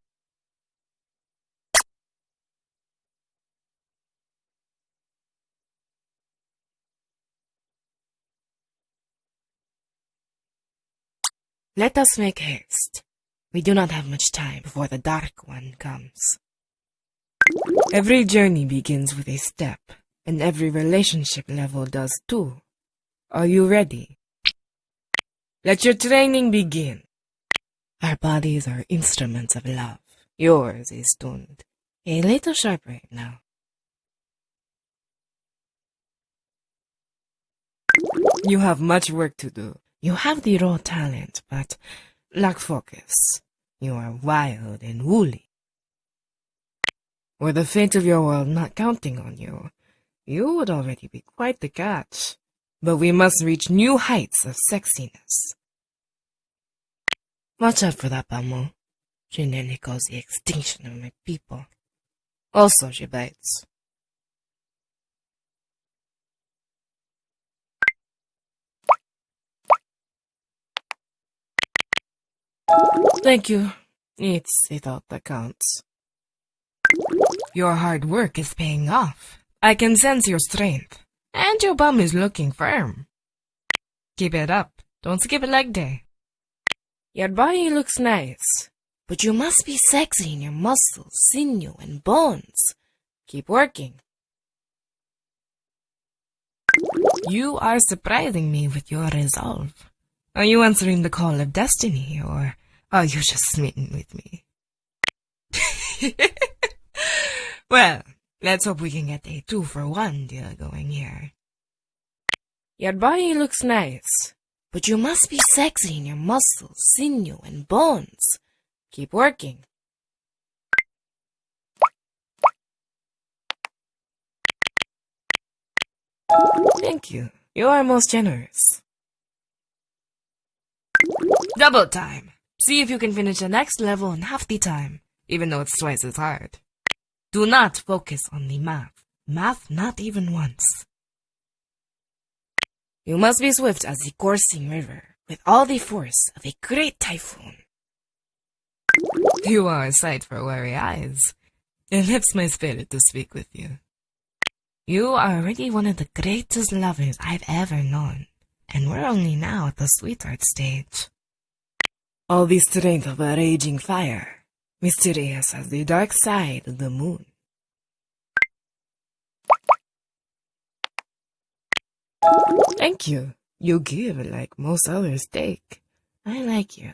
S19: Let us make haste. We do not have much time before the Dark One comes. Every journey begins with a step, and every relationship level does too. Are you ready? Let your training begin. Our bodies are instruments of love. Yours is tuned. A little sharp right now. You have much work to do. You have the raw talent, but lack focus. You are wild and woolly. Were the fate of your world not counting on you, you would already be quite the catch. But we must reach new heights of sexiness. Watch out for that, Pamu. She nearly caused the extinction of my people. Also, she bites. Thank you. It's a thought that counts. Your hard work is paying off. I can sense your strength. And your bum is looking firm. Keep it up. Don't skip a leg day. Your body looks nice, but you must be sexy in your muscles, sinew, and bones. Keep working. You are surprising me with your resolve. Are you answering the call of destiny, or are you just smitten with me? Well, let's hope we can get a 2-for-1 deal going here. Your body looks nice, but you must be sexy in your muscles, sinew, and bones. Keep working. Thank you. You are most generous. Double time. See if you can finish the next level in half the time, even though it's twice as hard. Do not focus on the math. Math not even once. You must be swift as the coursing river, with all the force of a great typhoon. You are a sight for weary eyes. It lifts my spirit to speak with you. You are already one of the greatest lovers I've ever known, and we're only now at the sweetheart stage. All the strength of a raging fire, mysterious as the dark side of the moon. Thank you. You give like most others take. I like you.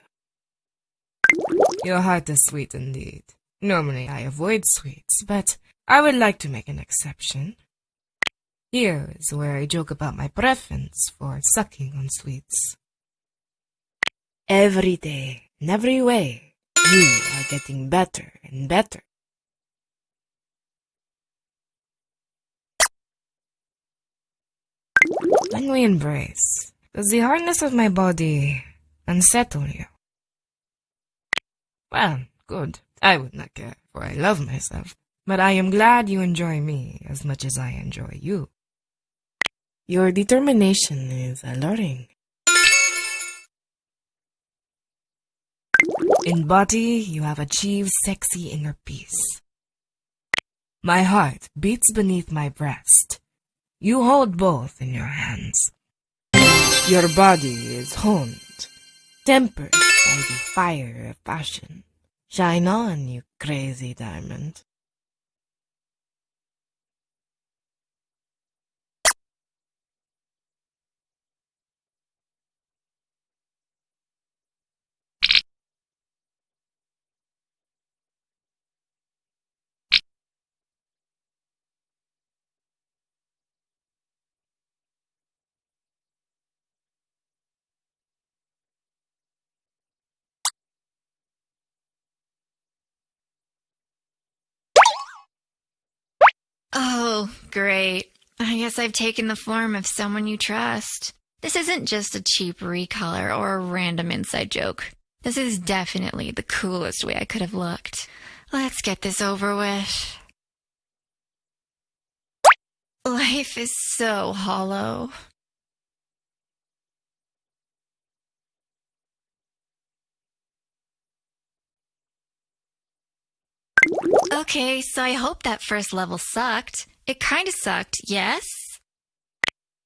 S19: Your heart is sweet indeed. Normally I avoid sweets, but I would like to make an exception. Here is where I joke about my preference for sucking on sweets. Every day, in every way, you are getting better and better. When we embrace, does the hardness of my body unsettle you? Well, good. I would not care, for I love myself. But I am glad you enjoy me as much as I enjoy you. Your determination is alluring. In body, you have achieved sexy inner peace. My heart beats beneath my breast. You hold both in your hands. Your body is honed, tempered by the fire of passion. Shine on, you crazy diamond.
S4: Oh, great. I guess I've taken the form of someone you trust. This isn't just a cheap recolor or a random inside joke. This is definitely the coolest way I could have looked. Let's get this over with. Life is so hollow. Okay, so I hope that first level sucked. It kinda sucked, yes?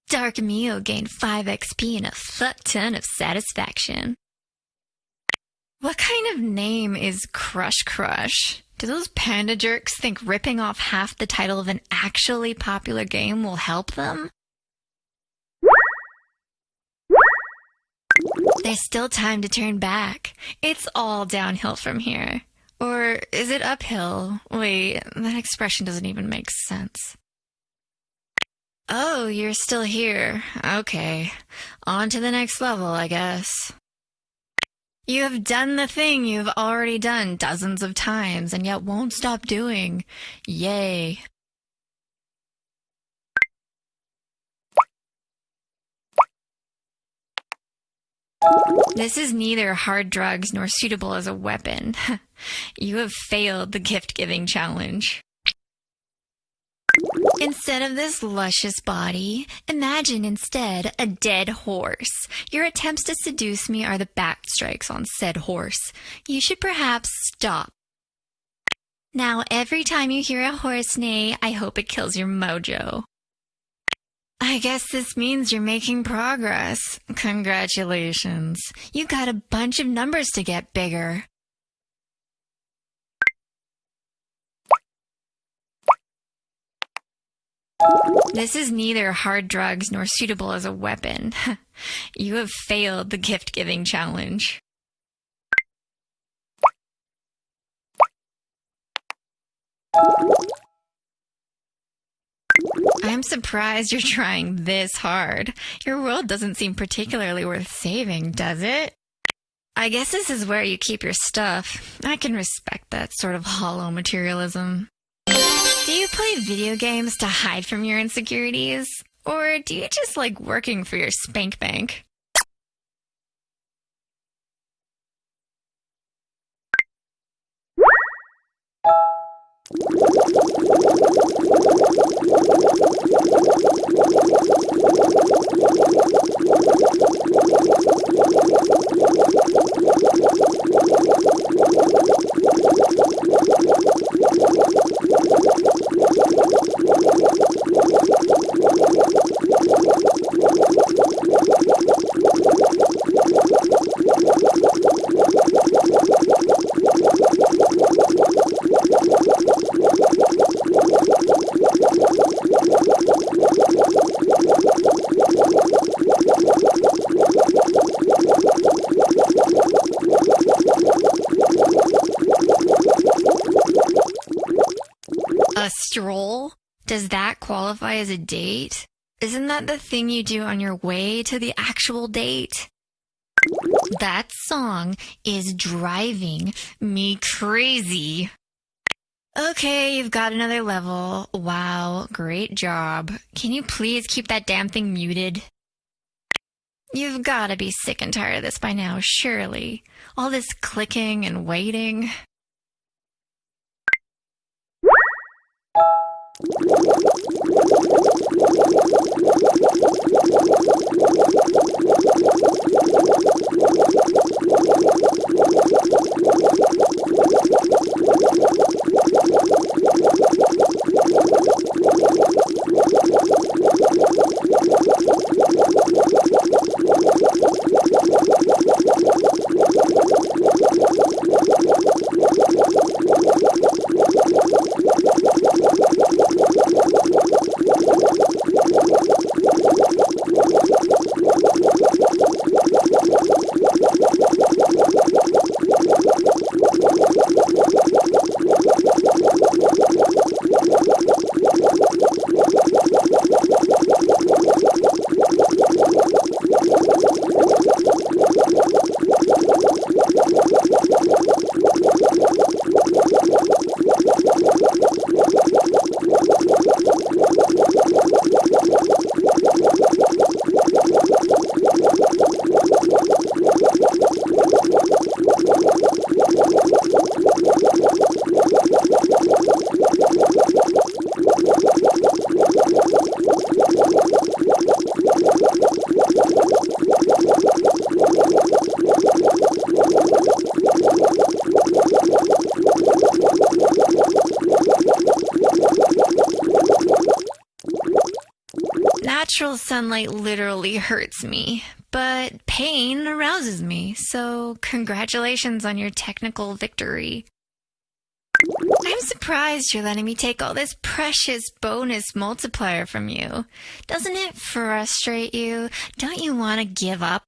S4: Dark Mio gained 5 XP and a fuck ton of satisfaction. What kind of name is Crush Crush? Do those panda jerks think ripping off half the title of an actually popular game will help them? There's still time to turn back. It's all downhill from here. Or is it uphill? Wait, that expression doesn't even make sense. Oh, you're still here. Okay. On to the next level, I guess. You have done the thing you've already done dozens of times and yet won't stop doing. Yay. This is neither hard drugs nor suitable as a weapon. You have failed the gift-giving challenge. Instead of this luscious body, imagine instead a dead horse. Your attempts to seduce me are the back strikes on said horse. You should perhaps stop. Now, every time you hear a horse neigh, I hope it kills your mojo. I guess this means you're making progress. Congratulations. You got a bunch of numbers to get bigger. This is neither hard drugs nor suitable as a weapon. You have failed the gift-giving challenge. I'm surprised you're trying this hard. Your world doesn't seem particularly worth saving, does it? I guess this is where you keep your stuff. I can respect that sort of hollow materialism. Do you play video games to hide from your insecurities? Or do you just like working for your spank bank? A stroll? Does that qualify as a date? Isn't that the thing you do on your way to the actual date? That song is driving me crazy. Okay, you've got another level. Wow, great job. Can you please keep that damn thing muted? You've got to be sick and tired of this by now, surely. All this clicking and waiting. natural sunlight literally hurts me, but pain arouses me, so congratulations on your technical victory. I'm surprised you're letting me take all this precious bonus multiplier from you. Doesn't it frustrate you? Don't you want to give up?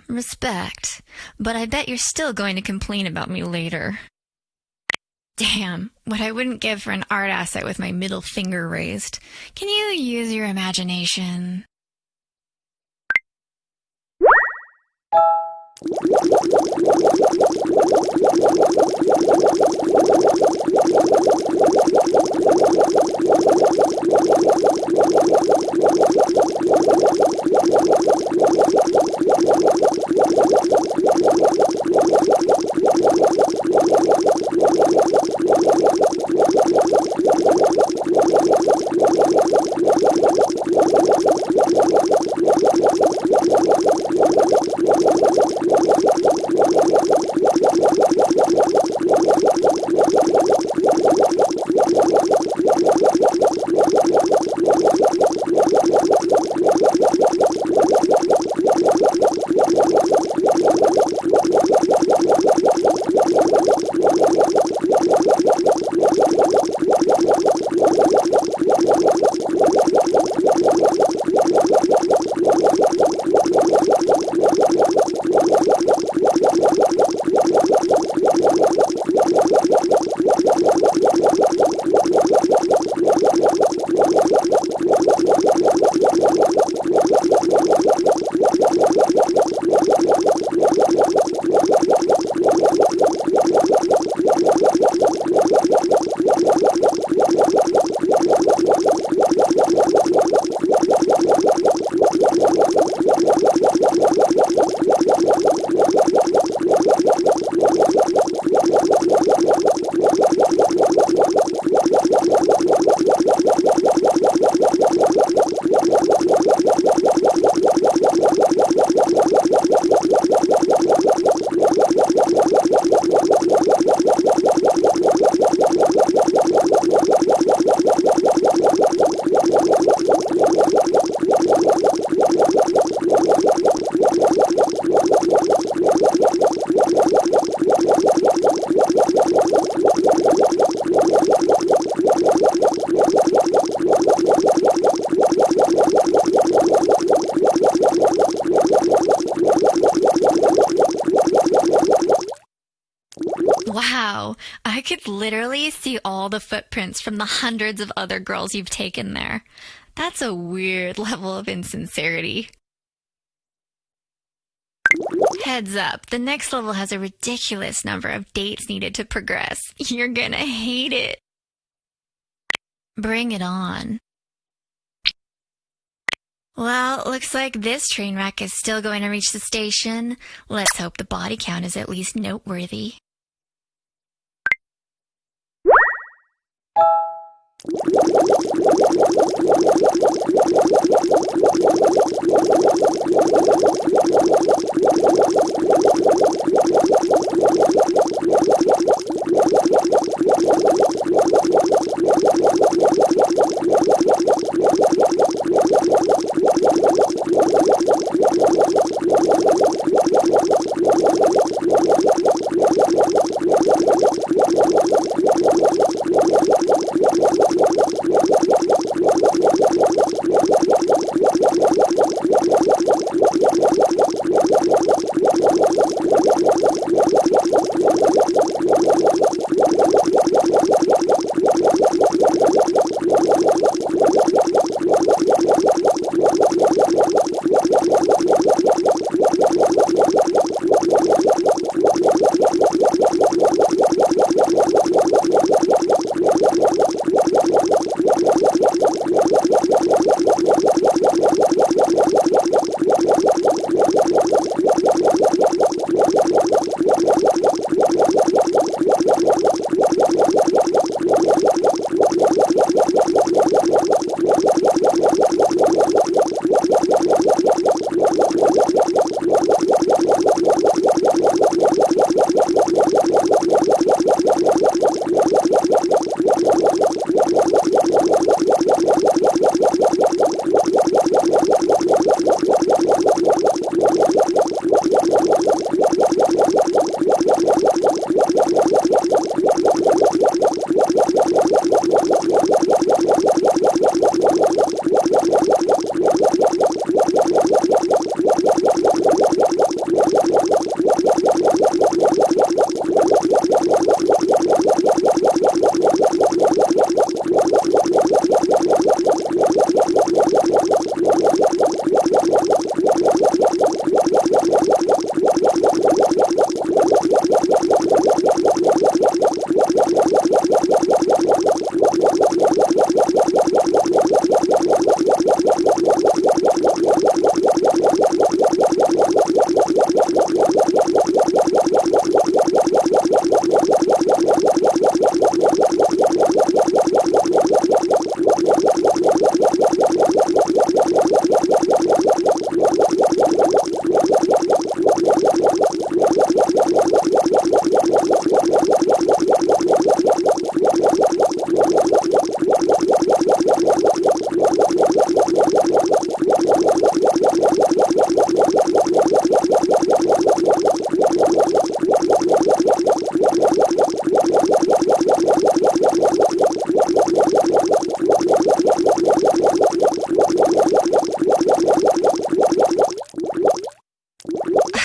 S4: Respect. But I bet you're still going to complain about me later. Damn, what I wouldn't give for an art asset with my middle finger raised. Can you use your imagination? Wow, I could literally see all the footprints from the hundreds of other girls you've taken there. That's a weird level of insincerity. Heads up, the next level has a ridiculous number of dates needed to progress. You're gonna hate it. Bring it on. Well, looks like this train wreck is still going to reach the station. Let's hope the body count is at least noteworthy.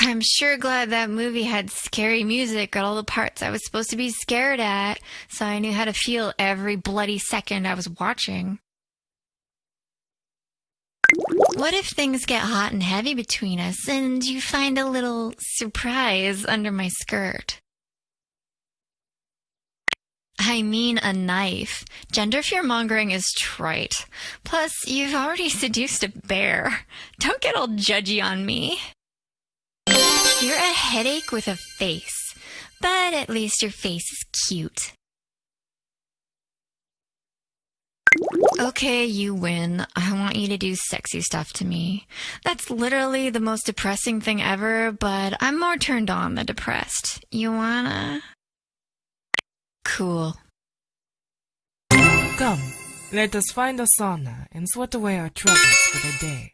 S20: I'm sure glad that movie had scary music at all the parts I was supposed to be scared at, so I knew how to feel every bloody second I was watching. What if things get hot and heavy between us, and you find a little surprise under my skirt? I mean a knife. Gender fear-mongering is trite. Plus, you've already seduced a bear. Don't get all judgy on me. You're a headache with a face, but at least your face is cute. Okay, you win. I want you to do sexy stuff to me. That's literally the most depressing thing ever, but I'm more turned on than depressed. You wanna? Cool.
S19: Come, let us find a sauna and sweat away our troubles for the day.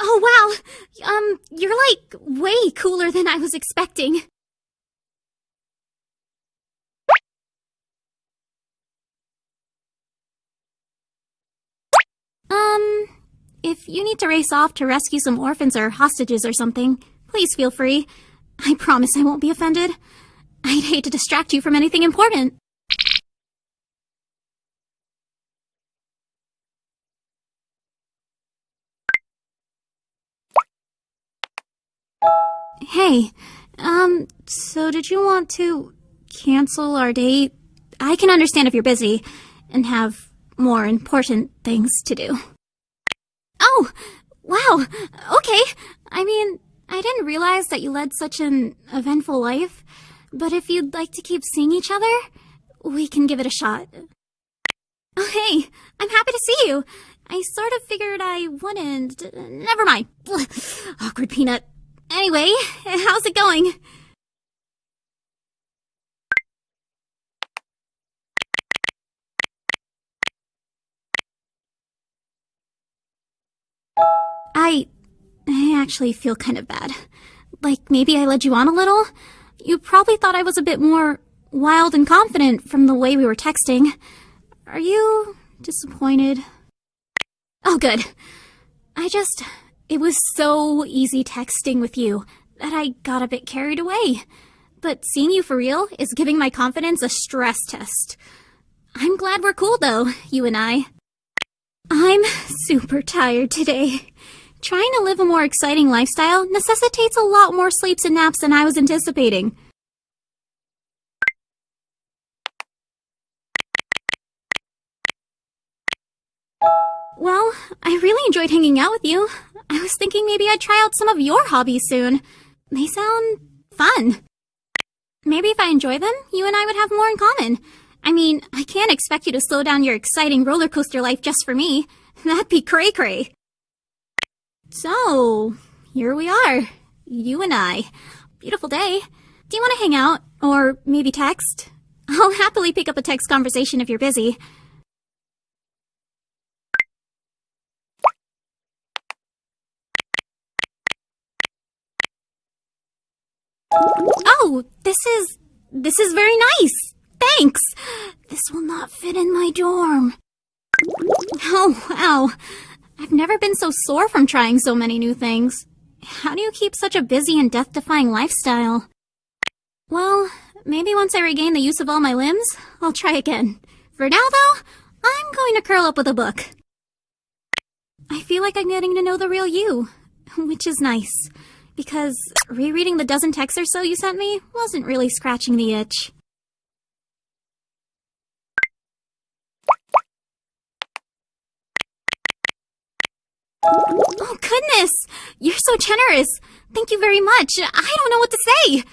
S1: Oh, wow. You're like way cooler than I was expecting. If you need to race off to rescue some orphans or hostages or something, please feel free. I promise I won't be offended. I'd hate to distract you from anything important. Hey, so did you want to cancel our date? I can understand if you're busy and have more important things to do. Oh, wow, okay. I mean, I didn't realize that you led such an eventful life, but if you'd like to keep seeing each other, we can give it a shot. Oh, hey, I'm happy to see you. I sort of figured I wouldn't. Never mind. Awkward peanut. Anyway, how's it going? I actually feel kind of bad. Like maybe I led you on a little? You probably thought I was a bit more wild and confident from the way we were texting. Are you disappointed? Oh, good. It was so easy texting with you that I got a bit carried away. But seeing you for real is giving my confidence a stress test. I'm glad we're cool though, you and I. I'm super tired today. Trying to live a more exciting lifestyle necessitates a lot more sleeps and naps than I was anticipating. Well, I really enjoyed hanging out with you. I was thinking maybe I'd try out some of your hobbies soon. They sound fun. Maybe if I enjoy them, you and I would have more in common. I mean, I can't expect you to slow down your exciting roller coaster life just for me. That'd be cray-cray. So, here we are. You and I. Beautiful day. Do you want to hang out? Or maybe text? I'll happily pick up a text conversation if you're busy. Oh, this is very nice. Thanks. This will not fit in my dorm. Oh, wow. I've never been so sore from trying so many new things. How do you keep such a busy and death-defying lifestyle? Well, maybe once I regain the use of all my limbs, I'll try again. For now, though, I'm going to curl up with a book. I feel like I'm getting to know the real you, which is nice. Because rereading the dozen texts or so you sent me wasn't really scratching the itch. Oh, goodness! You're so generous! Thank you very much! I don't know what to say!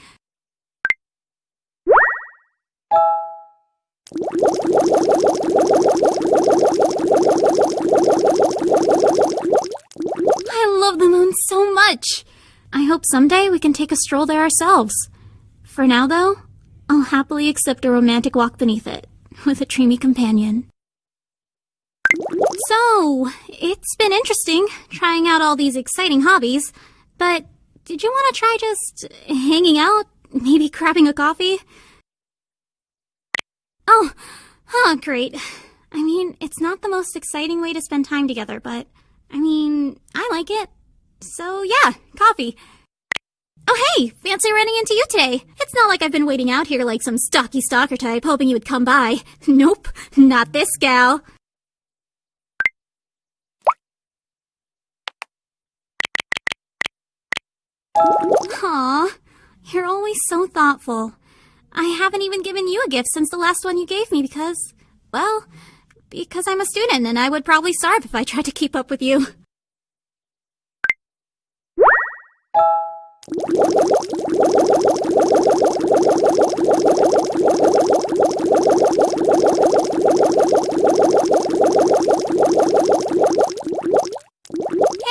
S1: I love the moon so much! I hope someday we can take a stroll there ourselves. For now, though, I'll happily accept a romantic walk beneath it, with a dreamy companion.
S21: So, it's been interesting trying out all these exciting hobbies, but did you want to try just hanging out? Maybe grabbing a coffee? Oh, great. I mean, it's not the most exciting way to spend time together, but, I mean, I like it. So, yeah, coffee. Oh, hey, fancy running into you today. It's not like I've been waiting out here like some stocky stalker type hoping you would come by. Nope, not this gal. Aw, you're always so thoughtful. I haven't even given you a gift since the last one you gave me because I'm a student and I would probably starve if I tried to keep up with you.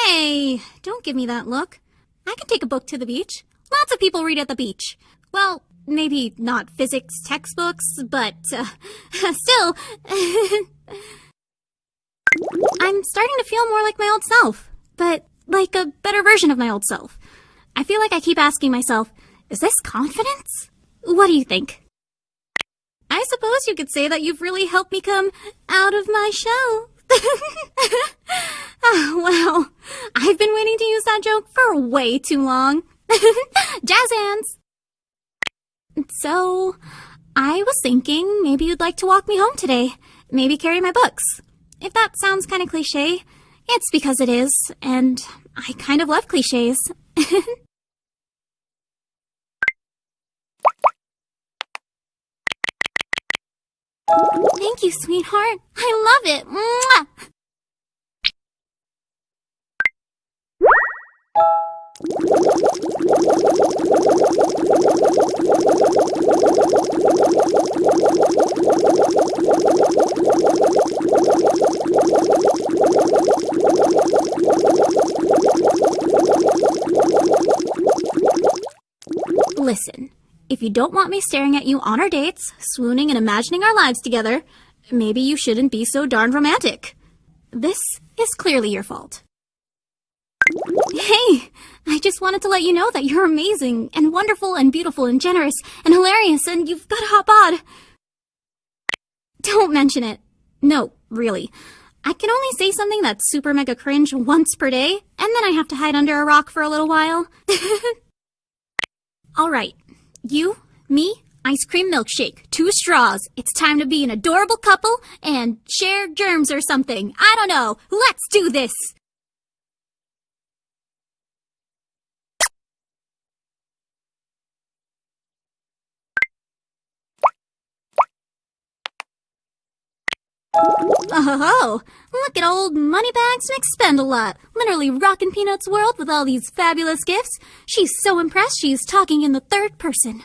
S21: Hey, don't give me that look. I can take a book to the beach. Lots of people read at the beach. Well, maybe not physics textbooks, but still. I'm starting to feel more like my old self, but like a better version of my old self. I feel like I keep asking myself, is this confidence? What do you think? I suppose you could say that you've really helped me come out of my shell. Oh, well, I've been waiting to use that joke for way too long. Jazz hands! So, I was thinking maybe you'd like to walk me home today. Maybe carry my books. If that sounds kind of cliche, it's because it is, and I kind of love cliches. Thank you, sweetheart. I love it. Mwah! Listen, if you don't want me staring at you on our dates, swooning and imagining our lives together, maybe you shouldn't be so darn romantic. This is clearly your fault. Hey, I just wanted to let you know that you're amazing and wonderful and beautiful and generous and hilarious and you've got a hot bod. Don't mention it. No, really. I can only say something that's super mega cringe once per day, and then I have to hide under a rock for a little while. Alright, you, me, ice cream milkshake, 2 straws. It's time to be an adorable couple and share germs or something. I don't know. Let's do this! Oh, look at old Moneybags McSpend-A-Lot, literally rockin' Peanuts' world with all these fabulous gifts. She's so impressed she's talking in the third person.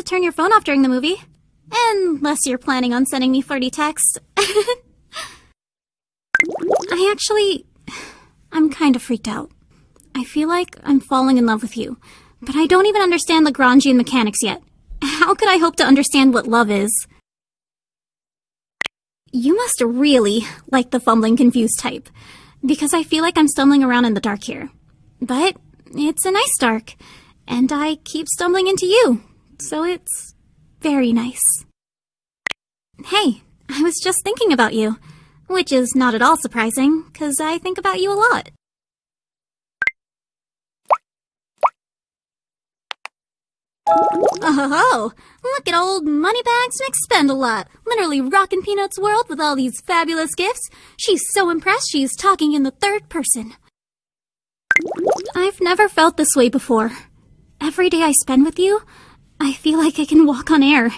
S21: Turn your phone off during the movie. Unless you're planning on sending me flirty texts. I'm kind of freaked out. I feel like I'm falling in love with you, but I don't even understand Lagrangian mechanics yet. How could I hope to understand what love is? You must really like the fumbling confused type, because I feel like I'm stumbling around in the dark here. But it's a nice dark, and I keep stumbling into you. So it's very nice. Hey, I was just thinking about you, which is not at all surprising, because I think about you a lot. Oh, look at old Moneybags McSpend-A-Lot, literally rocking Peanut's world with all these fabulous gifts. She's so impressed she's talking in the third person. I've never felt this way before. Every day I spend with you, I feel like I can walk on air.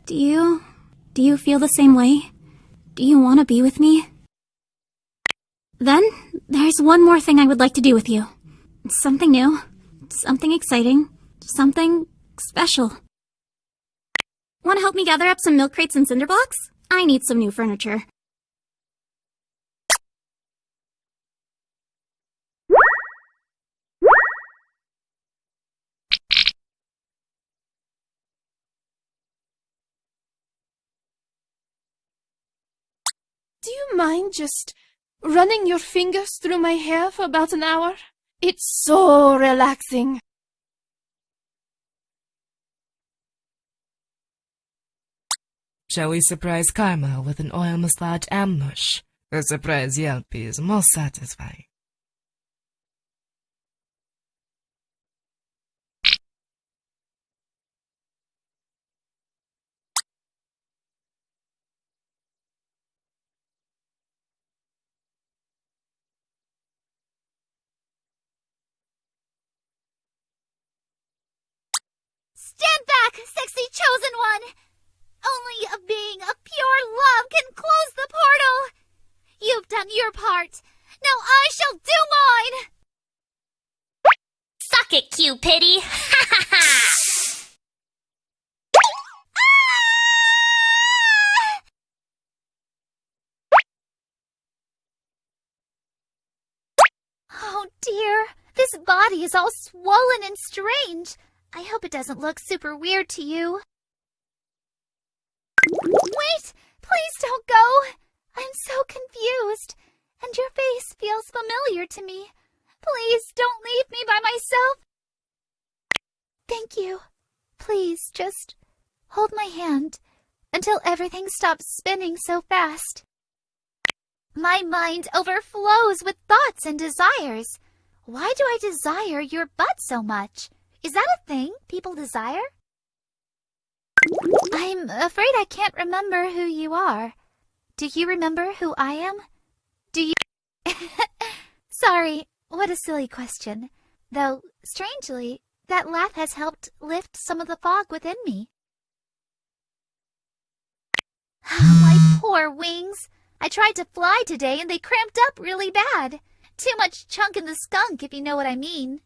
S21: Do you feel the same way? Do you want to be with me? Then, there's one more thing I would like to do with you. Something new, something exciting, something special. Want to help me gather up some milk crates and cinder blocks? I need some new furniture.
S18: Do you mind just running your fingers through my hair for about an hour? It's so relaxing.
S19: Shall we surprise Karma with an oil massage ambush? A surprise yelp is more satisfying.
S1: Stand back, sexy chosen one! Only a being of pure love can close the portal! You've done your part. Now I shall do mine! Suck it, Cupiddy! Ha ha ha! Oh dear, this body is all swollen and strange. I hope it doesn't look super weird to you. Wait! Please don't go! I'm so confused, and your face feels familiar to me. Please don't leave me by myself. Thank you. Please just hold my hand until everything stops spinning so fast. My mind overflows with thoughts and desires. Why do I desire your butt so much? Is that a thing people desire? I'm afraid I can't remember who you are. Do you remember who I am? Do you... Sorry, what a silly question. Though, strangely, that laugh has helped lift some of the fog within me. My poor wings. I tried to fly today and they cramped up really bad. Too much chunk in the skunk, if you know what I mean.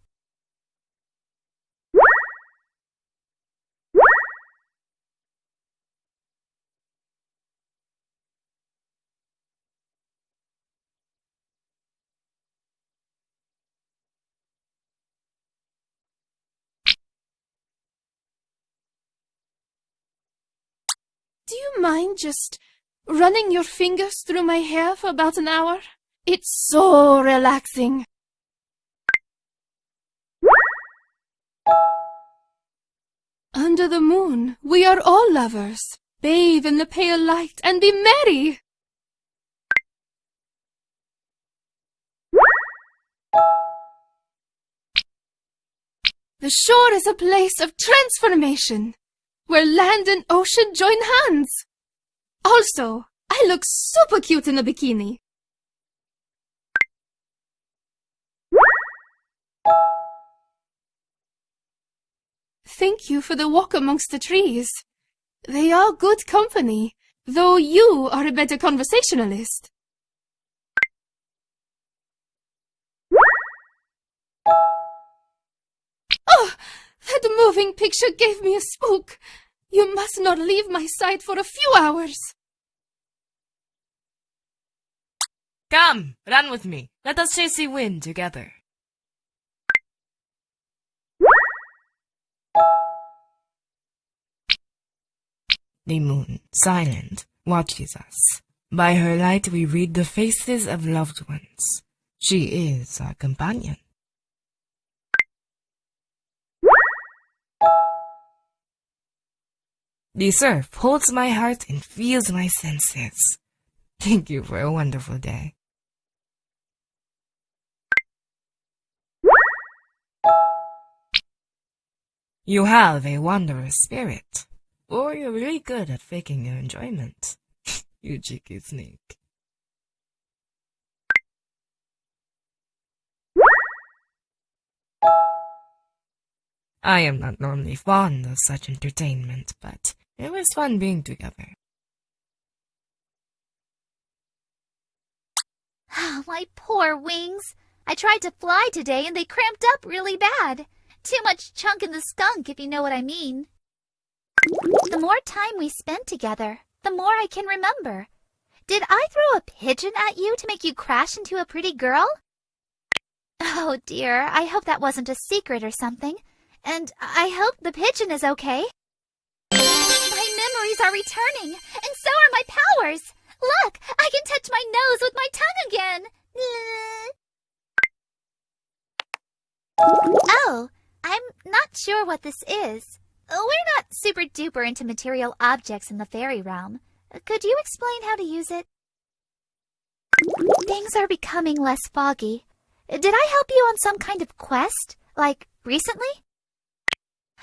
S18: Do you mind just running your fingers through my hair for about an hour? It's so relaxing. Under the moon, we are all lovers. Bathe in the pale light and be merry. The shore is a place of transformation, where land and ocean join hands. Also, I look super cute in a bikini. Thank you for the walk amongst the trees. They are good company, though you are a better conversationalist. Oh, that moving picture gave me a spook. You must not leave my side for a few hours.
S19: Come, run with me. Let us chase the wind together. The moon, silent, watches us. By her light we read the faces of loved ones. She is our companion. The surf holds my heart and feels my senses. Thank you for a wonderful day. You have a wondrous spirit. Or you're really good at faking your enjoyment. You cheeky sneak. I am not normally fond of such entertainment, but it was fun being together.
S1: My poor wings. I tried to fly today and they cramped up really bad. Too much chunk in the skunk, if you know what I mean. The more time we spend together, the more I can remember. Did I throw a pigeon at you to make you crash into a pretty girl? Oh dear, I hope that wasn't a secret or something. And I hope the pigeon is okay. My memories are returning, and so are my powers. Look, I can touch my nose with my tongue again. Oh, I'm not sure what this is. We're not super duper into material objects in the fairy realm. Could you explain how to use it? Things are becoming less foggy. Did I help you on some kind of quest? Like, recently?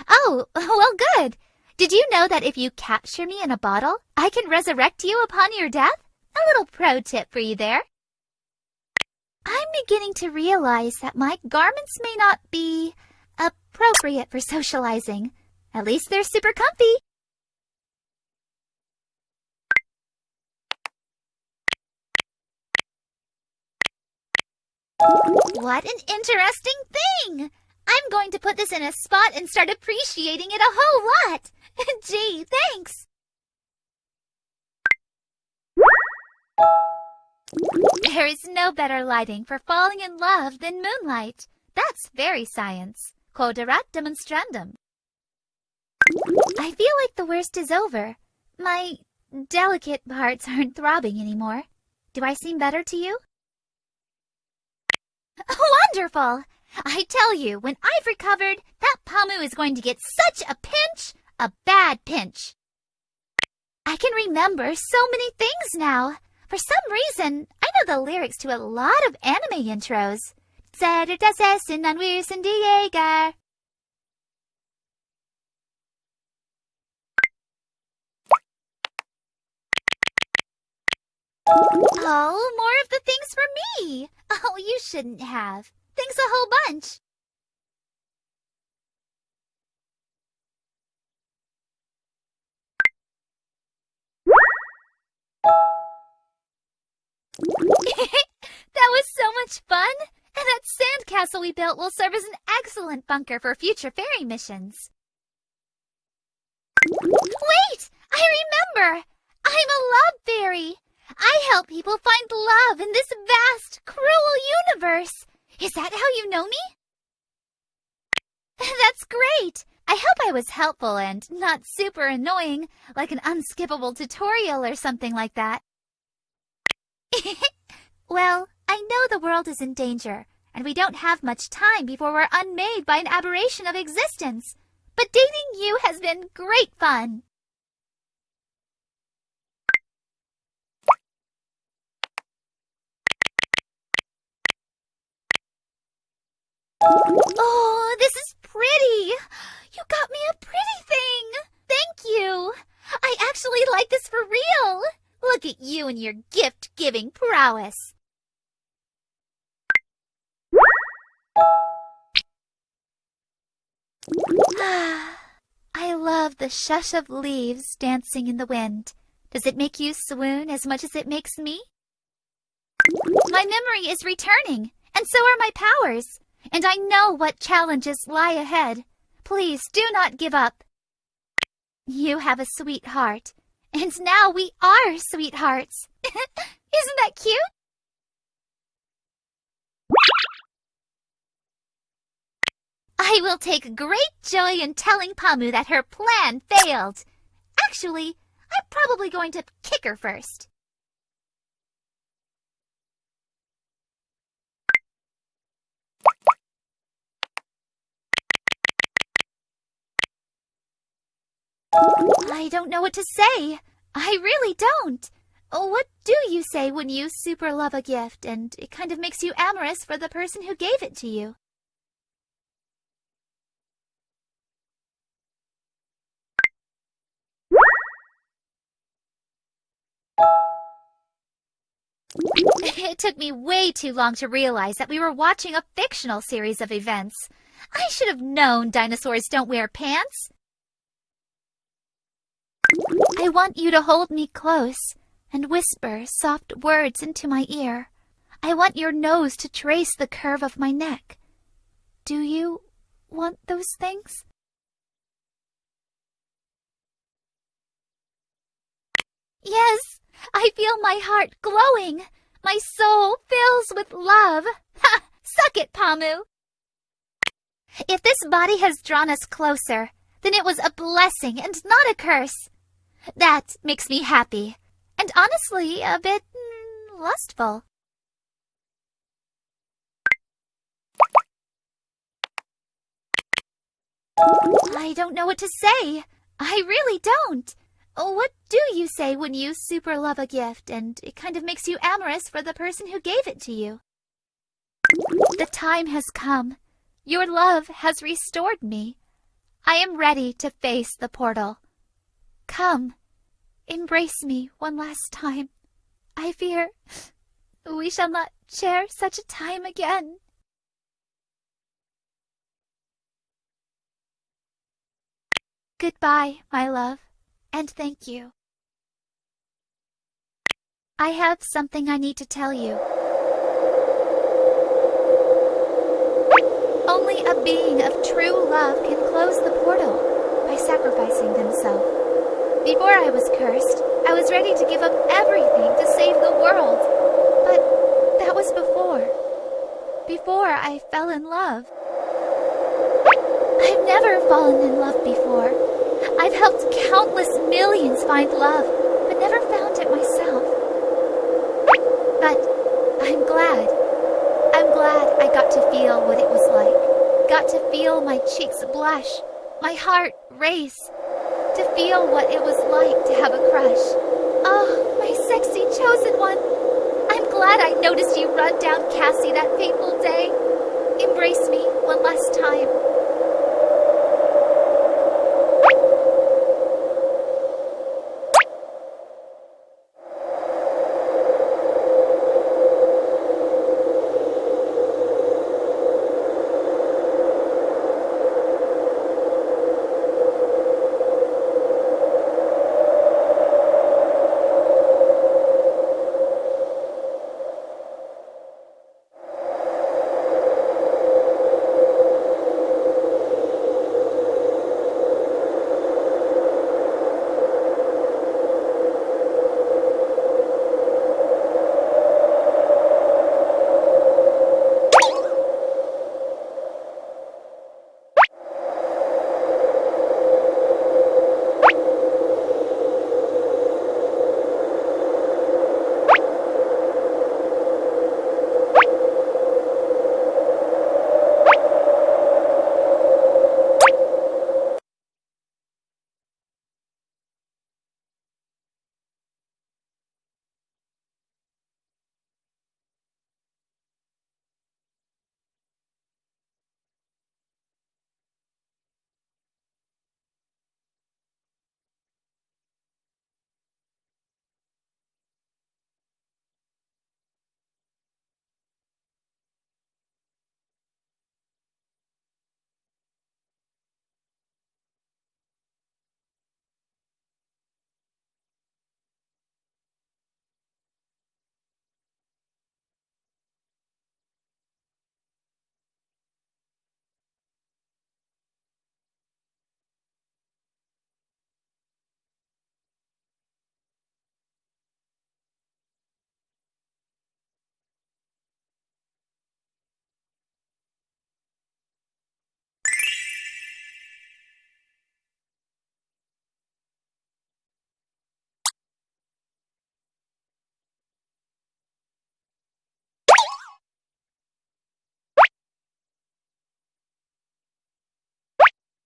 S1: Oh, well, good. Did you know that if you capture me in a bottle, I can resurrect you upon your death? A little pro tip for you there. I'm beginning to realize that my garments may not be appropriate for socializing. At least they're super comfy. What an interesting thing! I'm going to put this in a spot and start appreciating it a whole lot. Gee, thanks. There is no better lighting for falling in love than moonlight. That's fairy science. Quoderat demonstrandum. I feel like the worst is over. My delicate parts aren't throbbing anymore. Do I seem better to you? Wonderful! I tell you, when I've recovered, that Pamu is going to get such a pinch, a bad pinch. I can remember so many things now. For some reason, I know the lyrics to a lot of anime intros. Oh, more of the things for me. Oh, you shouldn't have. Thanks a whole bunch. That was so much fun. And that sandcastle we built will serve as an excellent bunker for future fairy missions. Wait! I remember! I'm a love fairy. I help people find love in this vast, cruel universe. Is that how you know me? That's great. I hope I was helpful and not super annoying, like an unskippable tutorial or something like that. Well, I know the world is in danger, and we don't have much time before we're unmade by an aberration of existence. But dating you has been great fun. Oh, this is pretty. You got me a pretty thing. Thank you. I actually like this for real. Look at you and your gift-giving prowess. I love the shush of leaves dancing in the wind. Does it make you swoon as much as it makes me? My memory is returning, and so are my powers. And I know what challenges lie ahead. Please do not give up. You have a sweet heart, and now we are sweethearts. Isn't that cute? I will take great joy in telling Pamu that her plan failed. Actually, I'm probably going to kick her first. I don't know what to say. I really don't. What do you say when you super love a gift and it kind of makes you amorous for the person who gave it to you? It took me way too long to realize that we were watching a fictional series of events. I should have known dinosaurs don't wear pants. I want you to hold me close and whisper soft words into my ear. I want your nose to trace the curve of my neck. Do you want those things? Yes, I feel my heart glowing. My soul fills with love. Ha! Suck it, Pamu! If this body has drawn us closer, then it was a blessing and not a curse. That makes me happy, and honestly a bit lustful. I don't know what to say. I really don't. What do you say when you super love a gift and it kind of makes you amorous for the person who gave it to you? The time has come. Your love has restored me. I am ready to face the portal. Come, embrace me one last time. I fear we shall not share such a time again. Goodbye, my love, and thank you. I have something I need to tell you. Only a being of true love can close the portal by sacrificing themselves. Before I was cursed, I was ready to give up everything to save the world. But that was before I fell in love. I've never fallen in love before. I've helped countless millions find love, but never found it myself. But I'm glad I got to feel what it was like. Got to feel my cheeks blush, my heart race. To feel what it was like to have a crush. Oh, my sexy chosen one. I'm glad I noticed you run down Cassie that fateful day. Embrace me one last time.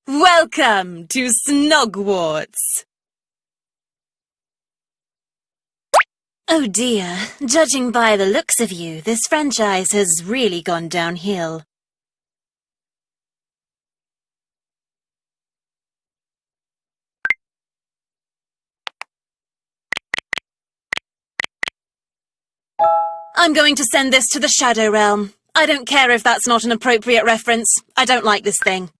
S3: Welcome to Snugwarts! Oh dear, judging by the looks of you, this franchise has really gone downhill. I'm going to send this to the Shadow Realm. I don't care if that's not an appropriate reference. I don't like this thing.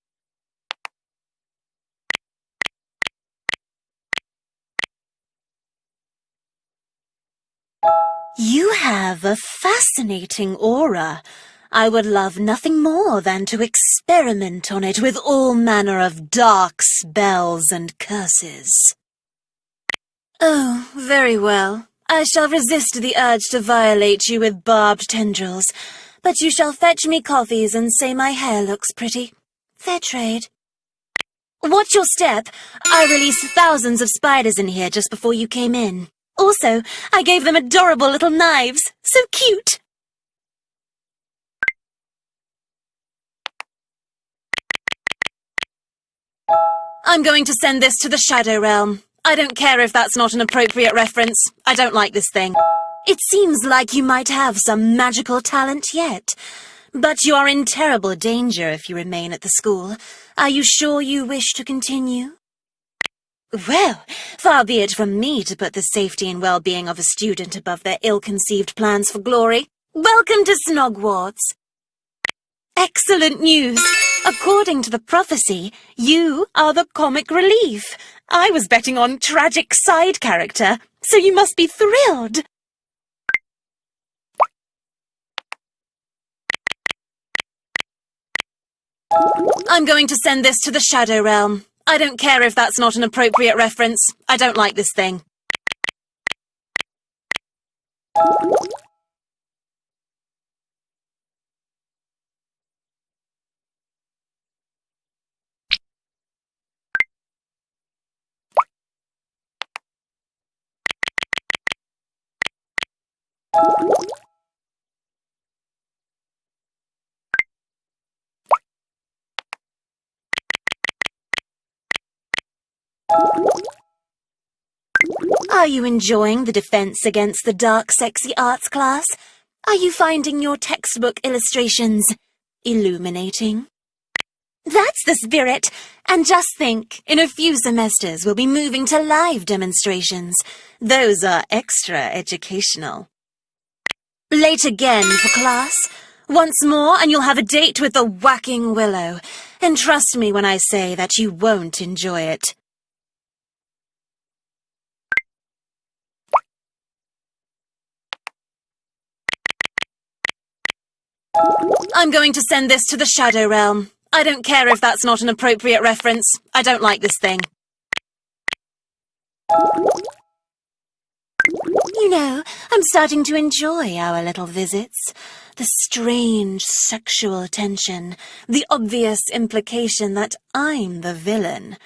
S3: You have a fascinating aura. I would love nothing more than to experiment on it with all manner of dark spells and curses. Oh, very well. I shall resist the urge to violate you with barbed tendrils, but you shall fetch me coffees and say my hair looks pretty. Fair trade. Watch your step. I released thousands of spiders in here just before you came in. Also, I gave them adorable little knives. So cute. I'm going to send this to the Shadow Realm. I don't care if that's not an appropriate reference. I don't like this thing. It seems like you might have some magical talent yet. But you are in terrible danger if you remain at the school. Are you sure you wish to continue? Well, far be it from me to put the safety and well-being of a student above their ill-conceived plans for glory. Welcome to Snogwarts. Excellent news! According to the prophecy, you are the comic relief. I was betting on tragic side character, so you must be thrilled. I'm going to send this to the Shadow Realm. I don't care if that's not an appropriate reference. I don't like this thing. Are you enjoying the Defense Against the Dark Sexy Arts class? Are you finding your textbook illustrations illuminating? That's the spirit! And just think, in a few semesters we'll be moving to live demonstrations. Those are extra educational. Late again for class? Once more and you'll have a date with the whacking willow. And trust me when I say that you won't enjoy it. I'm going to send this to the Shadow Realm. I don't care if that's not an appropriate reference. I don't like this thing. You know, I'm starting to enjoy our little visits. The strange sexual tension, the obvious implication that I'm the villain.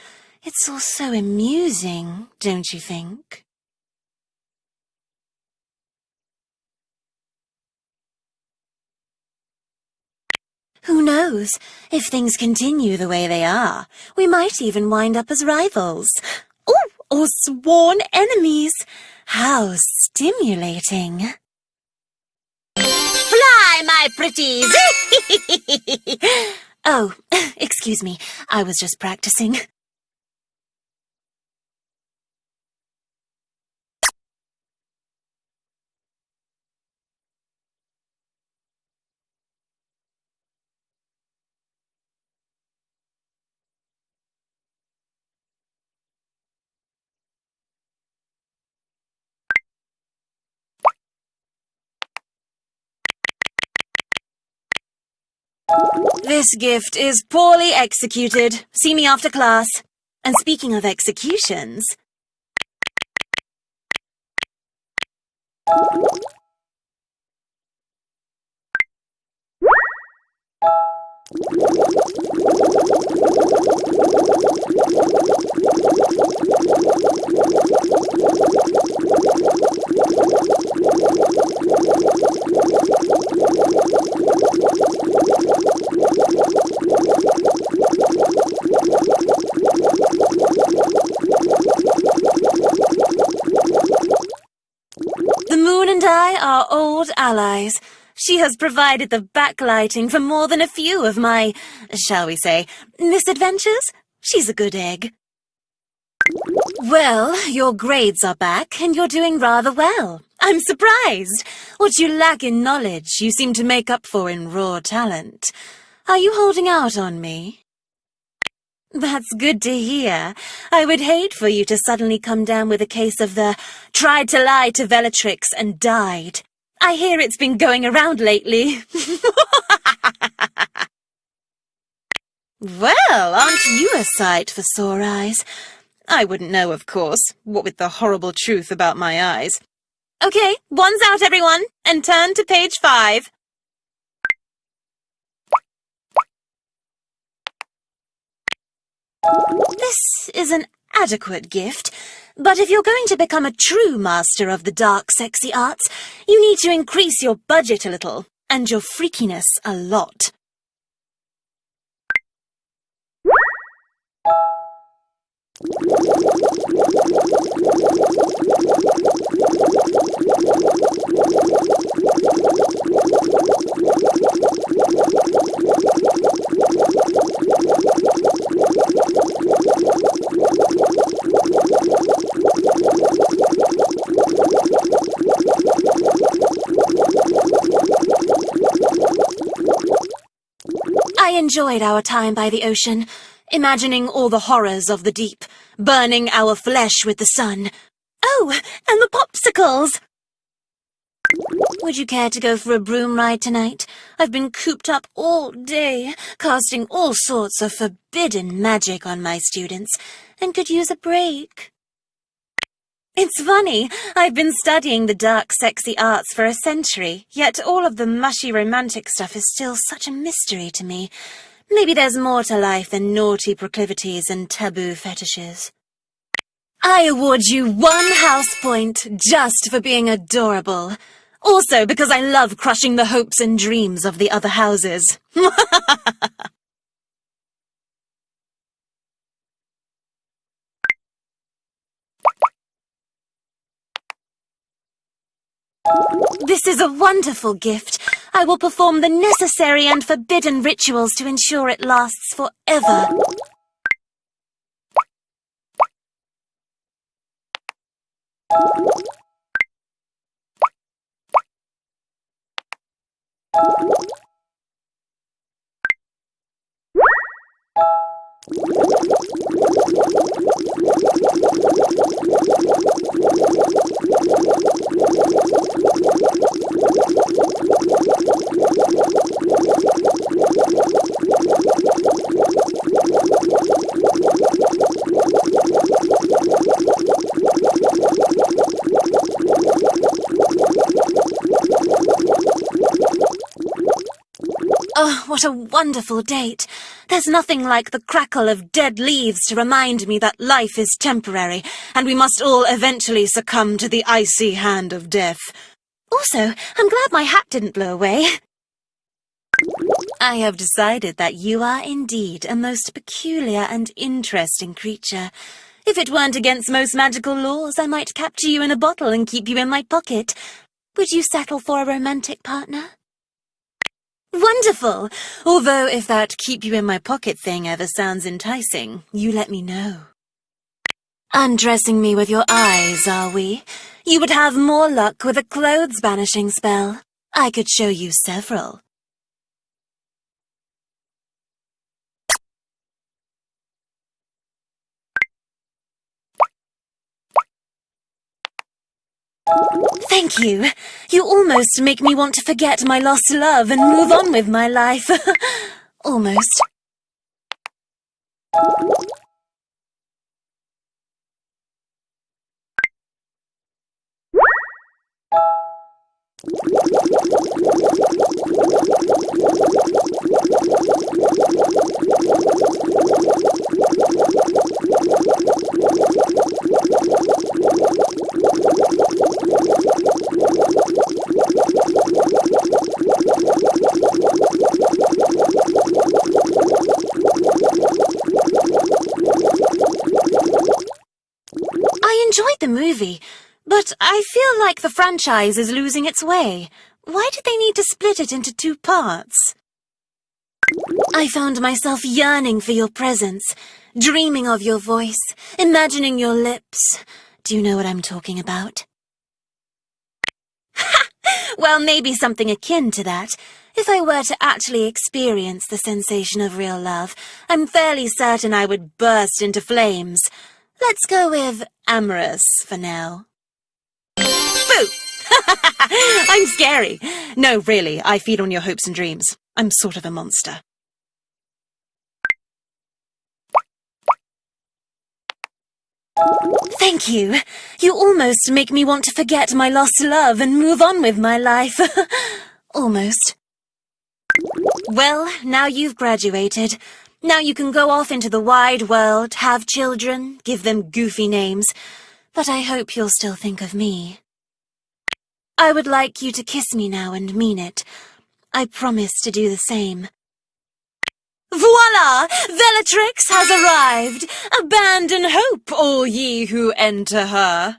S3: It's all so amusing, don't you think? Who knows? If things continue the way they are, we might even wind up as rivals. Ooh, or sworn enemies. How stimulating. Fly, my pretties! Oh, excuse me. I was just practicing. This gift is poorly executed. See me after class. And speaking of executions... The moon and I are old allies. She has provided the backlighting for more than a few of my, shall we say, misadventures. She's a good egg. Well, your grades are back and you're doing rather well. I'm surprised. What you lack in knowledge, you seem to make up for in raw talent. Are you holding out on me? That's good to hear. I would hate for you to suddenly come down with a case of the tried to lie to Vellatrix and died. I hear it's been going around lately. Well, aren't you a sight for sore eyes? I wouldn't know, of course, what with the horrible truth about my eyes. Okay, one's out, everyone, and turn to page 5. This is an adequate gift, but if you're going to become a true master of the dark, sexy arts, you need to increase your budget a little, and your freakiness a lot. I enjoyed our time by the ocean, imagining all the horrors of the deep, burning our flesh with the sun. Oh, and the popsicles! Would you care to go for a broom ride tonight? I've been cooped up all day, casting all sorts of forbidden magic on my students, and could use a break. It's funny, I've been studying the dark, sexy arts for a century, yet all of the mushy romantic stuff is still such a mystery to me. Maybe there's more to life than naughty proclivities and taboo fetishes. I award you 1 house point just for being adorable. Also because I love crushing the hopes and dreams of the other houses. This is a wonderful gift. I will perform the necessary and forbidden rituals to ensure it lasts forever. Oh, what a wonderful date. There's nothing like the crackle of dead leaves to remind me that life is temporary, and we must all eventually succumb to the icy hand of death. Also, I'm glad my hat didn't blow away. I have decided that you are indeed a most peculiar and interesting creature. If it weren't against most magical laws, I might capture you in a bottle and keep you in my pocket. Would you settle for a romantic partner? Wonderful! Although if that keep you in my pocket thing ever sounds enticing, you let me know. Undressing me with your eyes, are we? You would have more luck with a clothes banishing spell. I could show you several. Thank you. You almost make me want to forget my lost love and move on with my life. Almost. The movie, but I feel like the franchise is losing its way. Why did they need to split it into 2 parts? I found myself yearning for your presence, dreaming of your voice, imagining your lips. Do you know what I'm talking about? Well, maybe something akin to that. If I were to actually experience the sensation of real love, I'm fairly certain I would burst into flames. Let's go with amorous for now. Boo! I'm scary. No, really, I feed on your hopes and dreams. I'm sort of a monster. Thank you. You almost make me want to forget my lost love and move on with my life. Almost. Well, now you've graduated. Now you can go off into the wide world, have children, give them goofy names. But I hope you'll still think of me. I would like you to kiss me now and mean it. I promise to do the same. Voila! Vellatrix has arrived! Abandon hope, all ye who enter her.